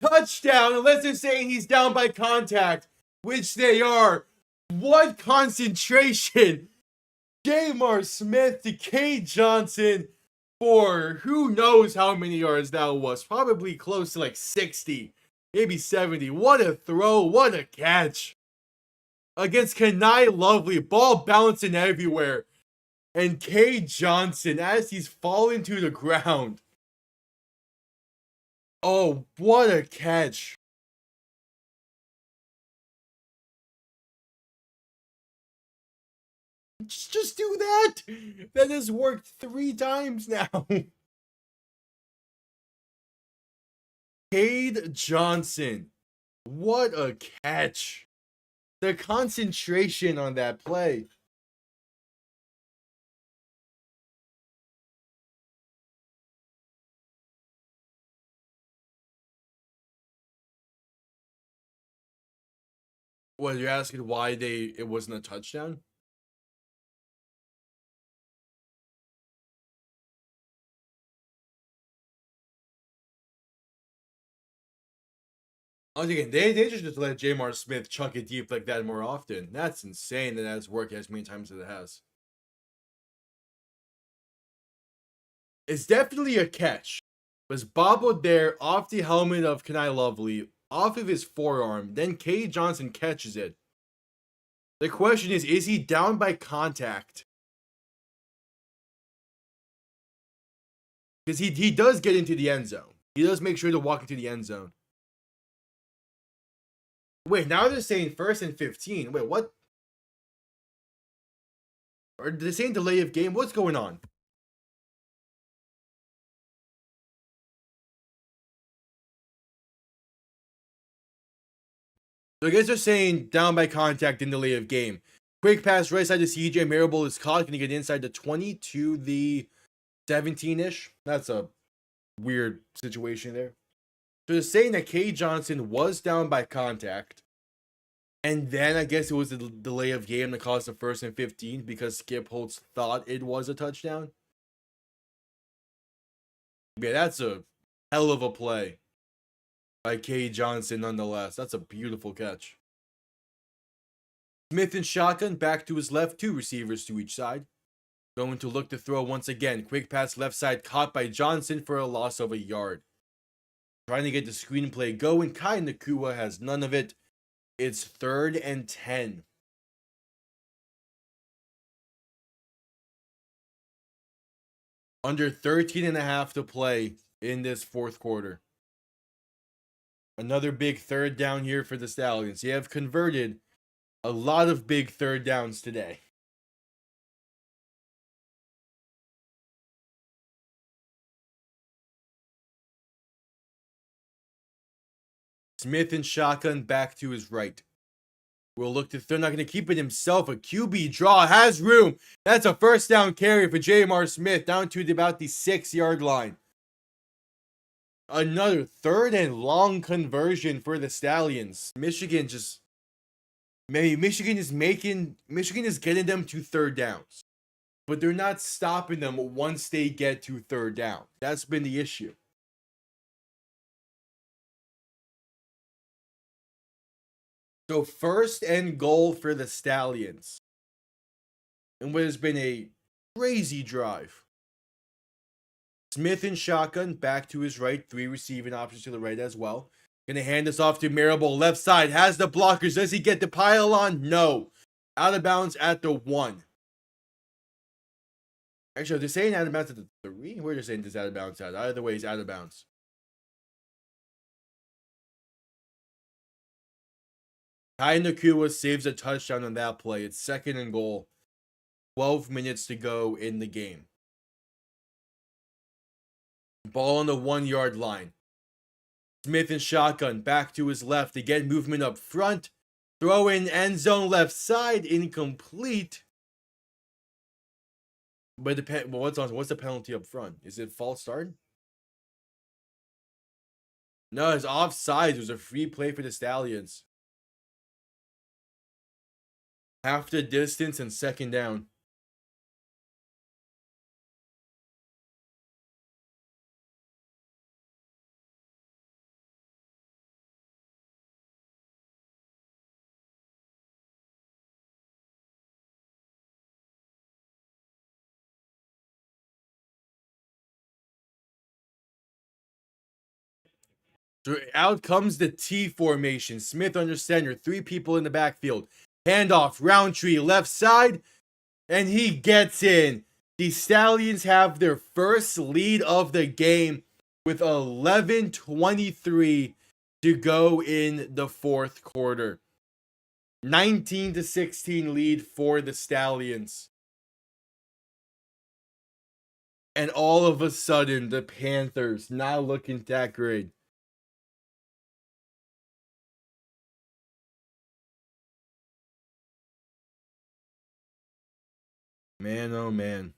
touchdown, unless they're saying he's down by contact, which they are. What concentration! Jamar Smith to K. Johnson for who knows how many yards that was. Probably close to like 60, maybe 70. What a throw, what a catch. Against Kenai Lovely, ball bouncing everywhere. And K. Johnson, as he's falling to the ground. Oh, what a catch. Just do that. That has worked 3 times now. Cade Johnson. What a catch. The concentration on that play. What, you're asking why it wasn't a touchdown? Once again, they just let Jamar Smith chuck it deep like that more often. That's insane that that's worked as many times as it has. It's definitely a catch. Was bobbled there off the helmet of Kenai Lovely, off of his forearm. Then K. Johnson catches it. The question is he down by contact? Because he does get into the end zone. He does make sure to walk into the end zone. Wait, now they're saying 1st and 15. Wait, what? Are they saying delay of game? What's going on? So I guess they're saying down by contact in delay of game. Quick pass right side to CJ. Marable is caught. Can he get inside the 20 to the 17-ish? That's a weird situation there. So they're saying that K. Johnson was down by contact. And then I guess it was the delay of game that caused the 1st and 15 because Skip Holtz thought it was a touchdown. Yeah, that's a hell of a play by K. Johnson nonetheless. That's a beautiful catch. Smith in shotgun, back to his left, 2 receivers to each side. Going to look to throw once again. Quick pass left side, caught by Johnson for a loss of a yard. Trying to get the screenplay going. Kai Nakua has none of it. It's 3rd and 10. Under 13 and a half to play in this 4th quarter. Another big 3rd down here for the Stallions. They have converted a lot of big 3rd downs today. Smith in shotgun, back to his right. Will look to throw, not going to keep it himself. A QB draw, has room. That's a 1st down carry for Jamar Smith, down to about the 6-yard line. Another 3rd and long conversion for the Stallions. Michigan is getting them to 3rd downs. But they're not stopping them once they get to 3rd down. That's been the issue. So 1st and goal for the Stallions. And what has been a crazy drive. Smith in shotgun, back to his right. 3 receiving options to the right as well. Gonna hand this off to Marable. Left side, has the blockers. Does he get the pylon? No. Out of bounds at the 1. Actually, they're saying out of bounds at the 3? We're just saying this out of bounds at. Either way, he's out of bounds. Ty Nakua saves a touchdown on that play. It's 2nd and goal. 12 minutes to go in the game. Ball on the 1-yard line. Smith in shotgun, back to his left. Again, movement up front. Throw in end zone left side, incomplete. But what's the penalty up front? Is it false start? No, it's offside. It was a free play for the Stallions. Half the distance and 2nd down. So out comes the T formation. Smith under center. 3 people in the backfield. Handoff. Roundtree left side. And he gets in. The Stallions have their first lead of the game with 11:23 to go in the 4th quarter. 19-16 lead for the Stallions. And all of a sudden, the Panthers not looking that great. Man, oh man.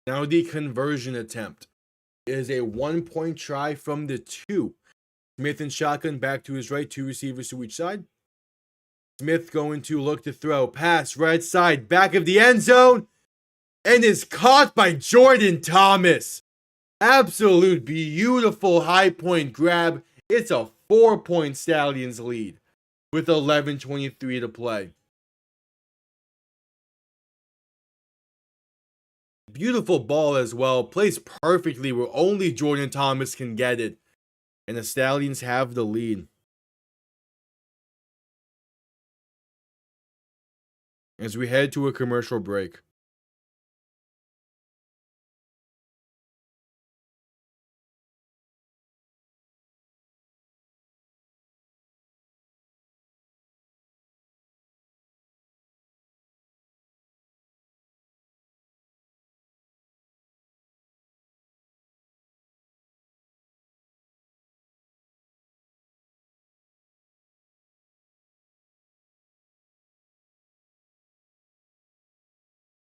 Now the conversion attempt is a 1-point try from the 2. Smith in shotgun, back to his right. 2 receivers to each side. Smith going to look to throw. Pass right side, back of the end zone. And is caught by Jordan Thomas. Absolute beautiful high point grab. It's a 4-point Stallions lead with 11:23 to play. Beautiful ball as well. Plays perfectly where only Jordan Thomas can get it. And the Stallions have the lead. As we head to a commercial break.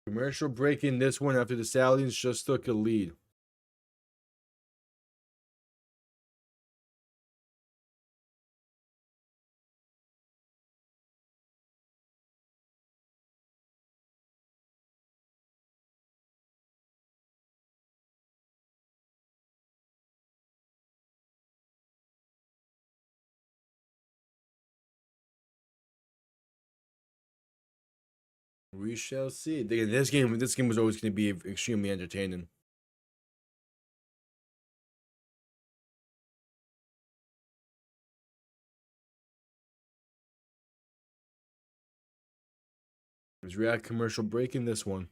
Commercial break in this one after the Stallions just took a lead. We shall see. Again, this game was always going to be extremely entertaining. As we had commercial break in this one.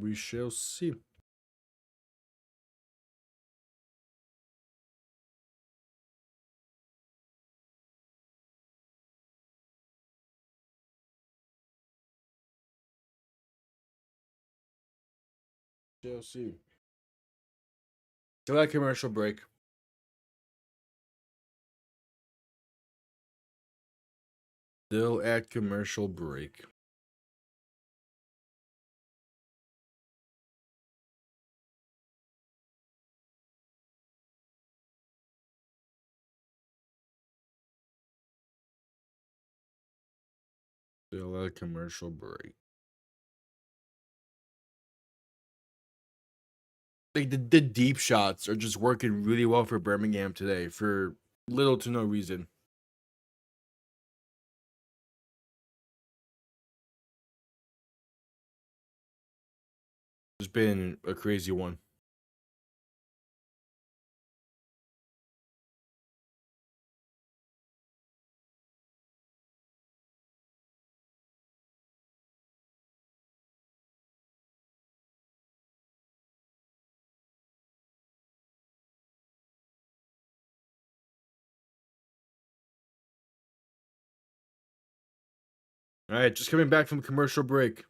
We shall see. Shall see. So that commercial break. Still at commercial break. Still at commercial break. Like the deep shots are just working really well for Birmingham today for little to no reason. It's been a crazy one. All right, just coming back from commercial break.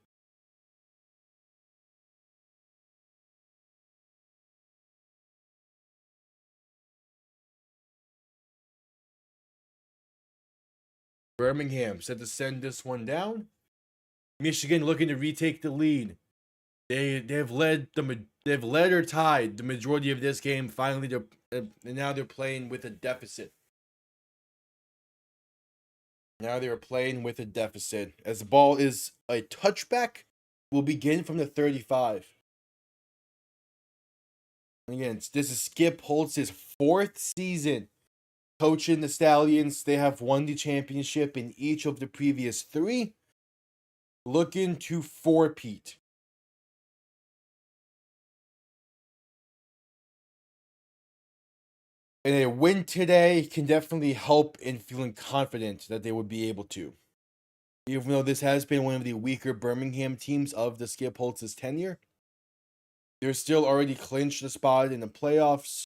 Birmingham set to send this one down. Michigan looking to retake the lead. They've led or tied the majority of this game. Finally, now they're playing with a deficit. Now they're playing with a deficit. As the ball is a touchback, will begin from the 35. Again, this is Skip Holtz's 4th season coaching the Stallions. They have won the championship in each of the previous 3. Looking to four-peat. And a win today can definitely help in feeling confident that they would be able to. Even though this has been one of the weaker Birmingham teams of the Skip Holtz's tenure, they're still already clinched a spot in the playoffs.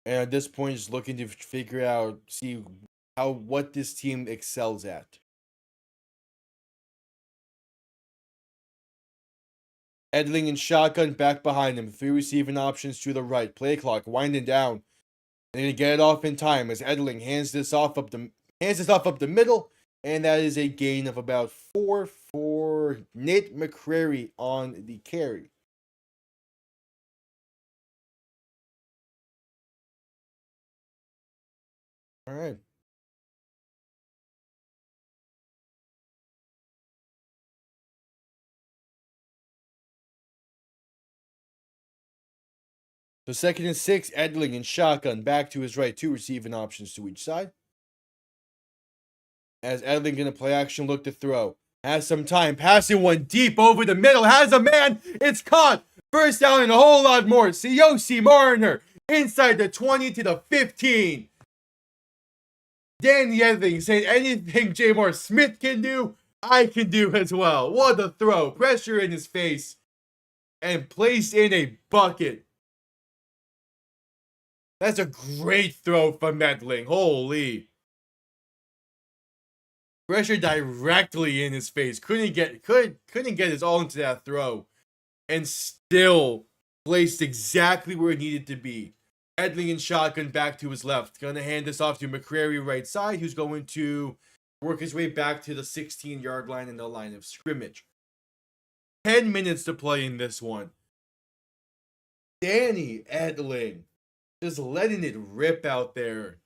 And at this point, just looking to figure out, see what this team excels at. Edling and shotgun back behind him. 3 receiving options to the right. Play clock winding down. They're going to get it off in time as Edling hands this off up the middle. And that is a gain of about 4 for Nate McCrary on the carry. All right. So 2nd and 6, Edling and shotgun back to his right. 2 receiving options to each side. As Edling in a play action look to throw. Has some time. Passing one deep over the middle. Has a man. It's caught. First down and a whole lot more. Siyosi Marner inside the 20 to the 15. Danny Edling saying anything Jamar Smith can do, I can do as well. What a throw. Pressure in his face. And placed in a bucket. That's a great throw from Edling. Holy. Pressure directly in his face. Couldn't get his all into that throw. And still placed exactly where it needed to be. Edling and shotgun back to his left. Gonna hand this off to McCrary right side, who's going to work his way back to the 16-yard line in the line of scrimmage. 10 minutes to play in this one. Danny Edling just letting it rip out there.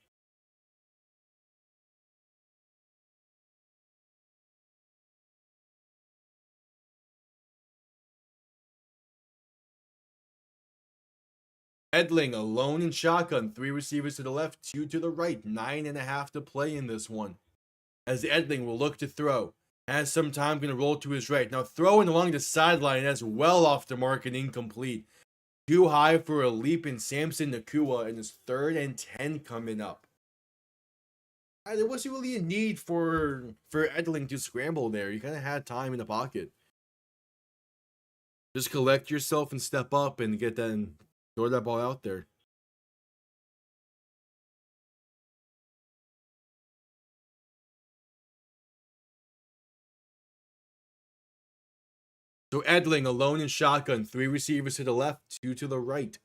Edling alone in shotgun. 3 receivers to the left, 2 to the right. 9.5 to play in this one. As Edling will look to throw. Has some time, going to roll to his right. Now throwing along the sideline as well off the mark and incomplete. Too high for a leap in Samson Nakua, and his 3rd and 10 coming up. There wasn't really a need for Edling to scramble there. You kind of had time in the pocket. Just collect yourself and step up and get that and throw that ball out there. So Edling alone in shotgun. 3 receivers to the left, 2 to the right.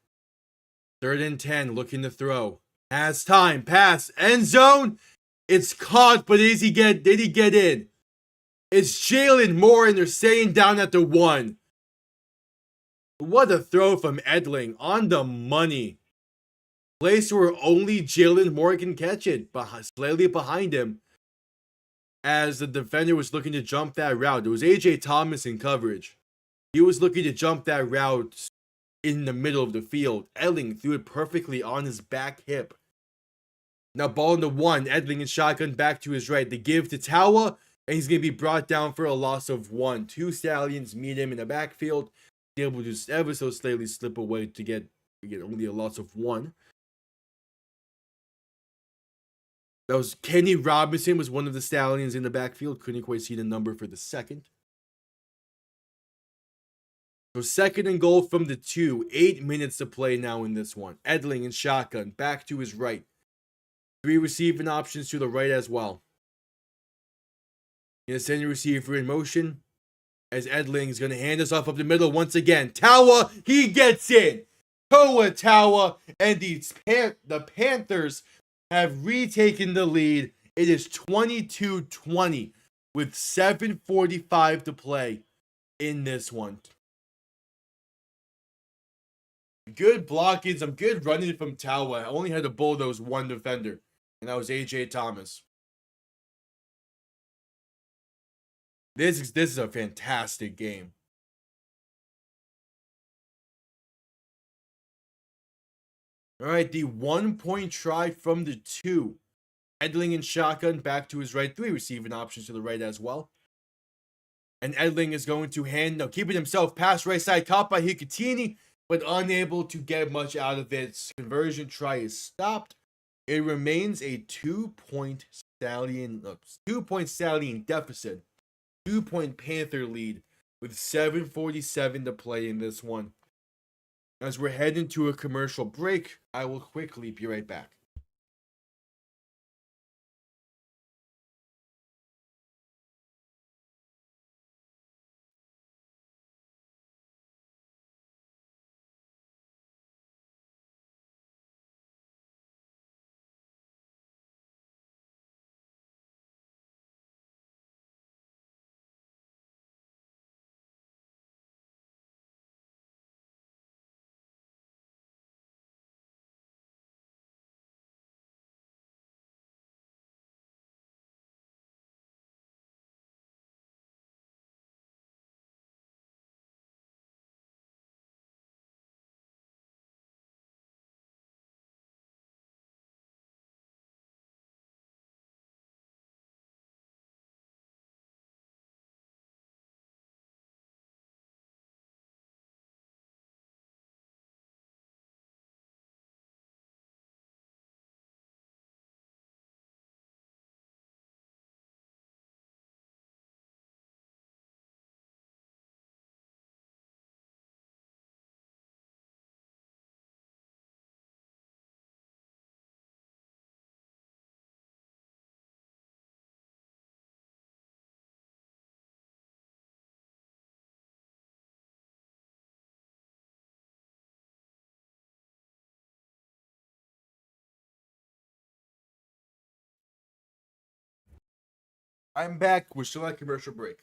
3rd and 10, looking to throw. Has time. Pass. End zone. It's caught, but did he get in? It's Jalen Moore, and they're staying down at the 1. What a throw from Edling on the money. Place where only Jalen Moore can catch it, slightly behind him. As the defender was looking to jump that route, it was AJ Thomas in coverage. He was looking to jump that route in the middle of the field. Edling threw it perfectly on his back hip. Now ball in the 1. Edling in shotgun back to his right. The give to Tawa, and he's going to be brought down for a loss of 1. 2 Stallions meet him in the backfield. Able to just ever so slightly slip away to get only a loss of 1. That was Kenny Robinson was one of the Stallions in the backfield. Couldn't quite see the number for the second. So 2nd and goal from the 2. 8 minutes to play now in this one. Edling in shotgun back to his right. 3 receiving options to the right as well. In a sending receiver in motion. As Edling is going to hand us off up the middle once again. Tawa, he gets in. Toa Tawa, and the Panthers have retaken the lead. It is 22-20 with 7:45 to play in this one. Good blocking, some good running from Tawa. I only had to bulldoze 1 defender, and that was AJ Thomas. This is a fantastic game. All right, the 1-point try from the 2. Edling in shotgun back to his right. 3 receiving options to the right as well. And Edling is going to keep it himself past right side, caught by Hikatini, but unable to get much out of it. Conversion try is stopped. It remains a 2-point Stallion deficit. 2-point Panther lead with 7:47 to play in this one. As we're heading to a commercial break, I will quickly be right back. I'm back. We're still at commercial break.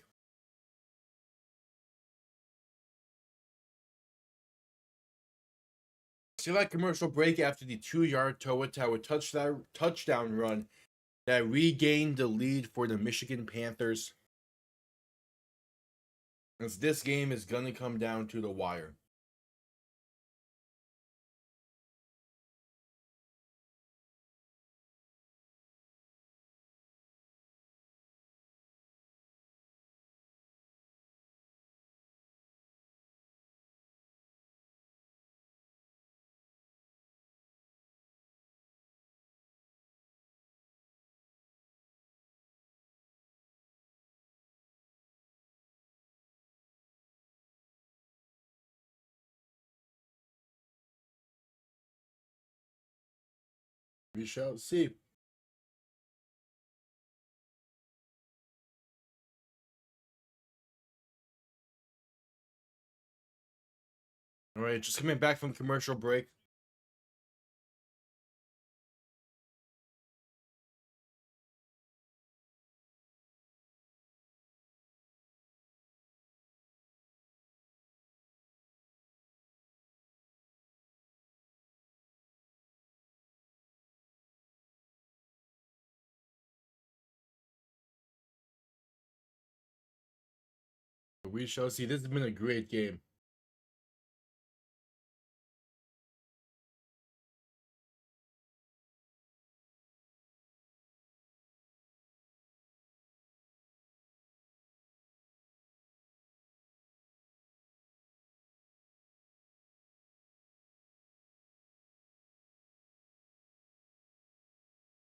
Still at commercial break after the 2-yard Toa Tawa touchdown run that regained the lead for the Michigan Panthers. As this game is going to come down to the wire. We shall see. All right, just coming back from commercial break. We shall see. This has been a great game.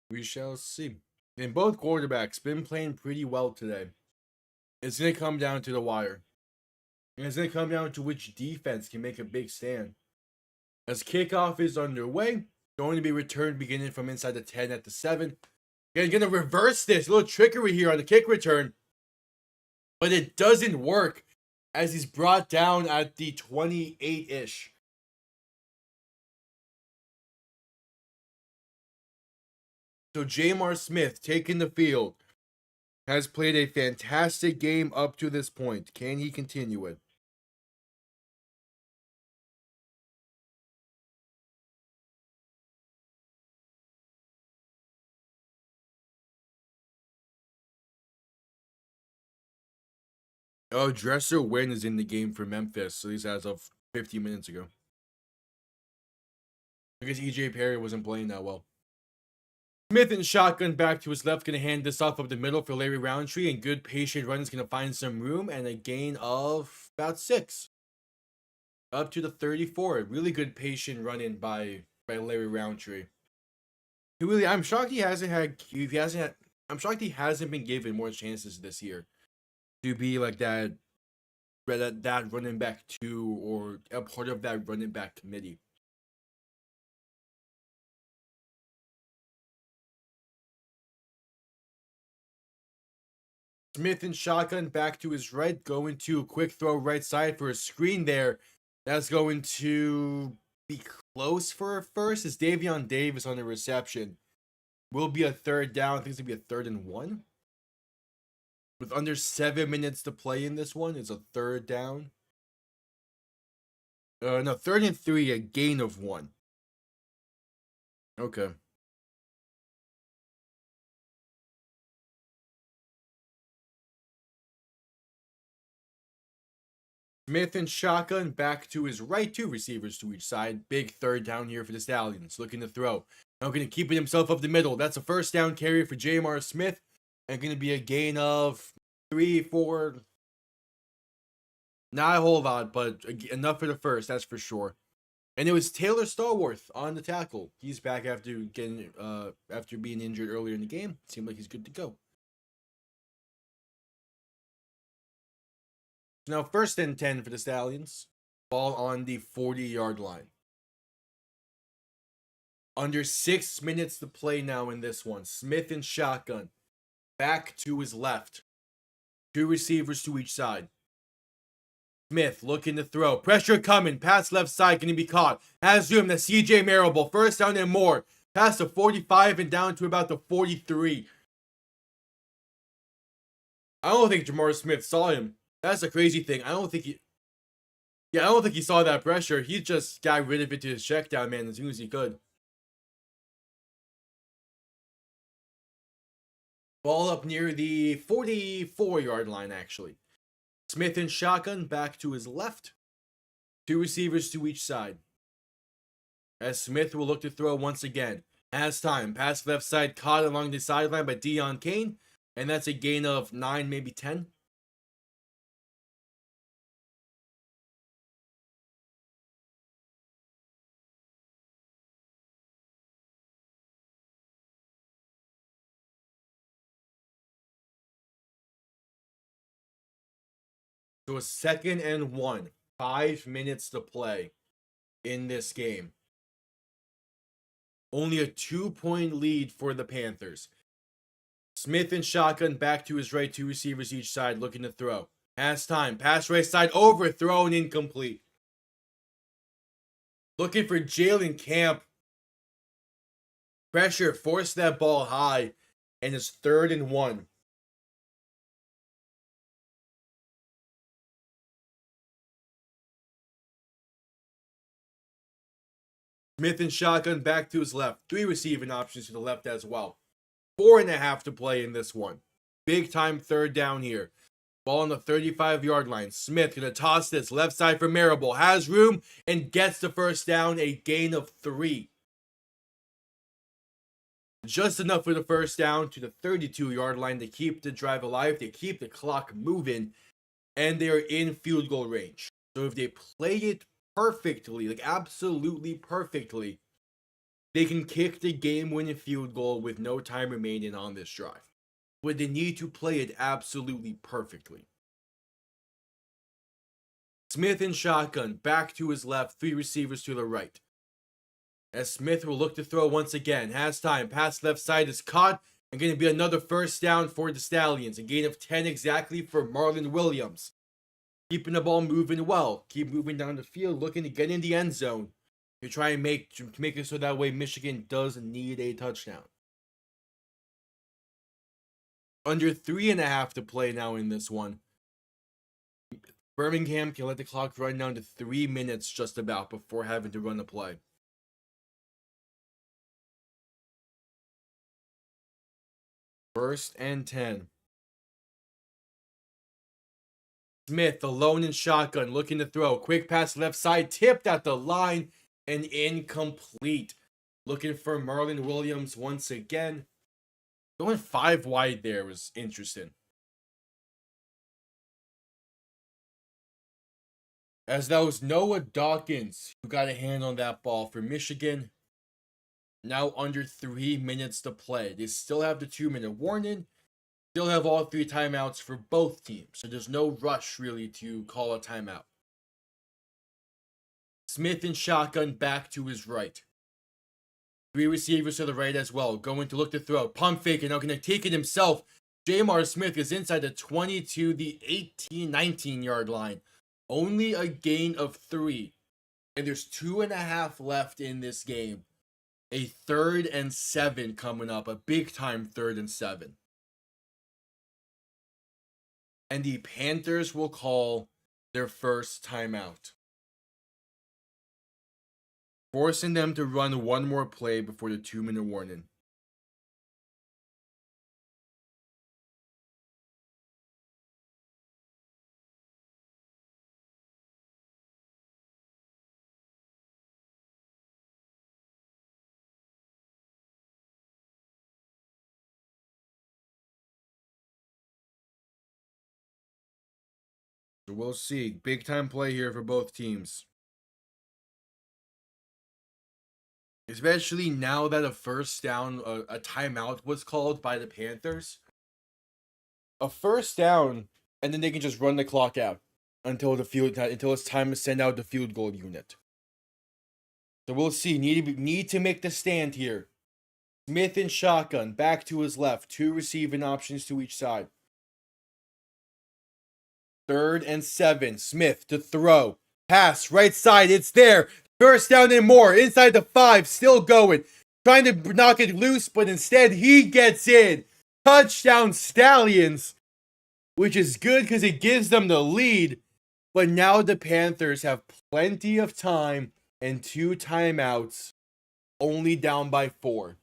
We shall see. And both quarterbacks been playing pretty well today. It's going to come down to the wire. And it's going to come down to which defense can make a big stand. As kickoff is underway, going to be returned beginning from inside the 10 at the 7. You're going to reverse this. A little trickery here on the kick return. But it doesn't work as he's brought down at the 28-ish. So Jamar Smith taking the field. Has played a fantastic game up to this point. Can he continue it? Oh, Dresser Wynn is in the game for Memphis, so he's as of 15 minutes ago. Because EJ Perry wasn't playing that well. Smith in shotgun back to his left, going to hand this off up the middle for Larry Roundtree, and good patient run is going to find some room, and a gain of about 6. Up to the 34. Really good patient run in by Larry Roundtree. I'm shocked he hasn't been given more chances this year to be like that running back 2 or a part of that running back committee. Smith in shotgun back to his right, going to a quick throw right side for a screen there. That's going to be close for a first. As Davion Davis on the reception. Will be a third down. I think it's going to be a 3rd and 1. With under 7 minutes to play in this one, it's a 3rd down. No, 3rd and 3, a gain of 1. Okay. Smith and shotgun back to his right, 2 receivers to each side. Big 3rd down here for the Stallions. Looking to throw. Now going to keep it himself up the middle. That's a 1st down carry for Jamar Smith. And going to be a gain of 3, 4. Not a whole lot, but enough for the 1st, that's for sure. And it was Taylor Stallworth on the tackle. He's back after being injured earlier in the game. Seemed like he's good to go. Now, 1st and 10 for the Stallions. Ball on the 40-yard line. Under 6 minutes to play now in this one. Smith in shotgun. Back to his left. 2 receivers to each side. Smith looking to throw. Pressure coming. Pass left side. Going to be caught. Has room. That's CJ Marable. 1st down and more. Past the 45 and down to about the 43. I don't think Jamar Smith saw him. That's a crazy thing. I don't think he saw that pressure. He just got rid of it to his check down man as soon as he could. Ball up near the 44-yard line, actually. Smith in shotgun back to his left. 2 receivers to each side. As Smith will look to throw once again. Has time. Pass left side caught along the sideline by Deion Kane. And that's a gain of 9, maybe 10. So a 2nd and 1. 5 minutes to play in this game. Only a 2-point lead for the Panthers. Smith in shotgun back to his right, 2 receivers each side looking to throw. Has time. Pass right side overthrown, incomplete. Looking for Jalen Camp. Pressure, forced that ball high, and it's 3rd and 1. Smith in shotgun back to his left. 3 receiving options to the left as well. 4.5 to play in this one. Big time 3rd down here. Ball on the 35-yard line. Smith gonna toss this left side for Marable. Has room and gets the first down. A gain of 3. Just enough for the first down to the 32-yard line to keep the drive alive, to keep the clock moving, and they are in field goal range. So if they play it perfectly, like absolutely perfectly, they can kick the game-winning field goal with no time remaining on this drive. But they need to play it absolutely perfectly. Smith in shotgun, back to his left, 3 receivers to the right. As Smith will look to throw once again. Has time. Pass left side is caught. And going to be another first down for the Stallions. A gain of 10 exactly for Marlon Williams. Keeping the ball moving well. Keep moving down the field. Looking to get in the end zone. To try and make it so that way Michigan does need a touchdown. Under 3.5 to play now in this one. Birmingham can let the clock run down to 3 minutes just about before having to run the play. First and 10. Smith alone in shotgun, looking to throw. Quick pass left side, tipped at the line and incomplete. Looking for Marlon Williams once again. Going 5 wide there was interesting. As that was Noah Dawkins who got a hand on that ball for Michigan. Now under 3 minutes to play. They still have the 2-minute warning. Still have all 3 timeouts for both teams. So there's no rush really to call a timeout. Smith in shotgun back to his right. 3 receivers to the right as well. Going to look to throw. Pump fake and now going to take it himself. Jamar Smith is inside the 20 to the 19 yard line. Only a gain of 3. And there's 2.5 left in this game. A 3rd and 7 coming up. A big time 3rd and 7. And the Panthers will call their first timeout. Forcing them to run one more play before the 2-minute warning. So we'll see. Big time play here for both teams. Especially now that a first down, a timeout was called by the Panthers. A first down, and then they can just run the clock out until it's time to send out the field goal unit. So we'll see. Need to make the stand here. Smith in shotgun, back to his left. 2 receiving options to each side. 3rd and 7. Smith to throw. Pass right side. It's there. First down and more. Inside the 5. Still going. Trying to knock it loose, but instead he gets in. Touchdown Stallions. Which is good because it gives them the lead. But now the Panthers have plenty of time and 2 timeouts. Only down by 4.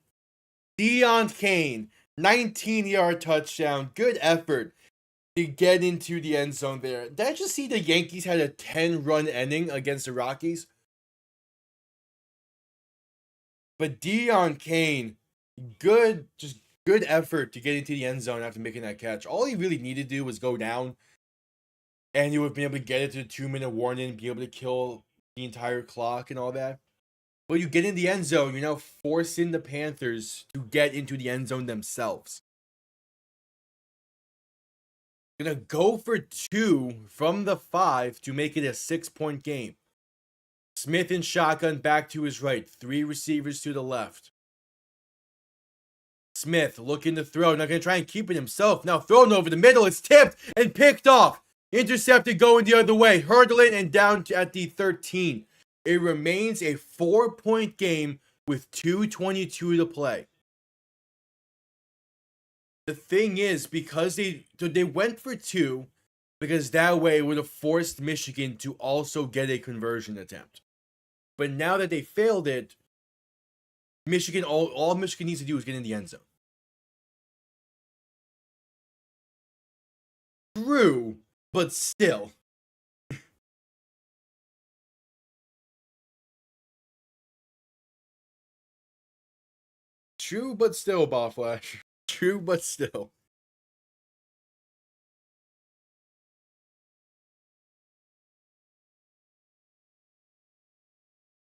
Deon Cain. 19-yard touchdown. Good effort to get into the end zone there. Did I just see the Yankees had a 10-run inning against the Rockies? But Deon Cain, good effort to get into the end zone after making that catch. All he really needed to do was go down, and he would have been able to get it to the 2-minute warning, be able to kill the entire clock and all that. But you get in the end zone, you're now forcing the Panthers to get into the end zone themselves. Gonna go for 2 from the 5 to make it a 6-point game. Smith in shotgun back to his right. 3 receivers to the left. Smith looking to throw. Not gonna try and keep it himself. Now thrown over the middle. It's tipped and picked off. Intercepted going the other way. Hurdling and down at the 13. It remains a 4-point game with 2:22 to play. The thing is, because they went for 2, because that way it would have forced Michigan to also get a conversion attempt. But now that they failed it, Michigan, all Michigan needs to do is get in the end zone. True, but still. True, but still, Ball Flash. True, but still.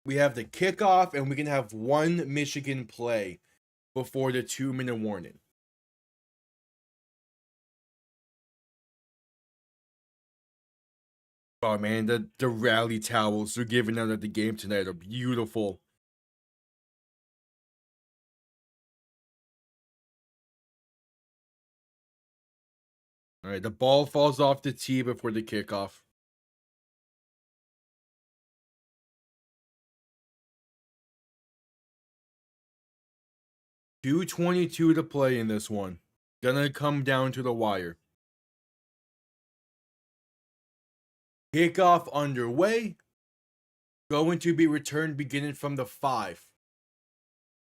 We have the kickoff, and we can have one Michigan play before the 2-minute warning. Oh man, the rally towels they're giving out at the game tonight are beautiful. All right, the ball falls off the tee before the kickoff. .222 to play in this one. Gonna come down to the wire. Kickoff underway. Going to be returned beginning from the 5.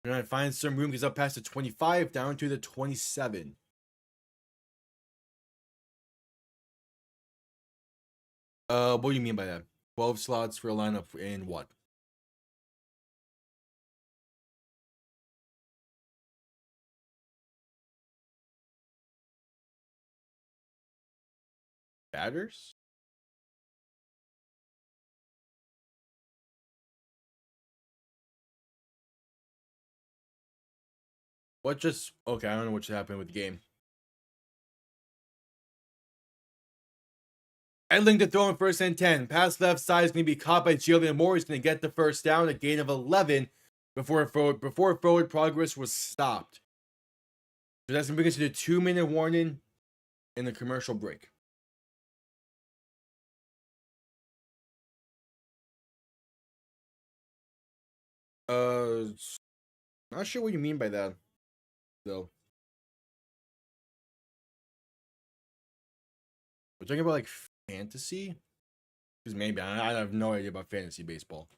We're gonna find some room, because up past the 25 down to the 27. What do you mean by that? 12 slots for a lineup in what? Batters? What just... Okay, I don't know what just happened with the game. Edling to throw in first and 10. Pass left side is going to be caught by Jalen Moore. He's going to get the first down, a gain of 11 before forward progress was stopped. So that's going to bring us to the 2-minute warning in the commercial break. Not sure what you mean by that, though. We're talking about like fantasy? Because maybe I have no idea about fantasy baseball.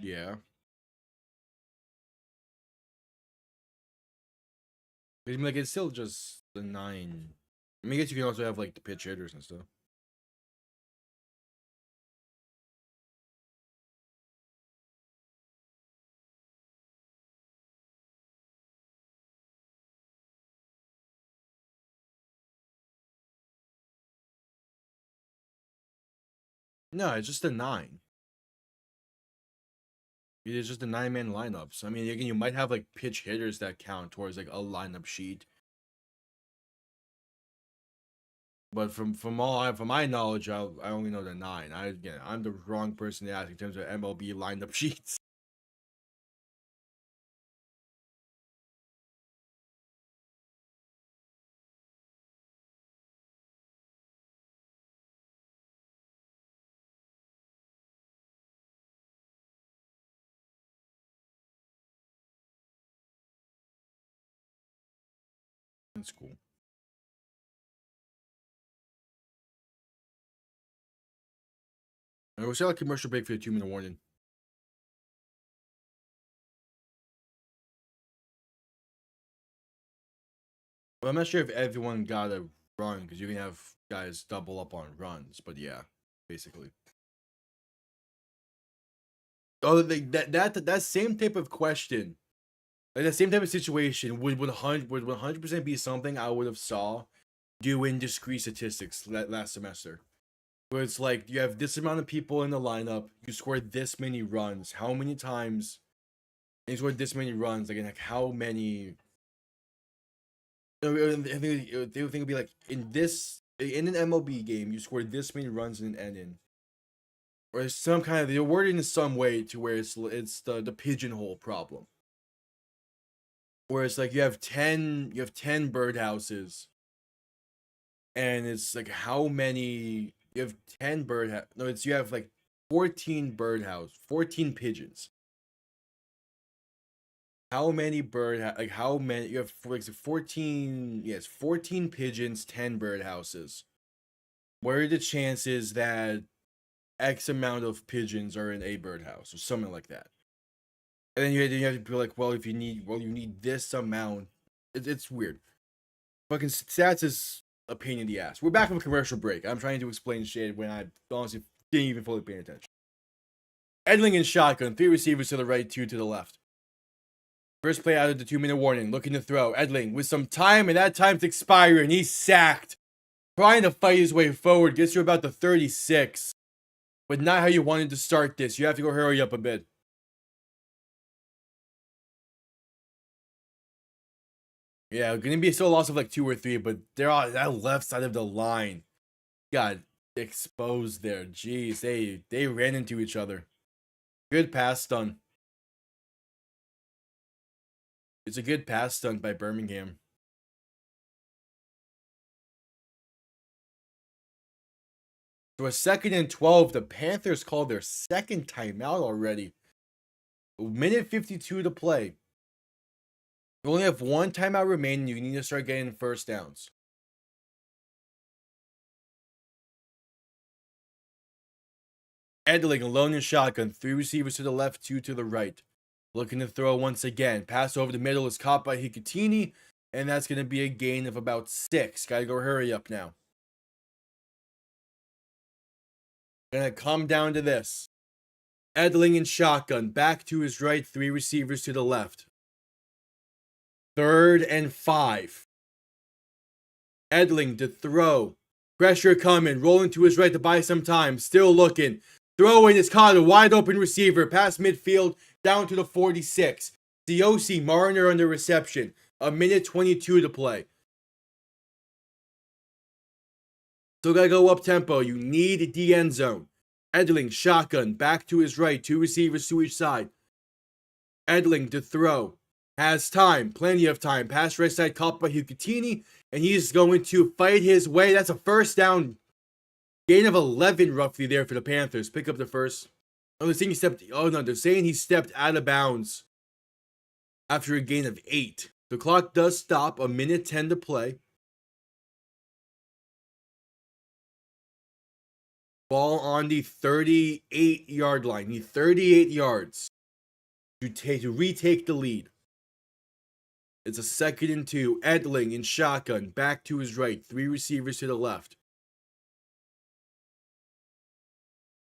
Yeah. I mean, like, it's still just the 9. I mean, I guess you can also have like the pitch hitters and stuff. No, it's just a 9. It's just a 9-man lineup. So I mean, again, you might have like pitch hitters that count towards like a lineup sheet. But from my knowledge, I only know the 9. I'm the wrong person to ask in terms of MLB lineup sheets. That's cool. And we'll see a commercial break for the 2-minute warning. Well, I'm not sure if everyone got a run, because you can have guys double up on runs, but yeah, basically. Oh, that same type of question, like that same type of situation, would 100% be something I would have saw doing discrete statistics last semester. Where it's like you have this amount of people in the lineup, you scored this many runs, how many times? And you scored this many runs, like how many? I think it would be like in an MLB game, you scored this many runs in an inning, or some kind of they're worded in some way to where it's the pigeonhole problem, where it's like you have 10 birdhouses And it's like how many you have 10 no, it's you have like 14 14 pigeons. How many like how many you have like 14, yes, 14 pigeons, 10 birdhouses. What are the chances that X amount of pigeons are in a birdhouse or something like that? And then you have to be like, well, you need this amount. It's weird. Fucking stats is a pain in the ass. We're back from a commercial break. I'm trying to explain shit when I honestly didn't even fully pay attention. Edling in shotgun, 3 receivers to the right, 2 to the left. First play out of the 2-minute warning, looking to throw. Edling with some time, and that time's expiring. He's sacked. Trying to fight his way forward, gets to about the 36. But not how you wanted to start this. You have to go hurry up a bit. Yeah, gonna be still a loss of like 2 or 3, but they're on that left side of the line. Got exposed there. Jeez, they ran into each other. Good pass done. It's a good pass done by Birmingham. So a 2nd and 12. The Panthers called their second timeout already. 1:52 to play. You only have 1 timeout remaining. You need to start getting first downs. Edling alone in shotgun. 3 receivers to the left, 2 to the right. Looking to throw once again. Pass over the middle is caught by Hikutini. And that's going to be a gain of about 6. Gotta go hurry up now. Gonna come down to this. Edling in shotgun. Back to his right. 3 receivers to the left. 3rd and 5. Edling to throw. Pressure coming. Rolling to his right to buy some time. Still looking. Throwing is caught. A wide open receiver. Past midfield. Down to the 46. Cioce Marner on the reception. 1:22 to play. Still gotta go up tempo. You need the end zone. Edling shotgun. Back to his right. 2 receivers to each side. Edling to throw. Has time. Plenty of time. Pass right side caught by Hikutini. And he's going to fight his way. That's a first down. Gain of 11 roughly there for the Panthers. Pick up the first. Oh, they're saying he stepped. Oh no, they're saying he stepped out of bounds after a gain of 8. The clock does stop. 1:10 to play. Ball on the 38-yard line. Need 38 yards to retake the lead. It's a 2nd and 2. Edling in shotgun. Back to his right. 3 receivers to the left.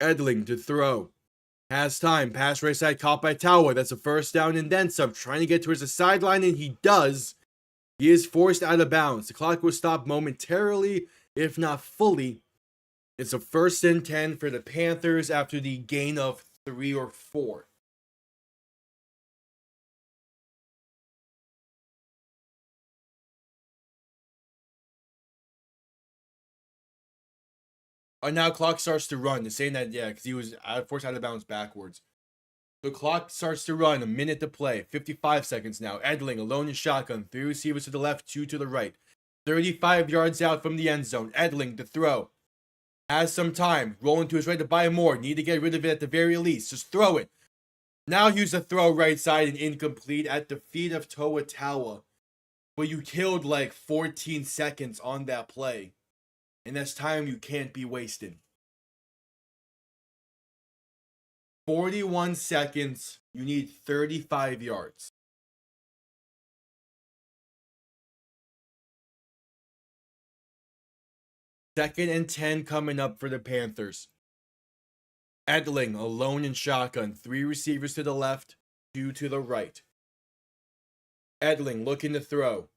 Edling to throw. Has time. Pass right side caught by Tawa. That's a first down and then some. Trying to get towards the sideline, and he does. He is forced out of bounds. The clock will stop momentarily, if not fully. It's a 1st and 10 for the Panthers after the gain of 3 or 4. And now clock starts to run. They're saying that, yeah, because he was forced out of bounds backwards. The clock starts to run. 1 minute to play. 55 seconds now. Edling alone in shotgun. 3 receivers to the left, 2 to the right. 35 yards out from the end zone. Edling to throw. Has some time. Rolling to his right to buy more. Need to get rid of it at the very least. Just throw it. Now use the throw right side and incomplete at the feet of Toa Tawa. But you killed like 14 seconds on that play. And that's time you can't be wasting. 41 seconds. You need 35 yards. Second and 10 coming up for the Panthers. Edling alone in shotgun. 3 receivers to the left, 2 to the right. Edling looking to throw.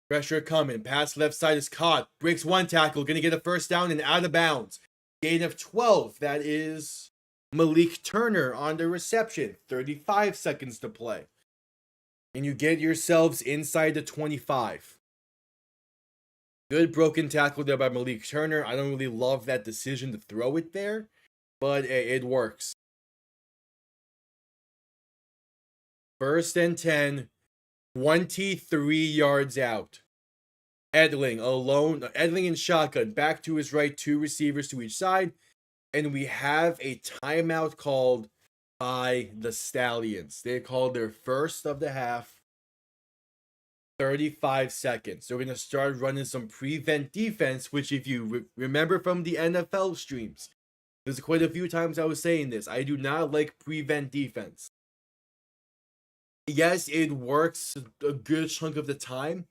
Pressure coming. Pass left side is caught. Breaks 1 tackle. Going to get a first down and out of bounds. Gain of 12. That is Malik Turner on the reception. 35 seconds to play. And you get yourselves inside the 25. Good broken tackle there by Malik Turner. I don't really love that decision to throw it there, but it works. 1st and 10. 23 yards out. Edling alone, Edling in shotgun, back to his right, 2 receivers to each side. And we have a timeout called by the Stallions. They called their first of the half, 35 seconds. So we're going to start running some prevent defense, which if you remember from the NFL streams, there's quite a few times I was saying this. I do not like prevent defense. Yes, it works a good chunk of the time,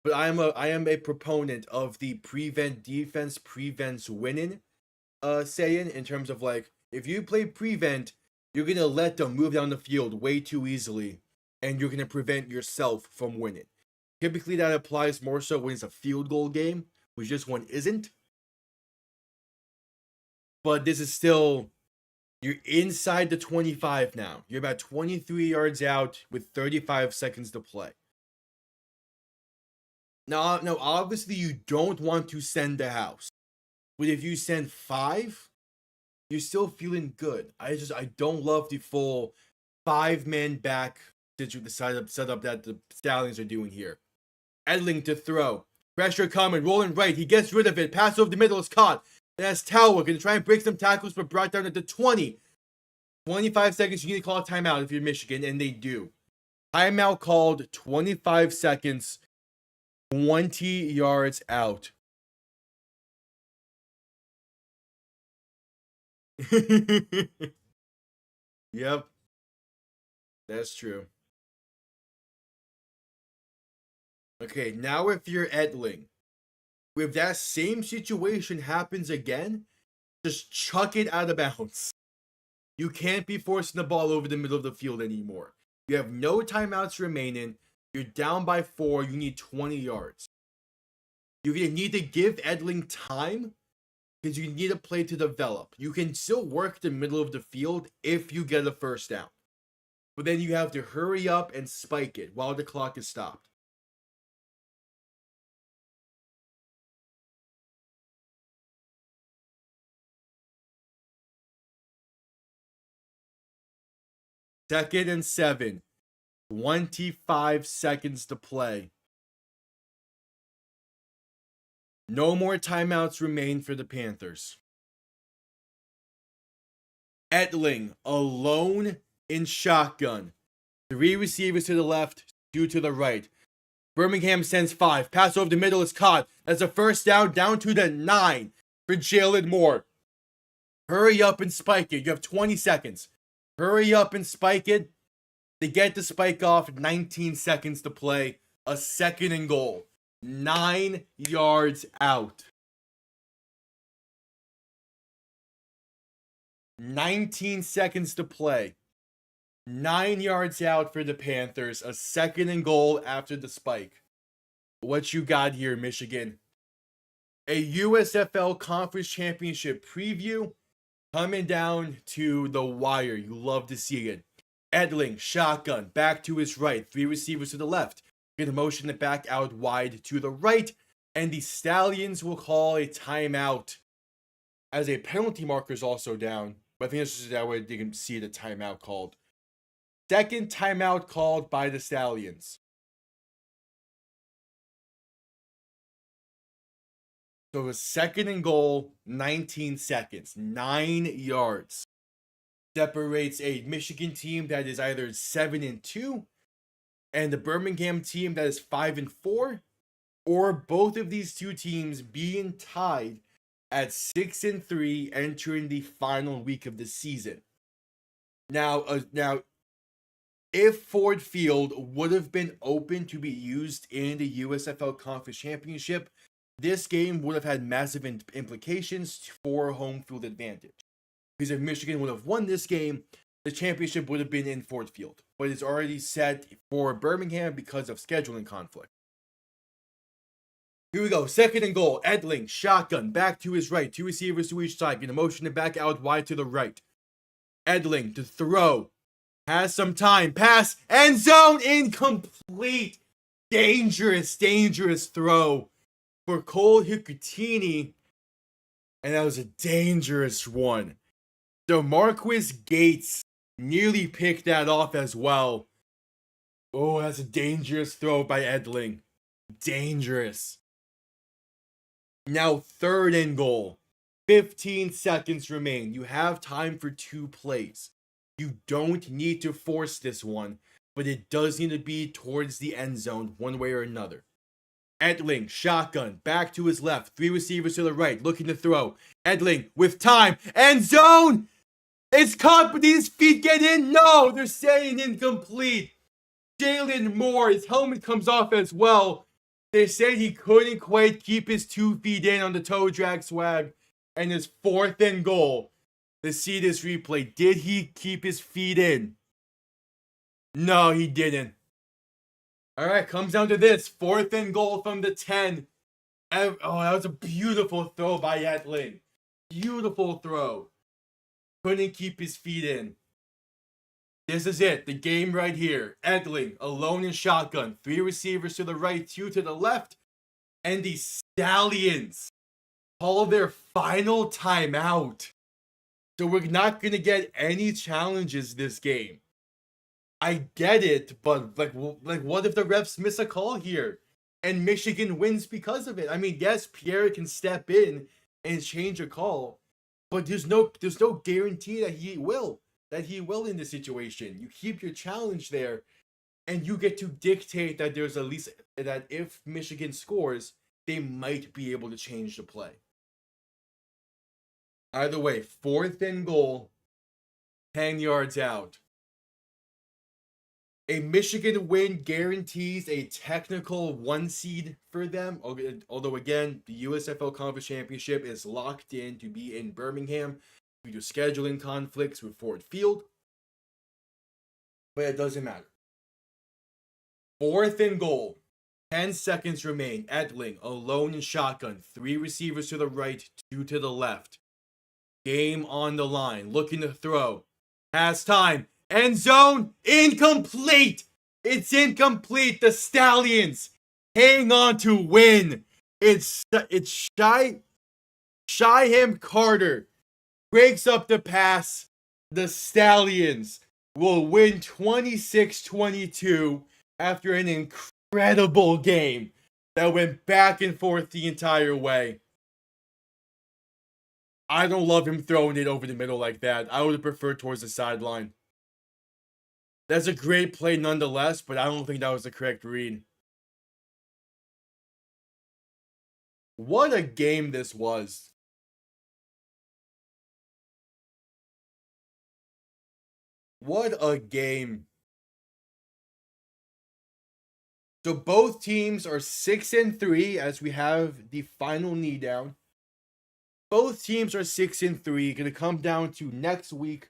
but I am a proponent of the prevent defense prevents winning saying, in terms of like, if you play prevent, you're gonna let them move down the field way too easily, and you're gonna prevent yourself from winning. Typically that applies more so when it's a field goal game, which this one isn't. But this is still, you're inside the 25 now. You're about 23 yards out with 35 seconds to play. Now, obviously you don't want to send the house. But if you send 5, you're still feeling good. I don't love the full 5-man back setup that the Stallions are doing here. Edling to throw. Pressure coming, rolling right. He gets rid of it. Pass over the middle is caught. And that's Tower. Gonna try and break some tackles, but brought down at the 20. 25 seconds, you need to call a timeout if you're Michigan, and they do. Timeout called, 25 seconds, 20 yards out. Yep. That's true. Okay, now if you're Edling, if that same situation happens again, just chuck it out of bounds. You can't be forcing the ball over the middle of the field anymore. You have no timeouts remaining. You're down by 4. You need 20 yards. You're going to need to give Edling time because you need a play to develop. You can still work the middle of the field if you get a first down. But then you have to hurry up and spike it while the clock is stopped. Second and 7. 25 seconds to play. No more timeouts remain for the Panthers. Edling alone in shotgun. 3 receivers to the left, 2 to the right. Birmingham sends 5. Pass over the middle is caught. That's a first down to the 9 for Jalen Moore. Hurry up and spike it. You have 20 seconds. Hurry up and spike it. They get the spike off. 19 seconds to play. A second and goal. 9 yards out. 19 seconds to play. 9 yards out for the Panthers. A second and goal after the spike. What you got here, Michigan? A USFL Conference Championship preview coming down to the wire. You love to see it. Edling, shotgun, back to his right. 3 receivers to the left. Gonna motion it back out wide to the right. And the Stallions will call a timeout. As a penalty marker is also down. But I think this is that way they can see the timeout called. Second timeout called by the Stallions. So a second and goal, 19 seconds, 9 yards. Separates a Michigan team that is either 7-2 and the Birmingham team that is 5-4, or both of these two teams being tied at 6-3 entering the final week of the season. Now, if Ford Field would have been open to be used in the USFL Conference Championship, this game would have had massive implications for home field advantage. Because if Michigan would have won this game, the championship would have been in Ford Field. But it's already set for Birmingham because of scheduling conflict. Here we go. Second and goal. Edling, shotgun, back to his right. 2 receivers to each side. Gonna motion it back out wide to the right. Edling to throw. Has some time. Pass. End zone. Incomplete. Dangerous throw for Cole Hicutini. And that was a dangerous one. So Marquis Gates nearly picked that off as well. Oh, that's a dangerous throw by Edling. dangerous. Now 3rd and goal. 15 seconds remain. You have time for 2 plays. You don't need to force this one, but it does need to be towards the end zone one way or another. Edling, shotgun, back to his left. 3 receivers to the right, looking to throw. Edling with time. End zone! It's caught, but his feet get in. No, they're saying incomplete. Jalen Moore, his helmet comes off as well. They said he couldn't quite keep his 2 feet in on the toe drag swag. And his 4th and goal. Let's see this replay. Did he keep his feet in? No, he didn't. Alright, comes down to this. 4th and goal from the 10. Oh, that was a beautiful throw by Edling. Beautiful throw. Couldn't keep his feet in. This is it. The game right here. Edling, alone in shotgun. 3 receivers to the right, 2 to the left. And the Stallions call their final timeout. So we're not going to get any challenges this game. I get it, but like what if the refs miss a call here and Michigan wins because of it? I mean, yes, Pierre can step in and change a call, but there's no guarantee that he will in this situation. You keep your challenge there, and you get to dictate that there's at least that if Michigan scores, they might be able to change the play. Either way, 4th and goal, 10 yards out. A Michigan win guarantees a technical 1 seed for them. Although, again, the USFL Conference Championship is locked in to be in Birmingham due to scheduling conflicts with Ford Field. But it doesn't matter. 4th and goal. 10 seconds remain. Edling, alone in shotgun. 3 receivers to the right, 2 to the left. Game on the line. Looking to throw. Has time. End zone. Incomplete. It's incomplete. The Stallions hang on to win. It's Shyheim Carter breaks up the pass. The Stallions will win 26-22 after an incredible game that went back and forth the entire way. I don't love him throwing it over the middle like that. I would have preferred towards the sideline. That's a great play nonetheless, but I don't think that was the correct read. What a game this was. What a game. So both teams are 6-3 as we have the final knee down. Both teams are 6-3. Going to come down to next week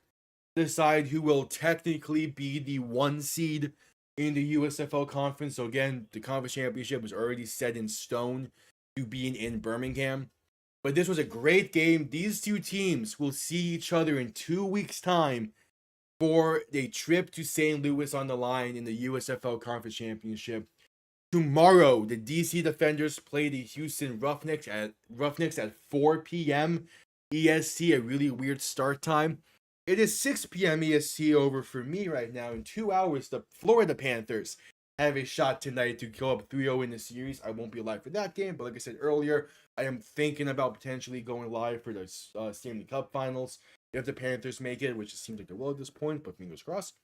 to decide who will technically be the 1 seed in the USFL conference. So again, the conference championship was already set in stone to being in Birmingham. But this was a great game. These 2 teams will see each other in 2 weeks' time for a trip to St. Louis on the line in the USFL Conference Championship. Tomorrow, the DC Defenders play the Houston Roughnecks at 4 p.m. EST, a really weird start time. It is 6 p.m. EST over for me right now. In 2 hours, the Florida Panthers have a shot tonight to go up 3-0 in the series. I won't be live for that game, but like I said earlier, I am thinking about potentially going live for the Stanley Cup Finals if the Panthers make it, which it seems like they will at this point, but fingers crossed.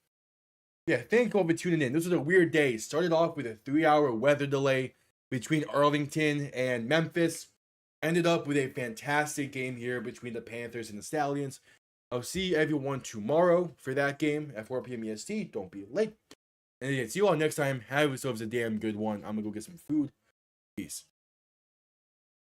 Yeah, thank you all for tuning in. This was a weird day. Started off with a 3-hour weather delay between Arlington and Memphis. Ended up with a fantastic game here between the Panthers and the Stallions. I'll see everyone tomorrow for that game at 4 p.m. EST. Don't be late. And yeah, see you all next time. Have yourselves a damn good one. I'm going to go get some food. Peace.